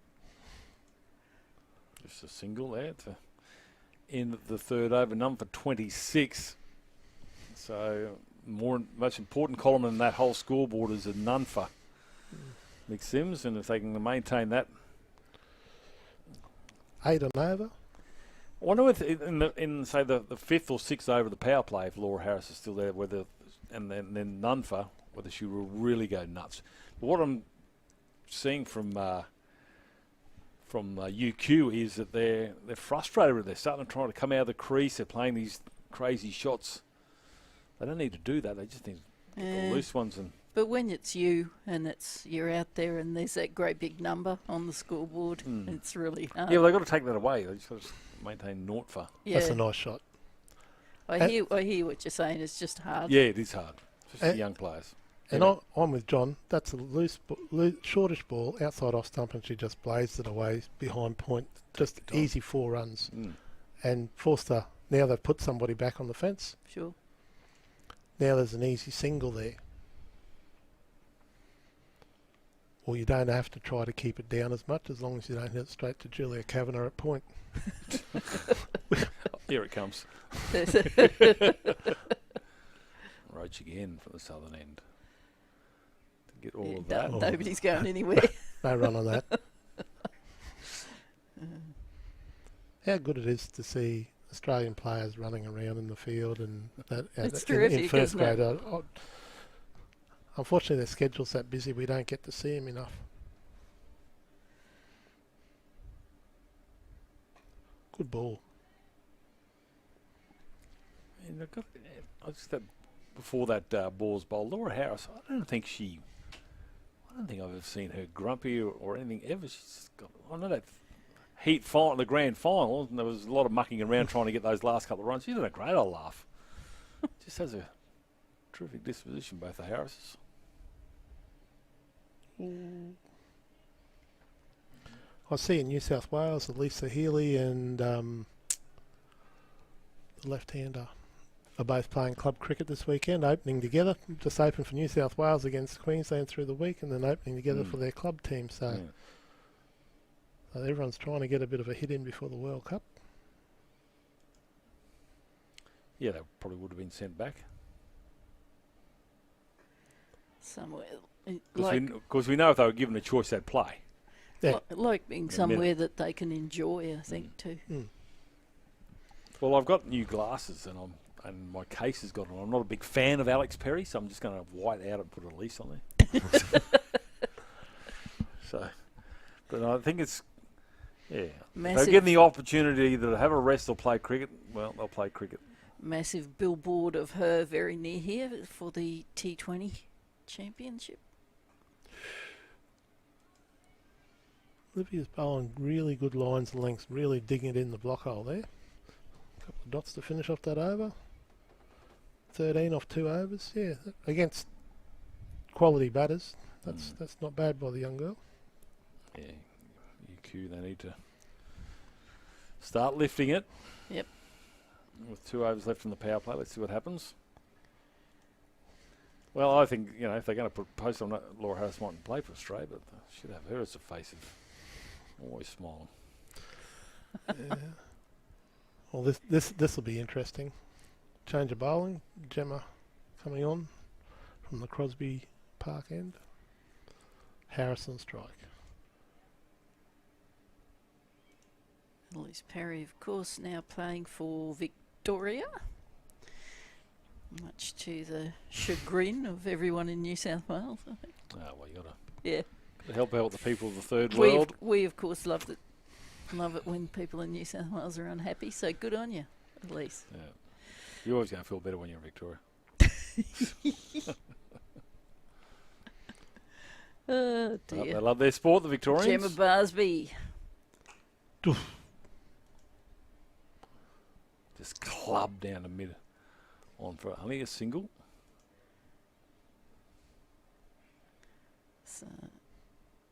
Just a single there to end the third over, number 26. So most important column in that whole scoreboard is a none for Mick Sims, and if they can maintain that. 8 and over. I wonder if in say the fifth or sixth over of the power play, if Laura Harris is still there, and then none for whether she will really go nuts. But what I'm seeing from UQ is that they're frustrated with it. They're starting to try to come out of the crease. They're playing these crazy shots. They don't need to do that. They just need to get the loose ones. But when it's you and you're out there and there's that great big number on the scoreboard, it's really hard. Yeah, well, they've got to take that away. They just got to maintain naught for. Yeah. That's a nice shot. I hear what you're saying. It's just hard. Yeah, it is hard. Just the young players. And I'm with John. That's a shortish ball, outside off stump, and she just blazed it away behind point. Just easy 4 runs. And Forster, now they've put somebody back on the fence. Sure. Now there's an easy single there. Or you don't have to try to keep it down as much, as long as you don't hit it straight to Julia Kavanagh at point. Here it comes. Roach again from the southern end. To get all of that. Nobody's going anywhere. No run on that. How good it is to see Australian players running around in the field and that It's in terrific, first isn't it? grade. Unfortunately, their schedule's that busy, we don't get to see them enough. Good ball. And I just said before that ball's bowled, Laura Harris, I don't think I've ever seen her grumpy or anything ever. She's got, I know that heat final, the grand final, and there was a lot of mucking around trying to get those last couple of runs. She's had a great old laugh. Just has a terrific disposition, both the Harrises. I see in New South Wales, Lisa Healy and the left-hander are both playing club cricket this weekend, opening together. Just open for New South Wales against Queensland through the week, and then opening together for their club team. So everyone's trying to get a bit of a hit in before the World Cup. Yeah, they probably would have been sent back. Somewhere. Because we know if they were given a choice, they'd play. Yeah. Like being somewhere that they can enjoy, I think, too. Well, I've got new glasses, and my case has got them. I'm not a big fan of Alex Perry, so I'm just going to white out and put a lease on there. But I think it's, if they're given the opportunity to have a rest or play cricket, well, they'll play cricket. Massive billboard of her very near here for the T20 championship. Olivia's bowling really good lines and lengths, really digging it in the block hole there. A couple of dots to finish off that over. 13 off 2 overs, yeah, against quality batters. That's not bad by the young girl. Yeah, you UQ. They need to start lifting it. Yep. With 2 overs left in the power play, let's see what happens. Well, I think, if they're going to put post on that, Laura Harris mightn't play for Australia, but they should have her as a face of always smiling. Yeah. Well, this will be interesting. Change of bowling. Gemma coming on from the Crosby Park end. Harrison strike. Elise Perry, of course, now playing for Victoria, much to the chagrin of everyone in New South Wales, I think. Well, you got Yeah. to help out the people of the third world. We of course love it when people in New South Wales are unhappy, so good on you, Elise. Yeah. You're always going to feel better when you're in Victoria. Oh They dear. love their sport, the Victorians. Gemma Barsby. Just club down the mid on for only a single. It's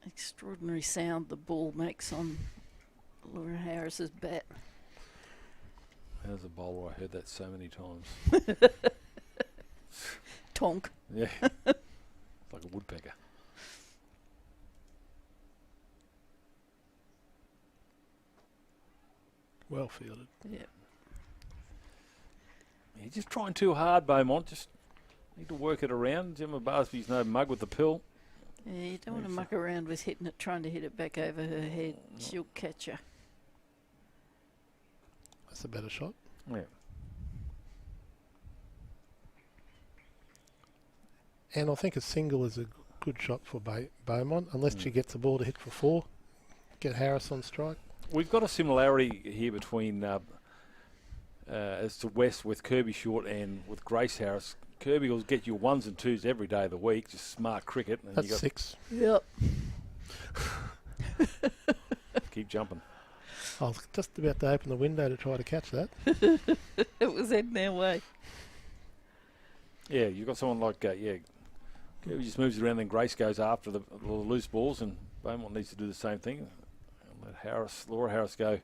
extraordinary sound the ball makes on Laura Harris's bat. As a bowler, I heard that so many times. Tonk. Yeah. It's like a woodpecker. Well fielded. Yep. You're just trying too hard, Beaumont. Just need to work it around. Gemma Barsby's no mug with the pill. Yeah, you don't want to muck around with trying to hit it back over her head. She'll catch her. That's a better shot. Yeah. And I think a single is a good shot for Beaumont, unless she gets the ball to hit for 4. Get Harris on strike. We've got a similarity here between as to West with Kirby Short and with Grace Harris. Kirby will get you 1s and 2s every day of the week, just smart cricket. And That's you got 6. Yep. keep jumping. I was just about to open the window to try to catch that. It was heading our way. Yeah, you've got someone like, Kirby just moves it around, then Grace goes after the loose balls, and Beaumont needs to do the same thing. And let Laura Harris go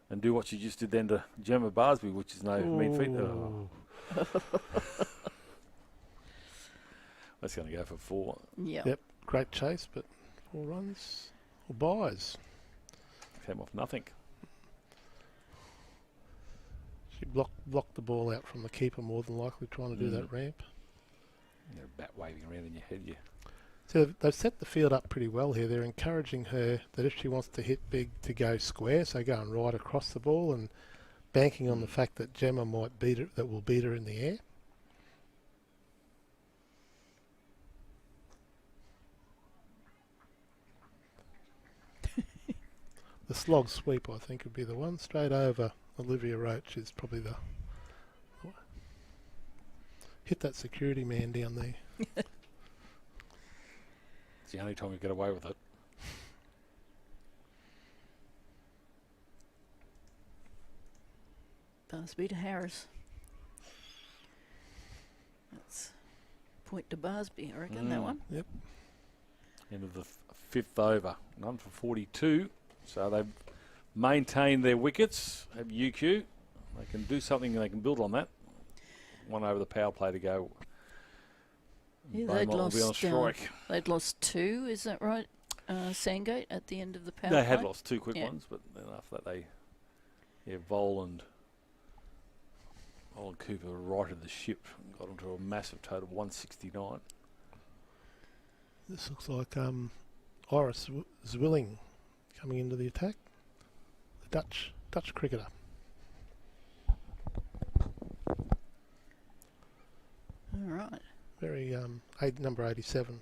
and do what she just did then to Gemma Barsby, which is no mean feat. Oh. That's going to go for 4. Yep. Great chase, but 4 runs or buys. Came off nothing. She blocked the ball out from the keeper more than likely, trying to do that ramp. You're bat waving around in your head, yeah. So they've set the field up pretty well here. They're encouraging her that if she wants to hit big, to go square, so going right across the ball, and banking on the fact that Gemma might beat her, that will beat her in the air. The slog sweep, I think, would be the one. Straight over Olivia Roach is probably the... Hit that security man down there. It's the only time you get away with it. Barsby to Harris. That's point to Barsby, I reckon, that one. Yep. End of the 5th over. None for 42. So they've maintained their wickets. Have UQ. They can do something and they can build on that. 1 over the power play to go. Yeah, Beaumont will be on strike. they'd lost 2, is that right? Sandgate at the end of the power They had play? lost 2 quick ones, but then after that Vol and Cooper righted the ship and got them to a massive total of 169. This looks like Iris Zwilling coming into the attack. The Dutch cricketer. All right. Very number 87.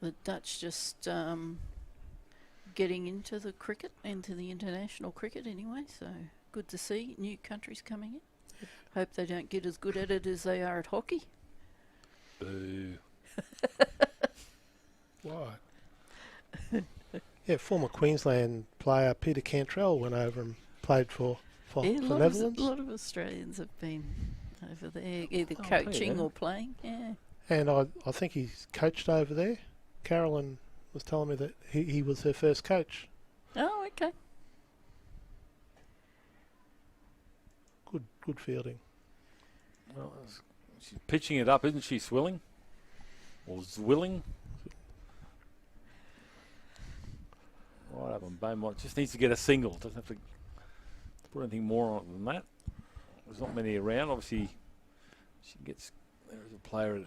The Dutch just getting into the cricket, into the international cricket anyway, so good to see new countries coming in. Yep. Hope they don't get as good at it as they are at hockey. Boo. Why? Yeah, former Queensland player Peter Cantrell went over and played for Netherlands. A lot of Australians have been over there, either coaching or playing. Yeah. And I think he's coached over there. Carolyn was telling me that he was her first coach Oh, okay. Good fielding. Well, she's pitching it up, isn't she, Swilling? Or Zwilling? Right up on Beaumont. Just needs to get a single. Doesn't have to put anything more on it than that. There's not many around. Obviously, she gets... There's a player...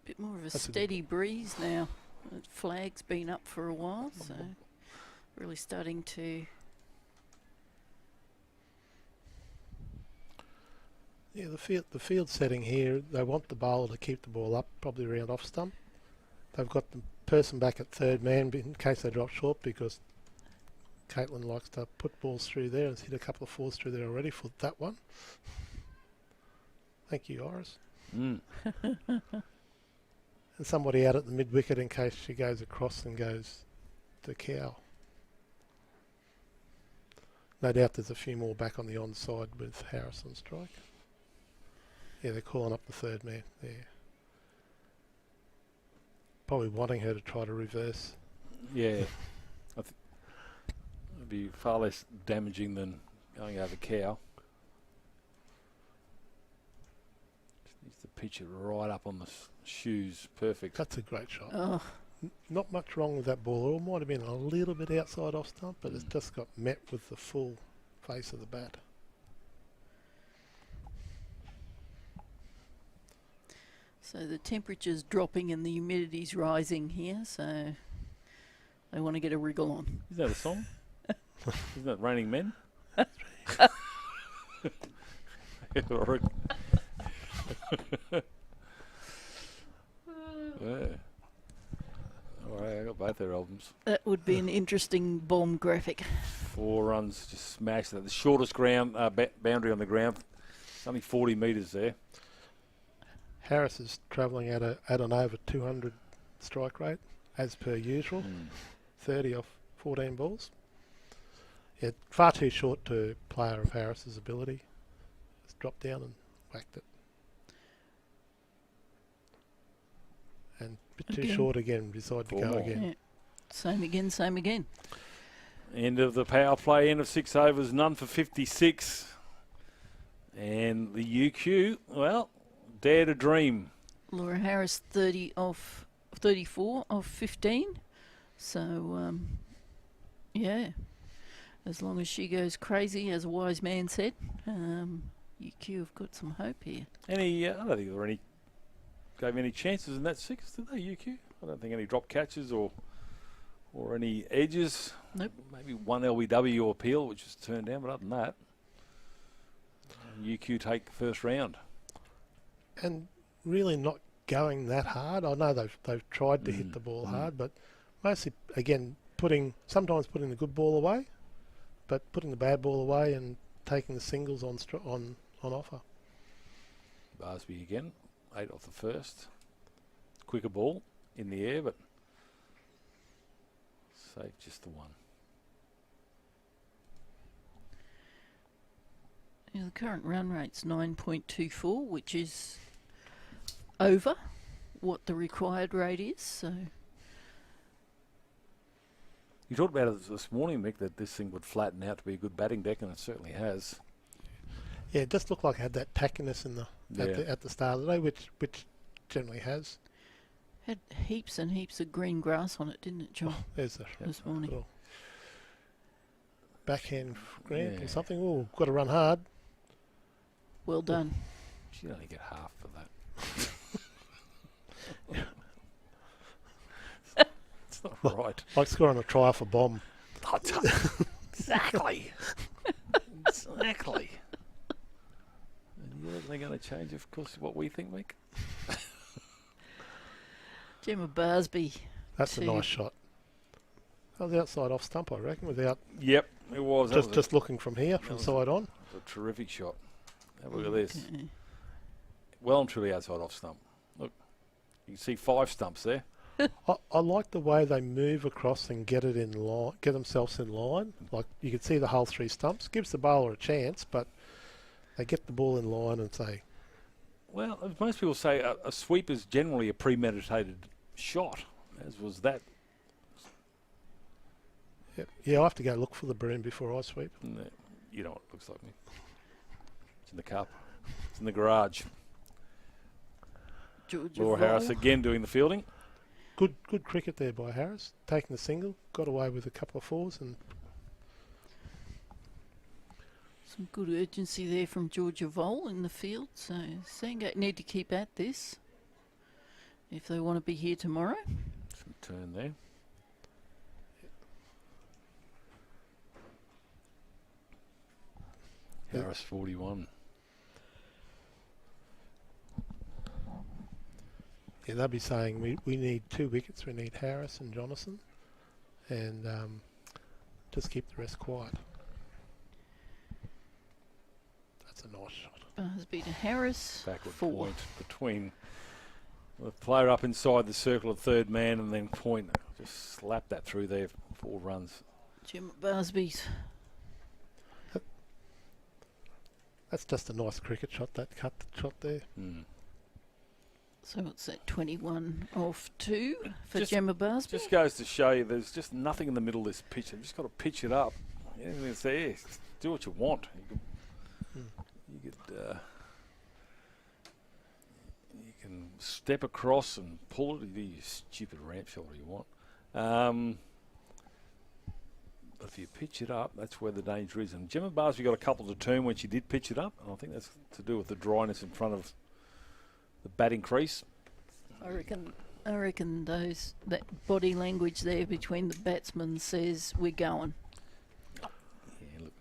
Bit more of a steady breeze now. The flag's been up for a while, so really starting to... Yeah, the field setting here, they want the bowler to keep the ball up, probably around off stump. They've got the person back at third man in case they drop short, because Caitlin likes to put balls through there and hit a couple of fours through there already for that one. Thank you, Iris. And somebody out at the mid wicket in case she goes across and goes to cow. No doubt there's a few more back on the onside with Harris on strike. Yeah, they're calling up the third man there. Probably wanting her to try to reverse. Yeah. I think it'd be far less damaging than going over cow. Just needs to pitch it right up on the shoes. Perfect. That's a great shot. Oh, Not much wrong with that ball. It might have been a little bit outside off stump, but it's just got met with the full face of the bat. so the temperature's dropping and the humidity's rising here, so they want to get a wriggle on. Is that a song? Isn't that Raining Men? Or yeah. All right, I got both their albums. That would be an interesting bomb graphic. 4 runs, just smashed that. The shortest ground boundary on the ground. It's only 40 metres there. Harris is travelling at an over 200 strike rate, as per usual. 30 off 14 balls. Yeah, far too short to a player of Harris's ability. Just dropped down and whacked it. And a bit too short again, decided to go again. Yeah. Same again, same again. End of the power play, end of 6 overs, none for 56. And the UQ, well, dare to dream. Laura Harris 34 off 15. So, yeah, as long as she goes crazy, as a wise man said, UQ have got some hope here. I don't think there were any, gave any chances in that 6, did they, UQ? I don't think any drop catches or any edges. Nope. Maybe one LBW appeal, which was turned down, but other than that, UQ take the first round. And really not going that hard. I know they've tried to hit the ball hard, but mostly, again, sometimes putting the good ball away, but putting the bad ball away and taking the singles on offer. Barsby again, 8 off the first. Quicker ball in the air, but safe just the one. Yeah, the current run rate's 9.24, which is over what the required rate is. So You talked about it this morning, Mick, that this thing would flatten out to be a good batting deck, and it certainly has. Yeah, it just looked like it had that tackiness in at the start of the day, which generally has. had heaps and heaps of green grass on it, didn't it, John? There's This morning. little backhand grant or something. Oh, got to run hard. Well done. She'd only get half for that. It's not right. Like scoring a try off a bomb. Exactly. Exactly. And you think they're going to change, of course, what we think, Mick? Gemma Barsby. That's a nice shot. That was outside off stump, I reckon, without Yep, it was. just looking from here, from side on. A terrific shot. Have a look at this. Okay. Well and truly outside off stump. Look, you can see 5 stumps there. I like the way they move across and get it in line, get themselves in line. Like you can see the whole 3 stumps. Gives the bowler a chance, but they get the ball in line and say, Well, as most people say, a sweep is generally a premeditated shot, as was that. Yeah, I have to go look for the broom before I sweep. No, you know what it looks like me. It's in the cup. It's in the garage. Georgia Laura Vol. Harris again doing the fielding. Good cricket there by Harris. Taking the single, got away with a couple of fours, and Some good urgency there from Georgia Vol in the field. So Sandgate need to keep at this if they want to be here tomorrow. Some turn there. Harris 41. yeah, they'll be saying we need 2 wickets. We need Harris and Jonathan, and just keep the rest quiet. That's a nice shot. Barsby to Harris. Backward 4. point between the player up inside the circle of third man and then point. Just slap that through there. 4 runs. Jim Barsby's. That's just a nice cricket shot. That cut shot there. Mm. So it's at 21 off 2 for Just- Gemma Barsby. Just goes to show you there's just nothing in the middle of this pitch. You've just got to pitch it up. Anything that's there, do what you want. You can step across and pull it. You do your stupid ramp shot you want. If you pitch it up, that's where the danger is. And Gemma Barsby got a couple to turn when she did pitch it up. And I think that's to do with the dryness in front of the batting crease. I reckon that body language there between the batsmen says we're going. Yeah, look,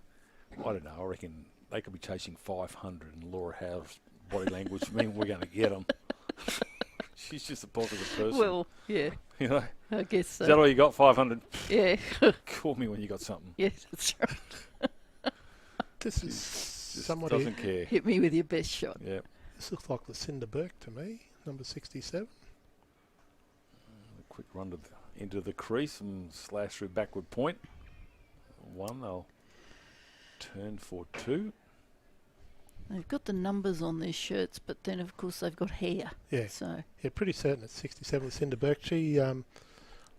I don't know. I reckon they could be chasing 500 and Laura Howe's body language mean we're going to get them. She's just a positive person. Well, yeah, you know, I guess so. is that all you got? 500. Yeah, Call me when you got something. yeah, that's right. This is Just somebody. doesn't care. Hit me with your best shot. Yeah. This looks like Lucinda Burke to me, number 67. A quick run into the crease and slash through backward point. 1. They'll turn for 2. They've got the numbers on their shirts, but then of course they've got hair. Yeah, So yeah, pretty certain it's 67. Lucinda Burke. She, I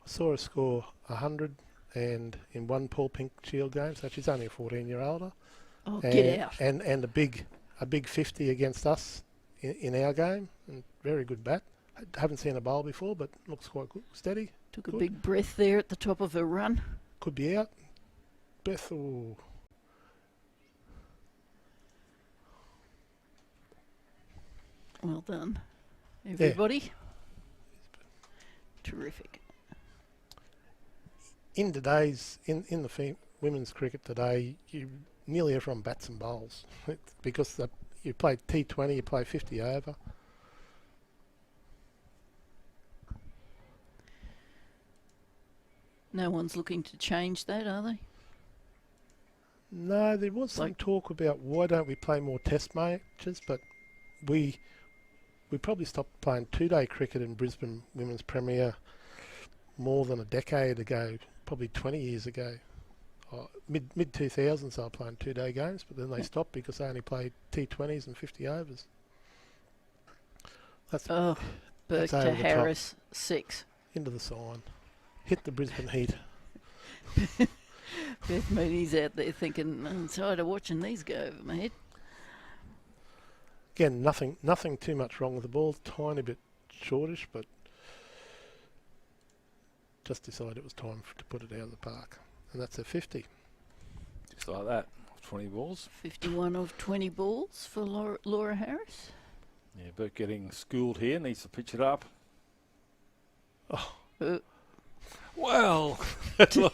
saw her score 100 and in 1 Paul Pink Shield game, so she's only a 14-year-older. oh, And, get out. And a big 50 against us in our game, and very good bat. Haven't seen a bowl before, but looks quite good, steady. Took a good. big breath there at the top of her run. Could be out. Beth, ooh. Well done, everybody. Terrific. In today's in the women's cricket today, nearly everyone bats and bowls because you play T20, you play 50 over. No one's looking to change that, are they? No, there was some Like- talk about why don't we play more test matches, but we probably stopped playing 2-day cricket in Brisbane Women's Premier more than a decade ago, probably 20 years ago. Mid 2000s they were playing 2-day games, but then they stopped because they only played T20s and 50 overs. That's Oh, Burke That's over to the top. Harris, 6. into the sign. Hit the Brisbane Heat. Beth Mooney's out there thinking, I'm tired of watching these go over my head. Again, nothing too much wrong with the ball. Tiny bit shortish, but just decided it was time to put it out of the park. And that's a 50. Just like that. 20 balls. 51 of 20 balls for Laura Harris. Yeah, Burke getting schooled here. Needs to pitch it up. Uh, Well,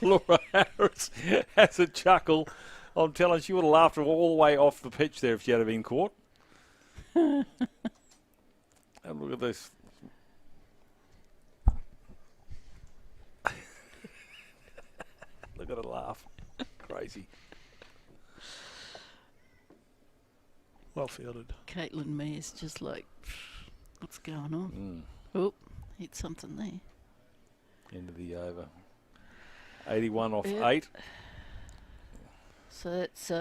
Laura Harris has a chuckle. I'm telling you, she would have laughed all the way off the pitch there if she had been caught. And look at this. Look at her laugh. Crazy. Well fielded. Caitlin Mayer's just like, what's going on? Mm. Oh, hit something there. End of the over. 81 off Yeah. 8. So that's 10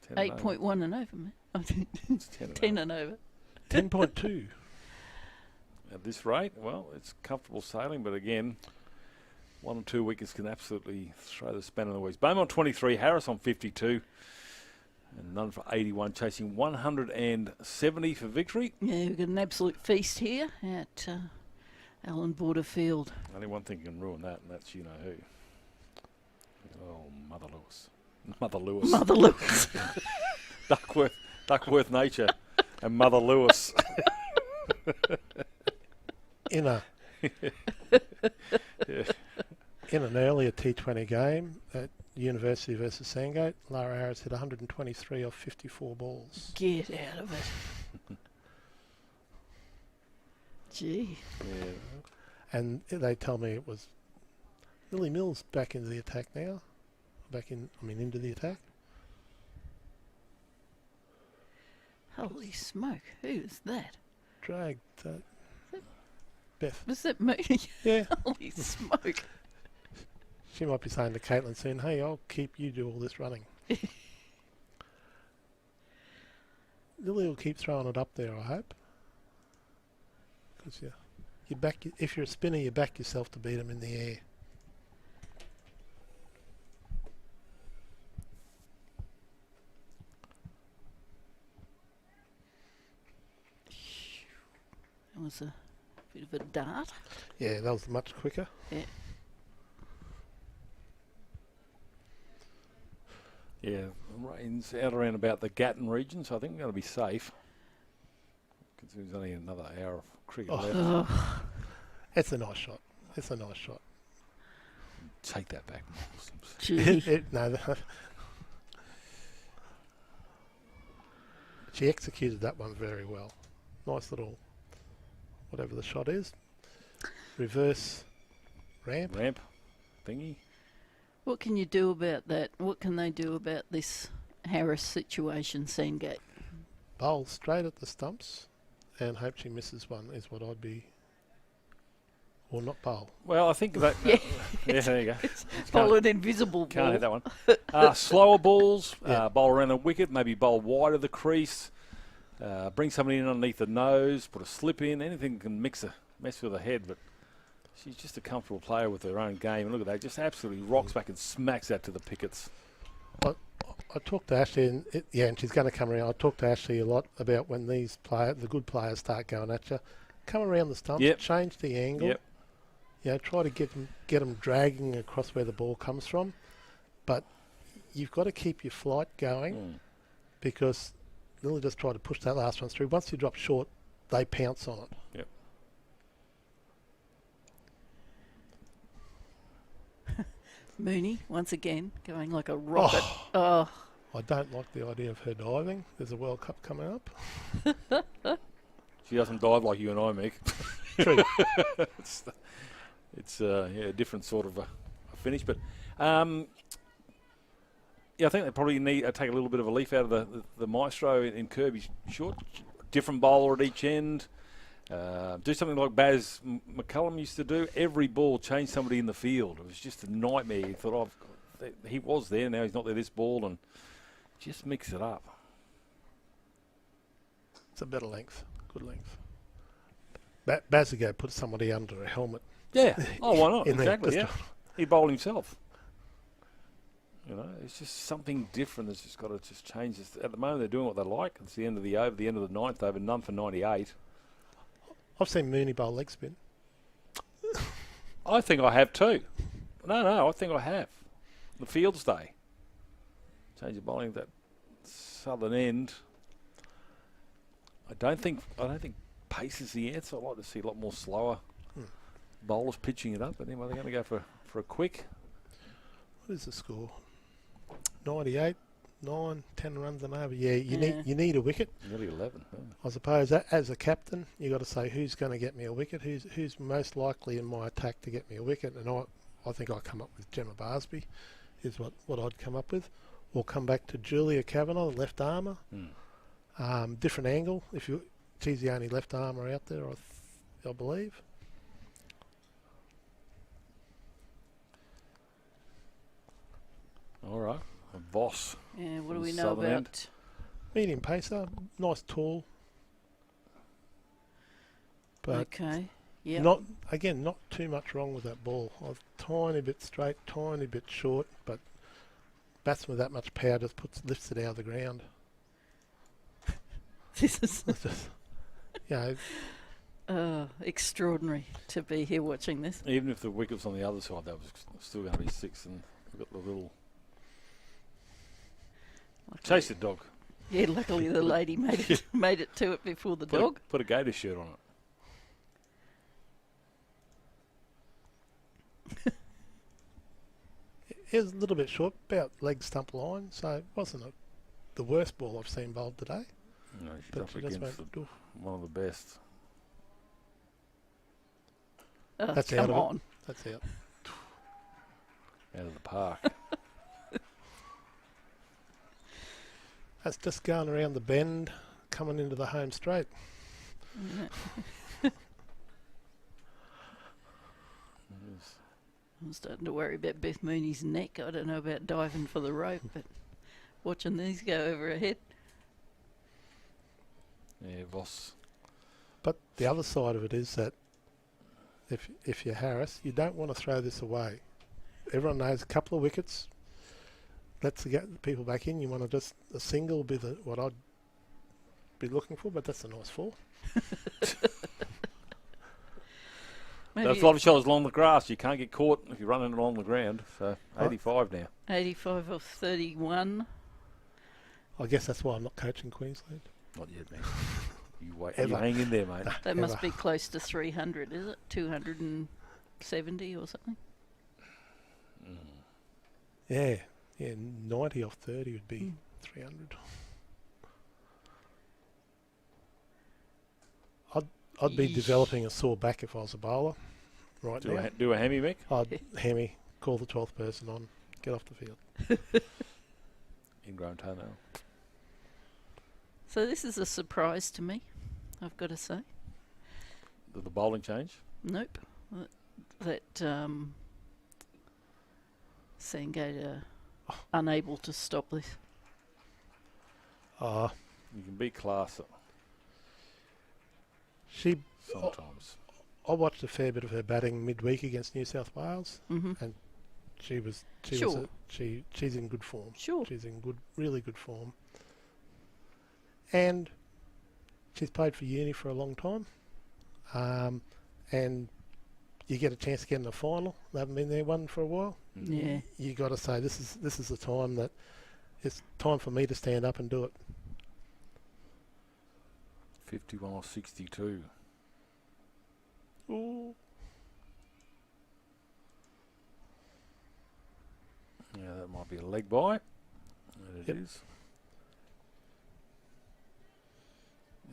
and over. 8.1 and over, mate. It's 10 and 10 over. and over. 10.2. At this rate, well, it's comfortable sailing, but again, 1 or 2 wickets can absolutely throw the spanner in the works. Beaumont 23, Harris on 52. And none for 81, chasing 170 for victory. Yeah, we've got an absolute feast here at Allan Border Field. Only one thing can ruin that, and that's you know who. Oh, Mother Lewis. Mother Lewis. Mother Lewis. Duckworth Nature and Mother Lewis. In a in an earlier T20 game at University versus Sandgate, Lara Harris hit 123 off 54 balls. Get out of it. Gee. Yeah. And they tell me it was Lily Mills back into the attack now. Into the attack. Holy smoke. Who's that? Dragged Beth. Was that me? Yeah. Holy smoke. She might be saying to Caitlin soon, hey, I'll keep you do all this running. Lily will keep throwing it up there, I hope. Because if you're a spinner, you back yourself to beat them in the air. That was a bit of a dart. Yeah, that was much quicker. Yeah. Yeah, rain's out around about the Gatton region, so I think we're going to be safe. Because there's only another hour of cricket left. Oh. It's a nice shot. Take that back, Gee. She executed that one very well. Nice little, whatever the shot is, reverse ramp. Ramp thingy. What can you do about that? What can they do about this Harris situation, Sandgate? Bowl straight at the stumps and hope she misses one is what I'd be. Or not bowl. Well, I think that. Yeah. Yeah, there you go. Bowl an invisible ball. Can't hit that one. Slower balls, Yeah. bowl around the wicket, maybe bowl wide of the crease, bring somebody in underneath the nose, put a slip in, anything can mess with her head, but she's just a comfortable player with her own game. And look at that, just absolutely rocks back and smacks that to the pickets. I talked to Ashley, and she's going to come around. I talked to Ashley a lot about when these the good players start going at you. Come around the stumps, Yep. change the angle. Yep. Try to get them dragging across where the ball comes from. But you've got to keep your flight going because Lily just tried to push that last one through. Once you drop short, they pounce on it. Yep. Mooney, once again, going like a rocket. Oh. I don't like the idea of her diving. There's a World Cup coming up. She doesn't dive like you and I, Mick. True. It's a different sort of a finish, but I think they probably need to take a little bit of a leaf out of the maestro in Kirby's short. Different bowler at each end. Do something like Baz McCullum used to do. Every ball change somebody in the field. It was just a nightmare. You thought, he was there, now he's not there this ball, and just mix it up. It's a better length. Good length. Baz would go put somebody under a helmet. Yeah. Oh, why not? In there, Exactly, yeah. He'd bowl himself. You know, it's just something different that's just got to just change this. At the moment, they're doing what they like. It's the end of the over, the end of the ninth over, none for 98. I've seen Mooney bowl leg spin. I think I have too. No, I think I have. The Fields Day. Change of bowling that southern end. I don't think pace is the answer. I'd like to see a lot more slower bowlers pitching it up. But anyway, they're going to go for a quick. What is the score? 98, 9, 10 runs and over. Yeah, you need a wicket. Nearly 11. Yeah. I suppose as a captain, you got to say who's going to get me a wicket. Who's most likely in my attack to get me a wicket. And I think I come up with Gemma Barsby, is what I'd come up with. Or come back to Julia Kavanagh, the left armour. Different angle. She's the only left armour out there, I believe. All right. A Voss. Yeah, what do from we know southern about? end. Medium pacer, nice tall. But Okay. Yeah. Not too much wrong with that ball. A tiny bit straight, tiny bit short, but batsman with that much power just lifts it out of the ground. This is It's just, extraordinary to be here watching this. Even if the wicket's on the other side, that was still going to be 6, and we've got the little chase the dog. Yeah, luckily the lady made it to it before the dog. Put a gator shirt on it. it was a little bit short, about leg stump line, so it wasn't the worst ball I've seen bowled today. No, she's But up she just against went, one of the best. Oh, That's come out of it. on. That's out. Out of the park. That's just going around the bend, coming into the home straight. Yes. I'm starting to worry about Beth Mooney's neck. I don't know about diving for the rope, but watching these go over her head. Yeah, Voss. But the other side of it is that if you're Harris, you don't want to throw this away. Everyone knows a couple of wickets. Let's get the people back in. You want to just a single would be what I'd be looking for, but that's a nice fall. That's a lot of shots along the grass. You can't get caught if you're running along the ground. So 85 now. 85 off 31. I guess that's why I'm not coaching Queensland. Not yet, man. You wait. Ever. You hang in there, mate. That must be close to 300, is it? 270 or something? Yeah, 90 off 30 would be 300. I'd be developing a sore back if I was a bowler right now. Do a hammy, Mick? I'd hammy, call the 12th person on, get off the field. Ingrown toenail. So this is a surprise to me, I've got to say. The bowling change? Nope. That Sangate are unable to stop this. You can be class sometimes. I watched a fair bit of her batting midweek against New South Wales, and she's in good form. Sure. She's in really good form, and she's played for uni for a long time, and you get a chance to get in the final. They haven't been there one for a while. Yeah. You got to say this is the time that it's time for me to stand up and do it. 51 off 62. Ooh. Yeah, that might be a leg bye. And it is.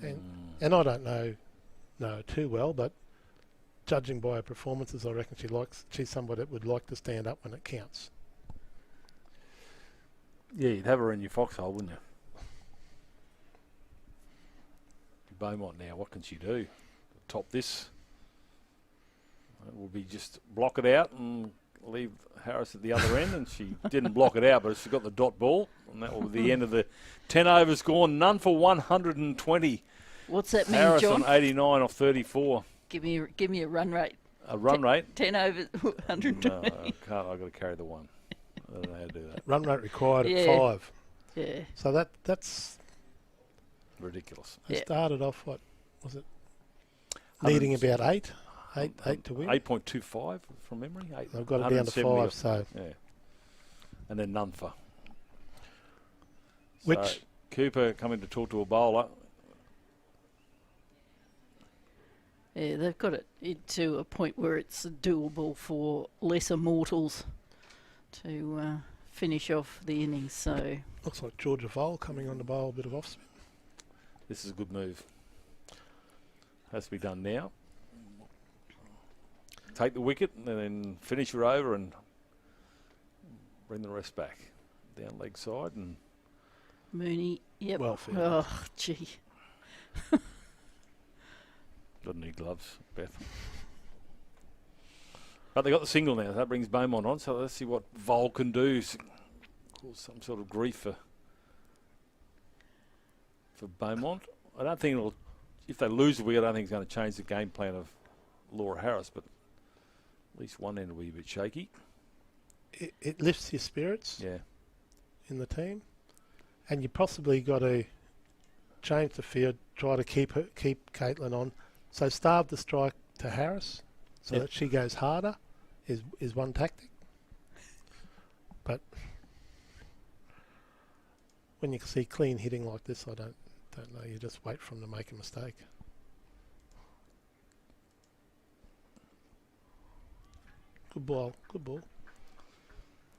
And I don't know too well, but judging by her performances, I reckon she's somebody that would like to stand up when it counts. Yeah, you'd have her in your foxhole, wouldn't you? Beaumont now, what can she do? Top this. It will be just block it out and leave Harris at the other end, and she didn't block it out, but she got the dot ball, and that will be the end of the 10 overs gone. None for 120. What's that mean, Harris John? on 89 off 34. Give me a run rate. A run rate? 10 over 120. No, I can't. I've got to carry the one. I don't know how to do that. Run rate required at 5. Yeah. So that's Ridiculous. It started off, what was it? Needing about 8 to win. 8.25 from memory. I've got it down to 5, so. Yeah. And then none for. Which so Cooper coming to talk to a bowler. Yeah, they've got it to a point where it's doable for lesser mortals to finish off the innings. So looks like Georgia Vole coming on to bowl a bit of off spin. This is a good move. Has to be done now. Take the wicket and then finish her over and bring the rest back. Down leg side and Mooney, yep. Well fielded. Oh, gee. doesn't need gloves, Beth. But they got the single now. That brings Beaumont on. So let's see what Vole can do. Cause some sort of grief for Beaumont. I don't think it'll. If they lose the wicket, I don't think it's going to change the game plan of Laura Harris, but at least one end will be a bit shaky. It lifts your spirits Yeah. in the team, and you possibly got to change the field, try to keep Caitlin on. So starve the strike to Harris, so that she goes harder, is one tactic. But when you see clean hitting like this, I don't know. You just wait for them to make a mistake. Good ball, good ball.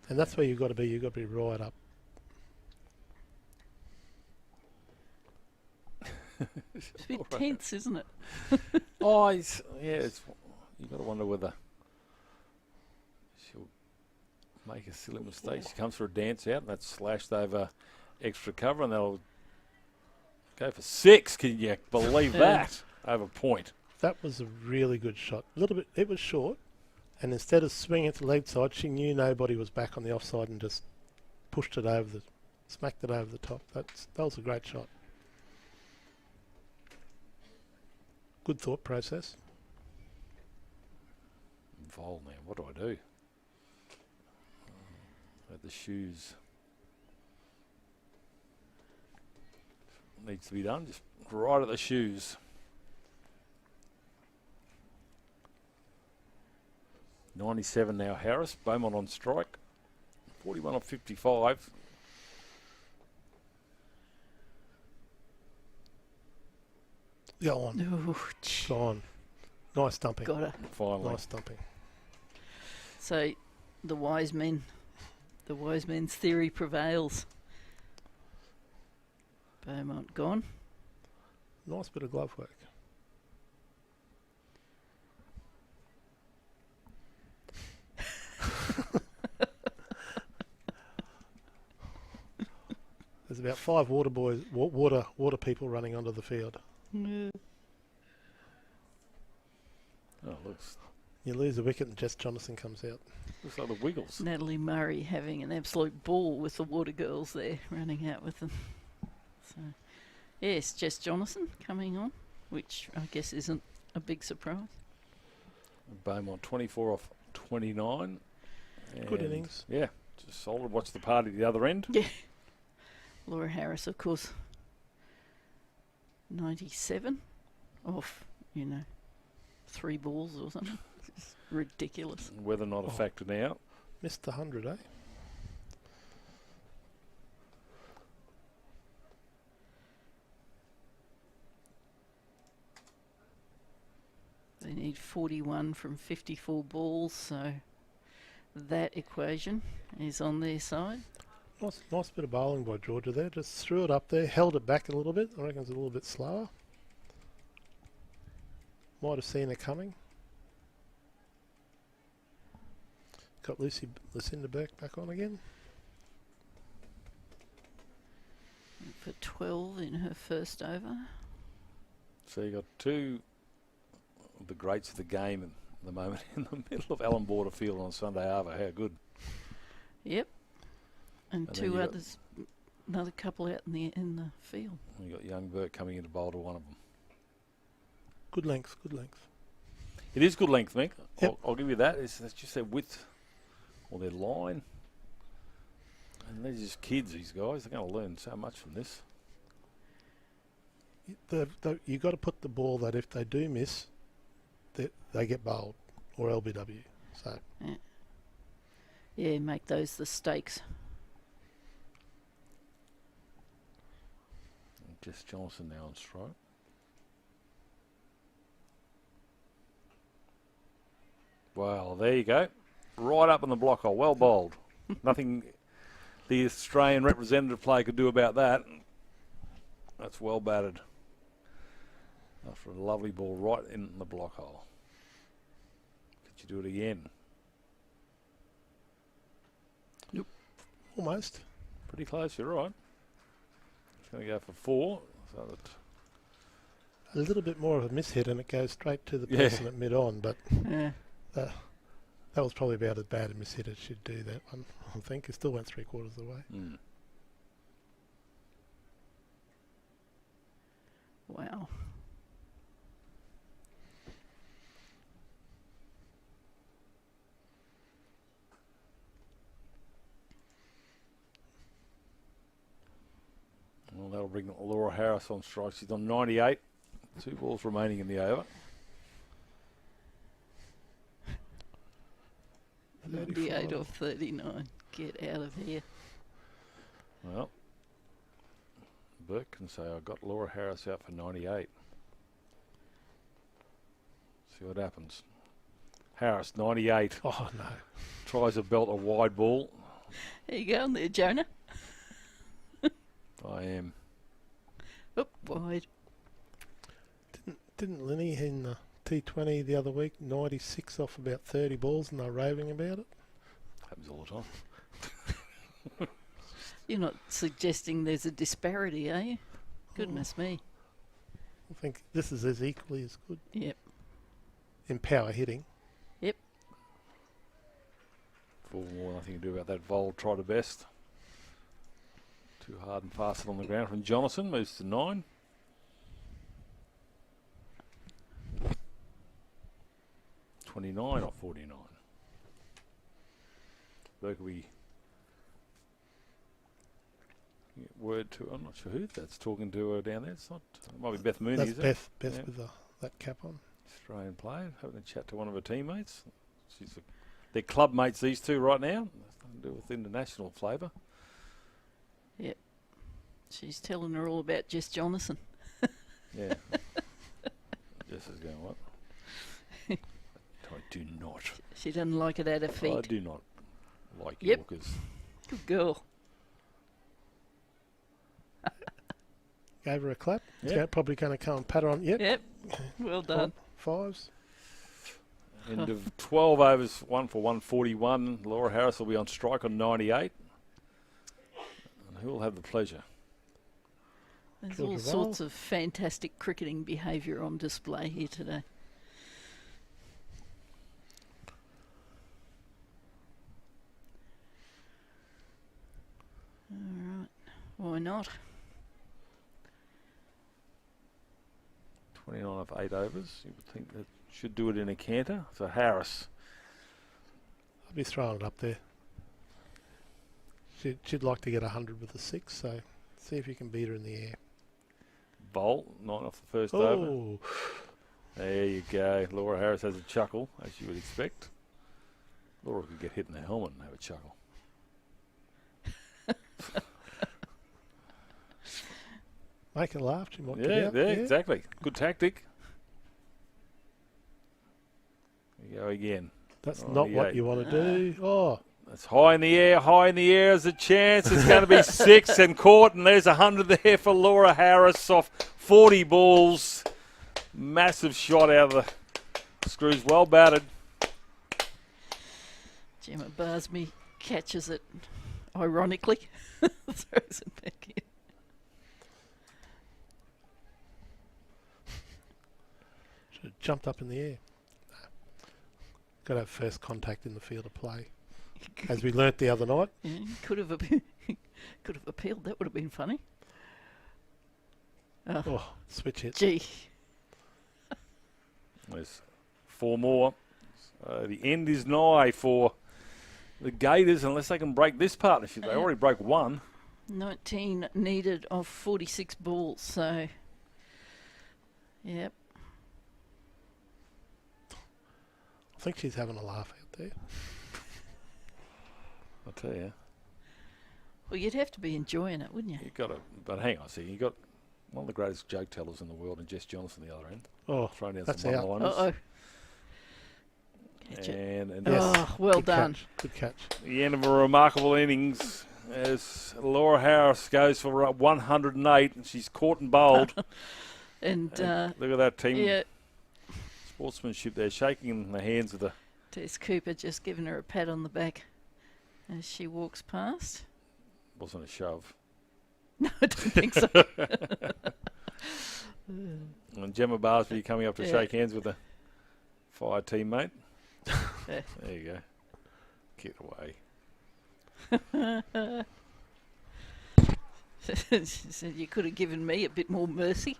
And that's where you've got to be. You've got to be right up. It's a bit tense, isn't it? It's you've got to wonder whether she'll make a silly mistake. She comes for a dance out, and that's slashed over extra cover, and they'll go for 6. Can you believe that? Over point. That was a really good shot. A little bit. It was short, and instead of swinging it to the leg side, she knew nobody was back on the offside and just pushed it over smacked it over the top. That was a great shot. Good thought process. Vol, man, what do I do? At the shoes. Needs to be done, just right at the shoes. .97 now, Harris. Beaumont on strike. 41 on 55. Go on. Ooh, Go on. Nice dumping. got her. Finally. Nice dumping. So the wise men's theory prevails. Beaumont gone. Nice bit of glove work. There's about 5 water people running onto the field. Yeah. Oh, looks You lose a wicket and Jess Jonathan comes out. like the Wiggles. Natalie Murray having an absolute ball with the Water Girls there, running out with them. So, yes, Jess Jonathan coming on, which I guess isn't a big surprise. Beaumont 24 off 29. Good And innings. Yeah, just solid. Watch the party at the other end. Yeah. Laura Harris, of course, 97 off, 3 balls or something. It's ridiculous. Weather not a factor now. Missed the 100, eh? They need 41 from 54 balls, so that equation is on their side. Nice bit of bowling by Georgia there. Just threw it up there, held it back a little bit. I reckon it's a little bit slower. Might have seen it coming. Got Lucinda Burke back on again. For 12 in her first over. So you got 2 of the greats of the game at the moment in the middle of Allan Border Field on Sunday Harbour. How good. Yep. And And then 2 you got- others, another couple out in the field. You got young Burke coming in to bowl to one of them. Good length, good length. It is good length, Mick. Yep. I'll give you that. It's just their width or their line. And they're just kids, these guys. They're going to learn so much from this. You got to put the ball that if they do miss, they get bowled or LBW. So Yeah, make those the stakes. Jess Johnson now on strike. Well, there you go. Right up in the block hole. Well bowled. Nothing the Australian representative player could do about that. That's well batted. After a lovely ball right in the block hole. Could you do it again? almost. Pretty close, you're right. It's going to go for 4. So that A little bit more of a mishit and it goes straight to the person at mid-on, but Yeah. that was probably about as bad a mishit as she'd do that one, I think. It still went 3/4 of the way. Wow. bring Laura Harris on strike. She's on 98. 2 balls remaining in the over. 98 off 39. Get out of here. Well, Burke can say I got Laura Harris out for 98. See what happens. Harris, 98. Oh, no. Tries to belt a wide ball. There you go on there, Jonah. I am. Up wide. Didn't Linny in the T20 the other week 96 off about 30 balls and they're raving about it? Happens all the time. You're not suggesting there's a disparity, are you? Goodness me. I think this is as equally as good Yep. in power hitting. Yep. 4 more, nothing to do about that. Vol tried her best. Too hard and fast on the ground from Jonathan. Moves to 9. Or 49. Berkeby. Word to, I'm not sure who that's talking to her down there. It's not, it might be Beth Mooney, That's is it? Beth Yeah. with that cap on. Australian player, having a chat to one of her teammates. They're club mates, these two, right now. Nothing to do with international flavour. Yep. She's telling her all about Jess Jonathan. Yeah. Jess is going, what? I do not. She doesn't like it at her feet. I do not like Yep. Yorkers. Good girl. Gave her a clap. Yep. Probably going to come and pat her on. Yep. Yep. Well done. Fives. End of 12 overs, 1 for 141. Laura Harris will be on strike on 98. And who will have the pleasure? There's Georgia all sorts of fantastic cricketing behaviour on display here today. All right. Why not? 29 of 8 overs. You would think that should do it in a canter. So Harris. I'll be throwing it up there. She'd like to get 100 with a 6, so see if you can beat her in the air. Bolt, 9 off the first over. Oh, There you go. Laura Harris has a chuckle, as you would expect. Laura could get hit in the helmet and have a chuckle. make her laugh. She might Yeah, get out. yeah, exactly. Good tactic. There you go again. That's Oh, not yeah. what you want to do. Oh, That's high in the air, high in the air. There's a chance it's going to be 6 and caught, and there's 100 there for Laura Harris off 40 balls. Massive shot out of the screws, well batted. Gemma Barsby catches it, ironically. Throws it back in. should have jumped up in the air. Got to have first contact in the field of play, as we learnt the other night. Yeah, could have appealed. That would have been funny. Oh, Oh, switch hit. gee. There's 4 more. The end is nigh for the Gators, unless they can break this partnership. They already broke 1. 19 needed of 46 balls, so yep. I think she's having a laugh out there. I'll tell you. Well, you'd have to be enjoying it, wouldn't you? You got to, but hang on a second. You got one of the greatest joke tellers in the world, and Jess Johnson the other end. Oh, Throwing down that's some out. one-liners. Uh-oh. Catch it. And Yes. Oh, well Good done. catch. Good catch. the end of a remarkable innings as Laura Harris goes for 108, and she's caught and bowled. And Look at that team yeah, sportsmanship there, shaking in the hands of the. Tess Cooper just giving her a pat on the back as she walks past. Wasn't a shove. No, I don't think so. And Gemma Barsby coming up to Yeah. shake hands with a fire teammate. Yeah. There you go. Get away. She said, you could have given me a bit more mercy.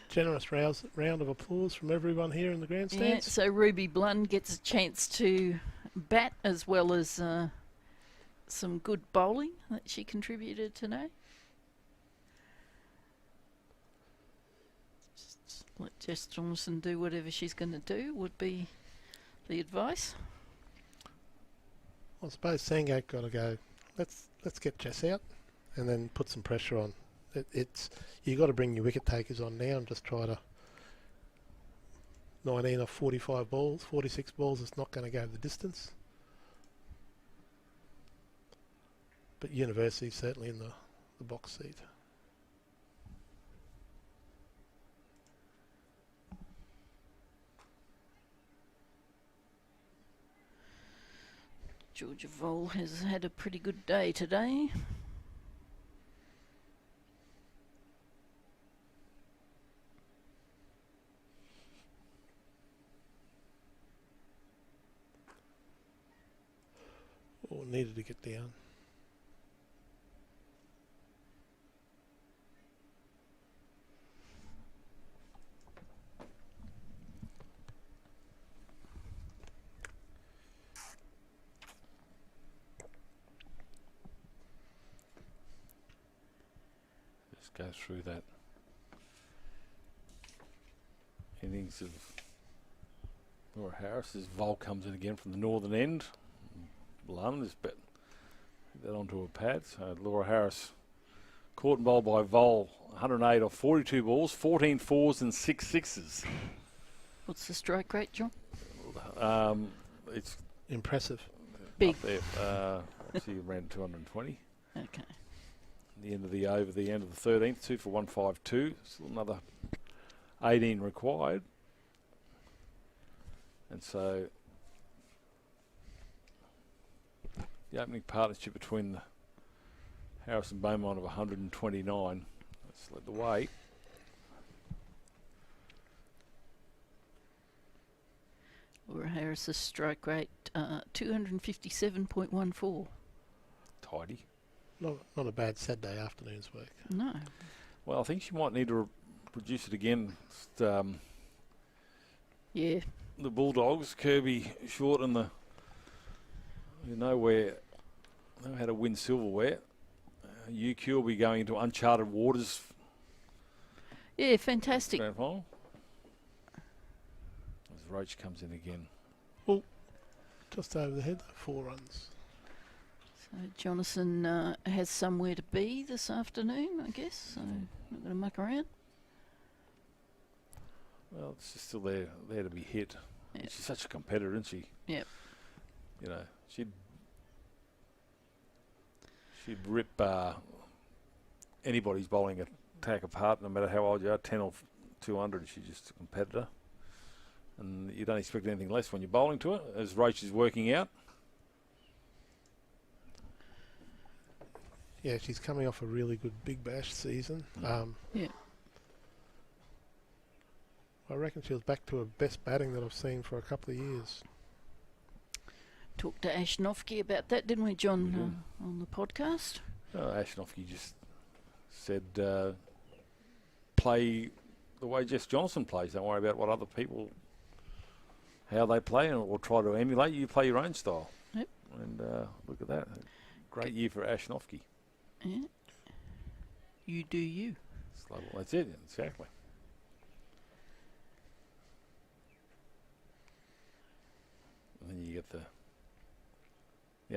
Generous round of applause from everyone here in the Yeah, grandstands. so Ruby Blund gets a chance to bat as well as some good bowling that she contributed today. let Jess Johnson do whatever she's going to do would be the advice. I suppose Sandgate got to go. Let's get Jess out, and then put some pressure on. It's you got to bring your wicket takers on now and just try to 19 or 45 balls, 46 balls. It's not going to go the distance. But University's certainly in the box seat. Georgia Vole has had a pretty good day today. Or needed to get down. Go through that innings of Laura Harris as Vol comes in again from the northern end. Allan is put that onto a pad. So Laura Harris caught and bowled by Vol, 108 off 42 balls, 14 fours and 6 sixes. What's the strike rate, John? It's Big. Impressive. up there. She ran 220. Okay. The end of the over, the end of the 13th, 2 for 152. Still another 18 required. And so the opening partnership between Harris and Beaumont of 129. That's led the way. Laura Harris's strike rate 257.14. Tidy. Not a bad Saturday afternoon's work. No. Well, I think she might need to produce it again. Yeah. The Bulldogs, Kirby Short and the, they know how to win silverware. UQ will be going into uncharted waters. Yeah, fantastic. Grand final. As Roach comes in again. Just over the head, 4 runs. So Jonathan has somewhere to be this afternoon, I guess. So not going to muck around. Well, it's just still there to be hit. Yep. She's such a competitor, isn't she? Yep. She'd rip anybody's bowling attack apart, no matter how old you are, 10 or 200. She's just a competitor. And you don't expect anything less when you're bowling to her, as Roach is working out. Yeah, she's coming off a really good Big Bash season. Yeah. I reckon she was back to her best batting that I've seen for a couple of years. Talked to Ashnofsky about that, didn't we, John, on the podcast? Ashnofsky just said, play the way Jess Johnson plays. Don't worry about what other people, how they play, or try to emulate. You play your own style. Yep. And look at that. Great year for Ashnofsky. Yeah. You do you. That's it, exactly. And then you get the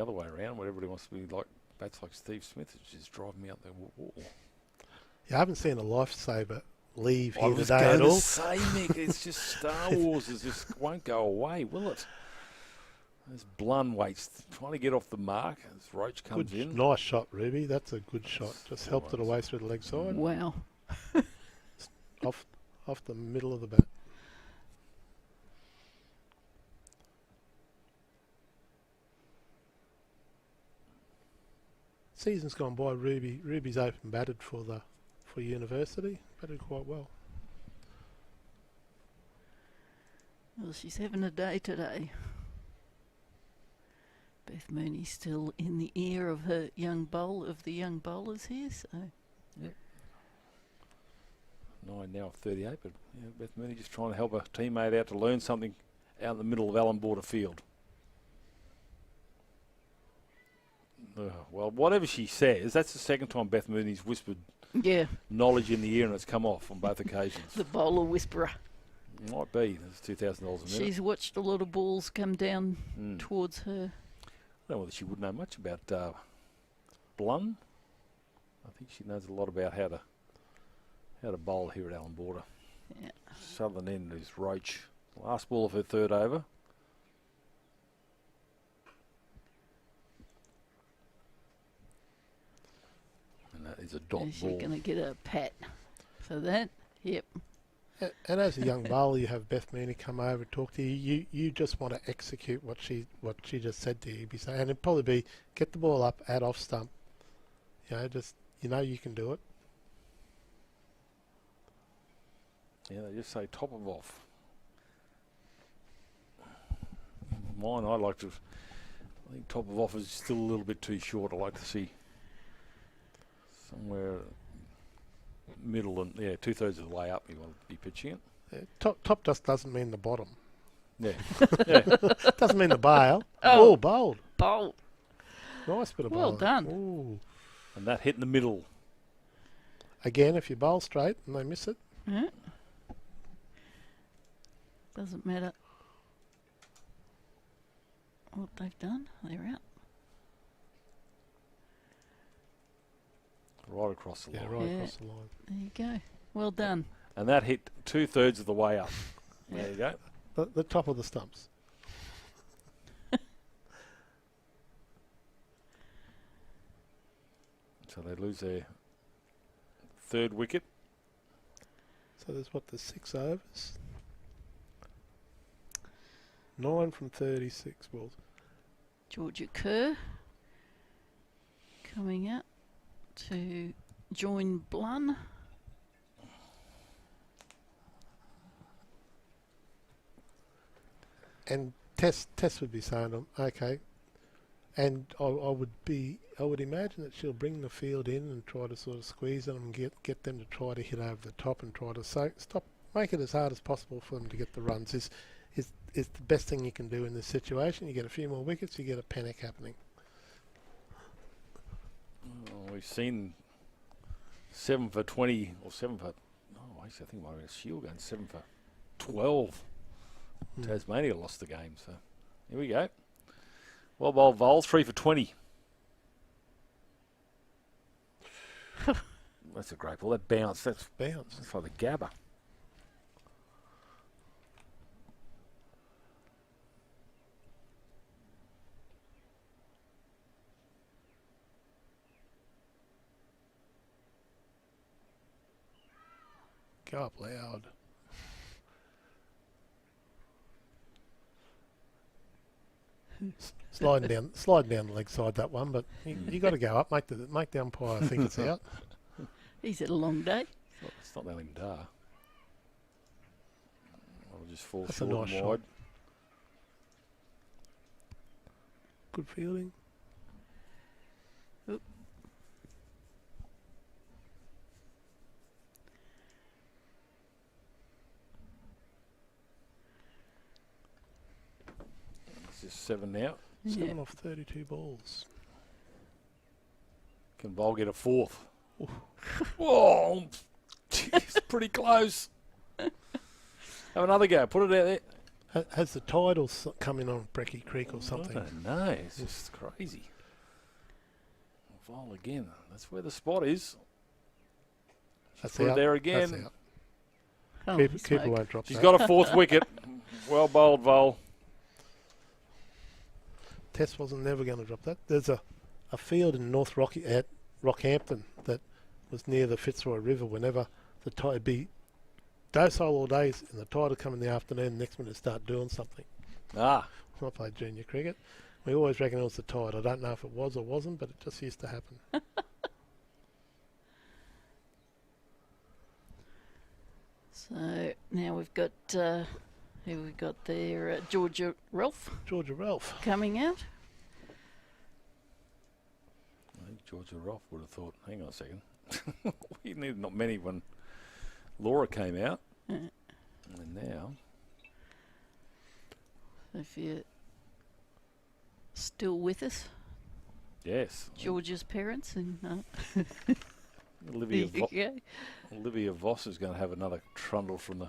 other way around, where everybody wants to be like bats like Steve Smith, which is driving me up the wall. Yeah, I haven't seen a lifesaver leave I here was today going at to all. say, Mick, it's just Star Wars just won't go away, will it? There's Blun waits, trying to get off the mark as Roach comes in. Nice shot, Ruby. That's a good shot. Just helped it away through the leg side. Wow. off the middle of the bat. Season's gone by. Ruby's open batted for University. Batted quite well. Well, she's having a day today. Beth Mooney still in the ear of the young bowlers here, so. Yep. 9 now of 38, but Beth Mooney just trying to help a teammate out to learn something out in the middle of Allan Border Field. Well, whatever she says, that's the second time Beth Mooney's whispered Yeah, knowledge in the ear and it's come off on both occasions. the bowler whisperer. Might be. There's $2,000 a minute. She's watched a lot of balls come down Mm. towards her. I don't know whether she would know much about Blun. I think she knows a lot about how to bowl here at Allan Border. Yeah. Southern end is Roach. Last ball of her third over. And that is a dot Is she ball. going to get a pat for that? Yep. And as a young bowler, you have Beth Mooney come over and talk to you. You just want to execute what she just said to you. Be saying, and it'd probably be get the ball up at off stump. Just you can do it. Yeah, they just say top of off. Mine, I think top of off is still a little bit too short. I like to see somewhere middle and 2/3 of the way up. You want to be pitching it. Top just doesn't mean the bottom. Yeah, yeah. Doesn't mean the bail. Oh. Oh, bowled. Bowl. Nice bit of Well bowling. done. Ooh. And that hit in the middle. Again, if you bowl straight and they miss it, Yeah. Doesn't matter what they've done. They're out. Right across the line. right Yeah. across the line. There you go. Well done. And that hit 2/3 of the way up. Yeah. There you go. The top of the stumps. So they lose their third wicket. So there's 6 overs. 9 from 36 balls. Georgia Kerr coming out to join Blun. And Tess would be saying, okay. And I would imagine that she'll bring the field in and try to sort of squeeze them and get them to try to hit over the top and try to make it as hard as possible for them to get the runs. Is the best thing you can do in this situation. You get a few more wickets, you get a panic happening. Oh, we've seen 7 for 20 or 7 for. Oh, actually, I think my Shield going 7 for 12. Tasmania lost the game, so here we go. Well bowled Vole, 3 for 20. That's a great ball. That bounce. That's like the Gabba. Go up loud. Sliding down the leg side that one, but you got to go up. Make the umpire think it's out. He's had a long day. It's not Allan Dar. I'll just fall That's a short nice and shot. wide. Good fielding. Oop. It's just 7 now. 7 off 32 balls. Can Vol get a 4th? Whoa! It's pretty close. Have another go. Put it out there. Has the tidal come in on Brecky Creek or I something? don't know. It's just crazy. Vol again. That's where the spot is. That's Put it out. there That's again. out. Holy Keeper smoke. won't drop She's that. got a 4th wicket. Well bowled, Vol. Tess wasn't never going to drop that. There's a field in North Rocky at Rockhampton that was near the Fitzroy River. Whenever the tide be docile all days, and the tide would come in the afternoon, next minute start doing something. Ah, I played junior cricket. We always reckon it was the tide. I don't know if it was or wasn't, but it just used to happen. So now we've got who we got there? Georgia Ralph Georgia Ralph. coming out. I think Georgia Roth would have thought, hang on a second. We needed not many when Laura came out. And now, If you're still with us, yes. Georgia's parents, and Olivia, There you go. Olivia Voss is going to have another trundle from the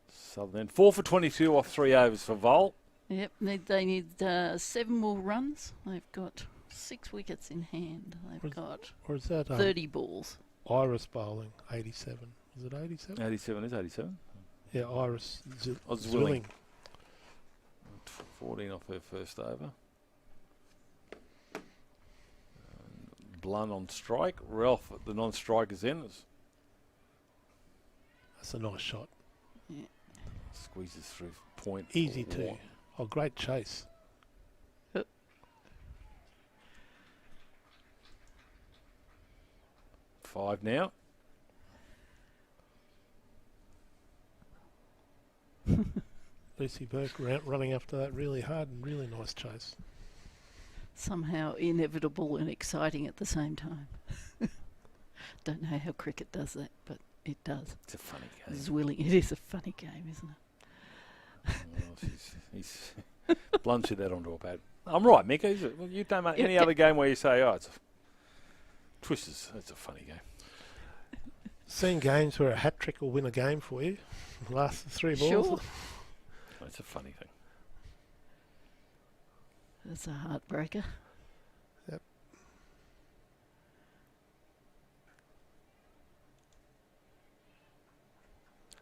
southern end. 4 for 22 off 3 overs for Vol. Yep, they need 7 more runs. They've got 6 wickets in hand. They've got Or is that 30 balls. Iris bowling, 87? Was it 87? 87 is 87. Yeah, Iris Zwilling. 14 off her first over. Blun on strike. Ralph at the non-strikers end. That's a nice shot. Yeah. Squeezes through point. Easy too. Oh, great chase. Yep. 5 now. Lucy Burke running after that really hard and really nice chase. Somehow inevitable and exciting at the same time. Don't know how cricket does that, but it does. It's a funny game. Zwilling. It is a funny game, isn't it? Well, he's blunted that onto a pad. I'm right, Mick. You don't make any other game where you say, oh, it's a Twisters. It's a funny game. Seen games where a hat trick will win a game for you. Last 3 balls. Sure. It's a funny thing. That's a heartbreaker. Yep.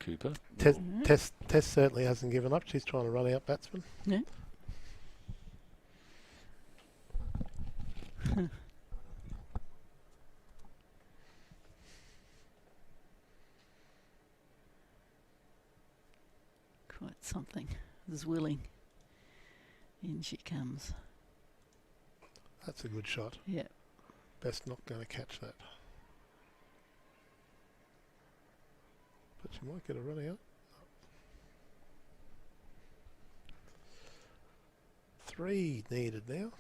Mm-hmm. Cooper. Tess certainly hasn't given up. She's trying to run out batsmen. Yeah. Quite something. Zwilling. In she comes. That's a good shot. Yeah. Best not going to catch that. But she might get a run out. 3 needed now.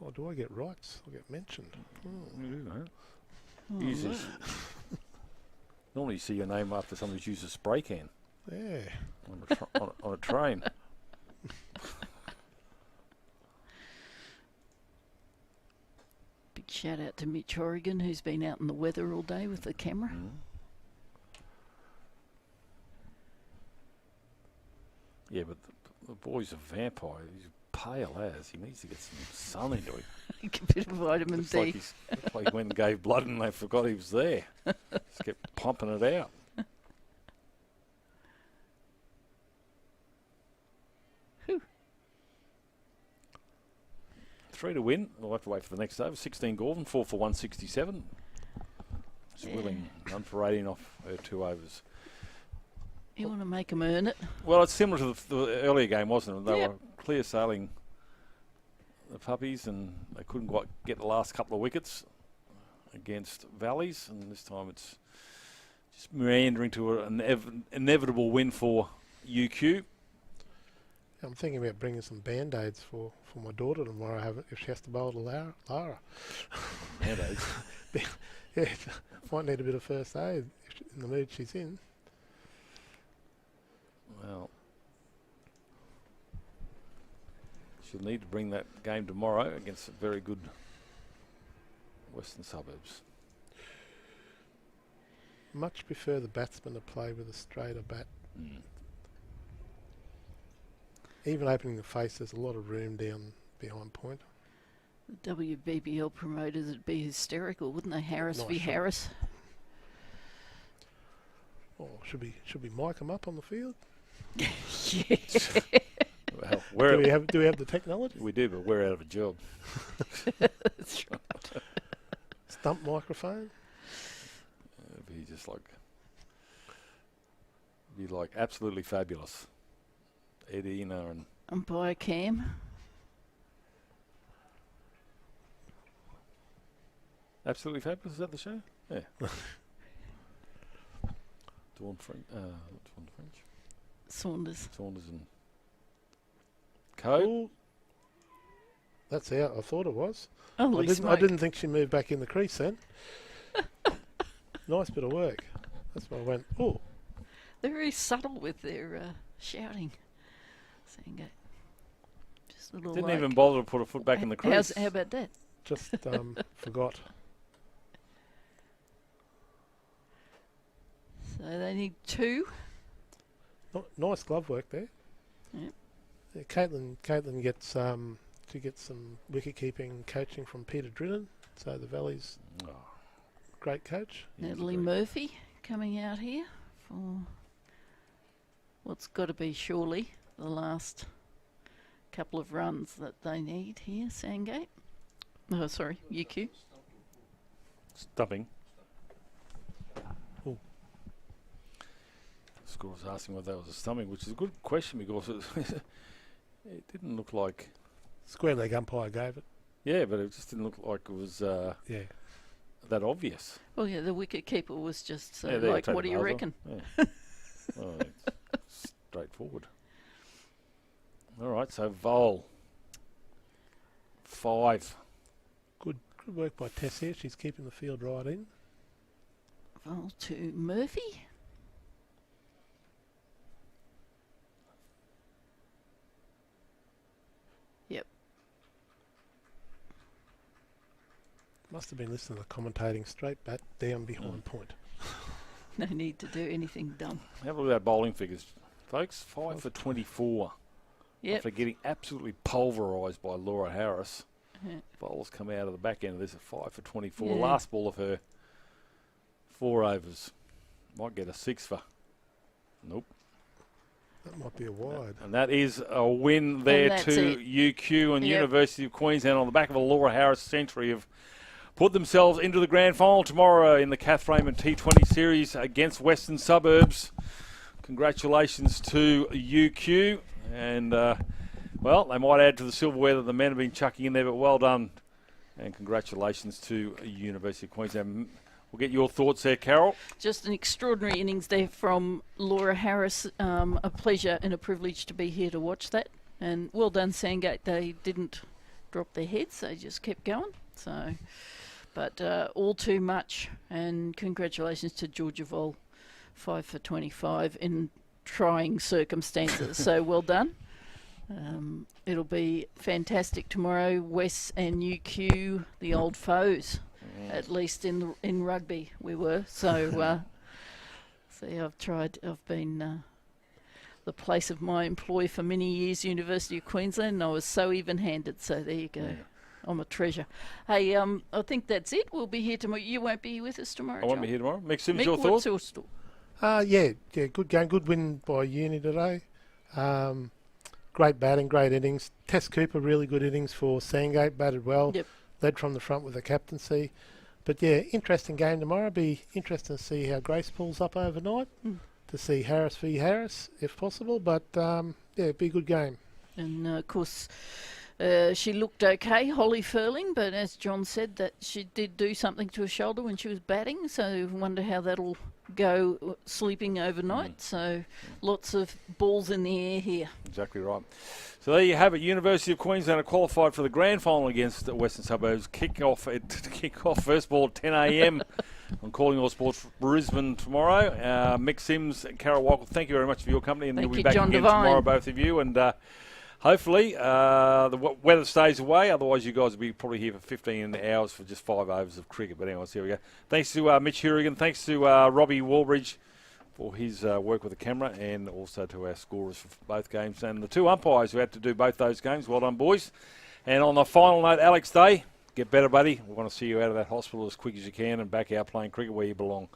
Oh, do I get rights? I get mentioned. Oh. You do that. Oh, Users. Normally you see your name after somebody's used a spray can Yeah. on a train. Big shout out to Mitch Horrigan, who's been out in the weather all day with the camera. Mm. Yeah, but the boy's a vampire. He's pale as. He needs to get some sun into him. A bit of vitamin Looks D. like looks like he went and gave blood and they forgot he was there. Just kept pumping it out. Whew. 3 to win. We'll have to wait for the next over. 16 Gorvin, 4 for 167. Zwilling, 1 for 18 off her 2 overs. You want to make them earn it? Well, it's similar to the earlier game, wasn't it? They Yep. were clear sailing the puppies and they couldn't quite get the last couple of wickets against Valleys, and this time it's just meandering to an inevitable win for UQ. I'm thinking about bringing some Band-Aids for my daughter tomorrow if she has to bowl to Lara. Nowadays. Yeah, might need a bit of first aid in the mood she's in. Well, she'll need to bring that game tomorrow against a very good Western Suburbs. Much prefer the batsman to play with a straighter bat. Mm. Even opening the face, there's a lot of room down behind point. The WBBL promoters would be hysterical, wouldn't they? Harris Nice v shot. Harris. Oh, should we mic them up on the field? Yeah. Well, Do we have the technology? we do, but we're out of a job. That's right. Stump microphone? It'd be just like absolutely fabulous. Eddie, and Umpire Cam. absolutely fabulous. Is that the show? Yeah. Dawn French. Saunders. Saunders and Co. Oh, that's out. I thought it was. Oh, I didn't think she moved back in the crease then. Nice bit of work. That's why I went, oh. They're very subtle with their shouting. Saying just a little Didn't like, even bother to put a foot back in the crease. How about that? Just forgot. So they need 2. Nice glove work there. Yep. Yeah, Caitlin gets to get some wicket keeping coaching from Peter Drinnan. So the Valley's great coach. Natalie Murphy coming out here for what's got to be surely the last couple of runs that they need here, Sandgate. Oh, sorry, UQ. Stumping. Oh. Score was asking whether that was a stumping, which is a good question because it didn't look like... Square leg umpire gave it. Yeah, but it just didn't look like it was that obvious. Well, yeah, the wicket keeper was just there, like, what do you reckon? Yeah. Well, it's straightforward. All right, so Vol. 5. Good work by Tess here. She's keeping the field right in. Vol to Murphy. Yep. Must have been listening to the commentating. Straight bat down behind point. No need to do anything dumb. Have a look at that bowling figures, folks. 5 for 24. Yep. After getting absolutely pulverised by Laura Harris. Yeah. Bowlers come out of the back end of this at 5 for 24. Yeah. Last ball of her, 4 overs. Might get a 6 for. Nope. That might be a wide. And that is a win there to UQ and University of Queensland on the back of a Laura Harris century have put themselves into the grand final tomorrow in the Katherine T20 series against Western Suburbs. Congratulations to UQ. And, well, they might add to the silverware that the men have been chucking in there, but well done. And congratulations to University of Queensland. We'll get your thoughts there, Carol. Just an extraordinary innings there from Laura Harris. A pleasure and a privilege to be here to watch that. And well done, Sandgate. They didn't drop their heads. They just kept going. So, but all too much. And congratulations to Georgia Vol, 5 for 25 in trying circumstances. So well done. It'll be fantastic tomorrow. Wes and UQ, the old foes, at least in rugby we were. So see, I've been the place of my employ for many years, University of Queensland, and I was so even-handed. So there you go. Yeah. I'm a treasure. Hey, I think that's it. We'll be here tomorrow. You won't be with us tomorrow, I won't John? be here tomorrow. Mick Sims, Mick, your thoughts? What's your Good game. Good win by Uni today. Great batting, great innings. Tess Cooper, really good innings for Sandgate, batted well. Yep. Led from the front with the captaincy. But yeah, interesting game tomorrow. Be interesting to see how Grace pulls up overnight. To see Harris v Harris, if possible. But it'd be a good game. And of course, she looked okay, Holly Furling, but as John said, that she did do something to her shoulder when she was batting, so I wonder how that'll go sleeping overnight. So lots of balls in the air here. Exactly right. So there you have it. University of Queensland are qualified for the grand final against the Western Suburbs. Kick off first ball at 10 a.m. on Calling All Sports Brisbane tomorrow. Mick Sims, Carol Walker, thank you very much for your company, and Thank you'll be you, back John again Devine. tomorrow, both of you. And hopefully the weather stays away. Otherwise, you guys will be probably here for 15 hours for just 5 overs of cricket. But anyways, here we go. Thanks to Mitch Hurigan. Thanks to Robbie Walbridge for his work with the camera, and also to our scorers for both games. And the 2 umpires who had to do both those games. Well done, boys. And on the final note, Alex Day, get better, buddy. We want to see you out of that hospital as quick as you can and back out playing cricket where you belong.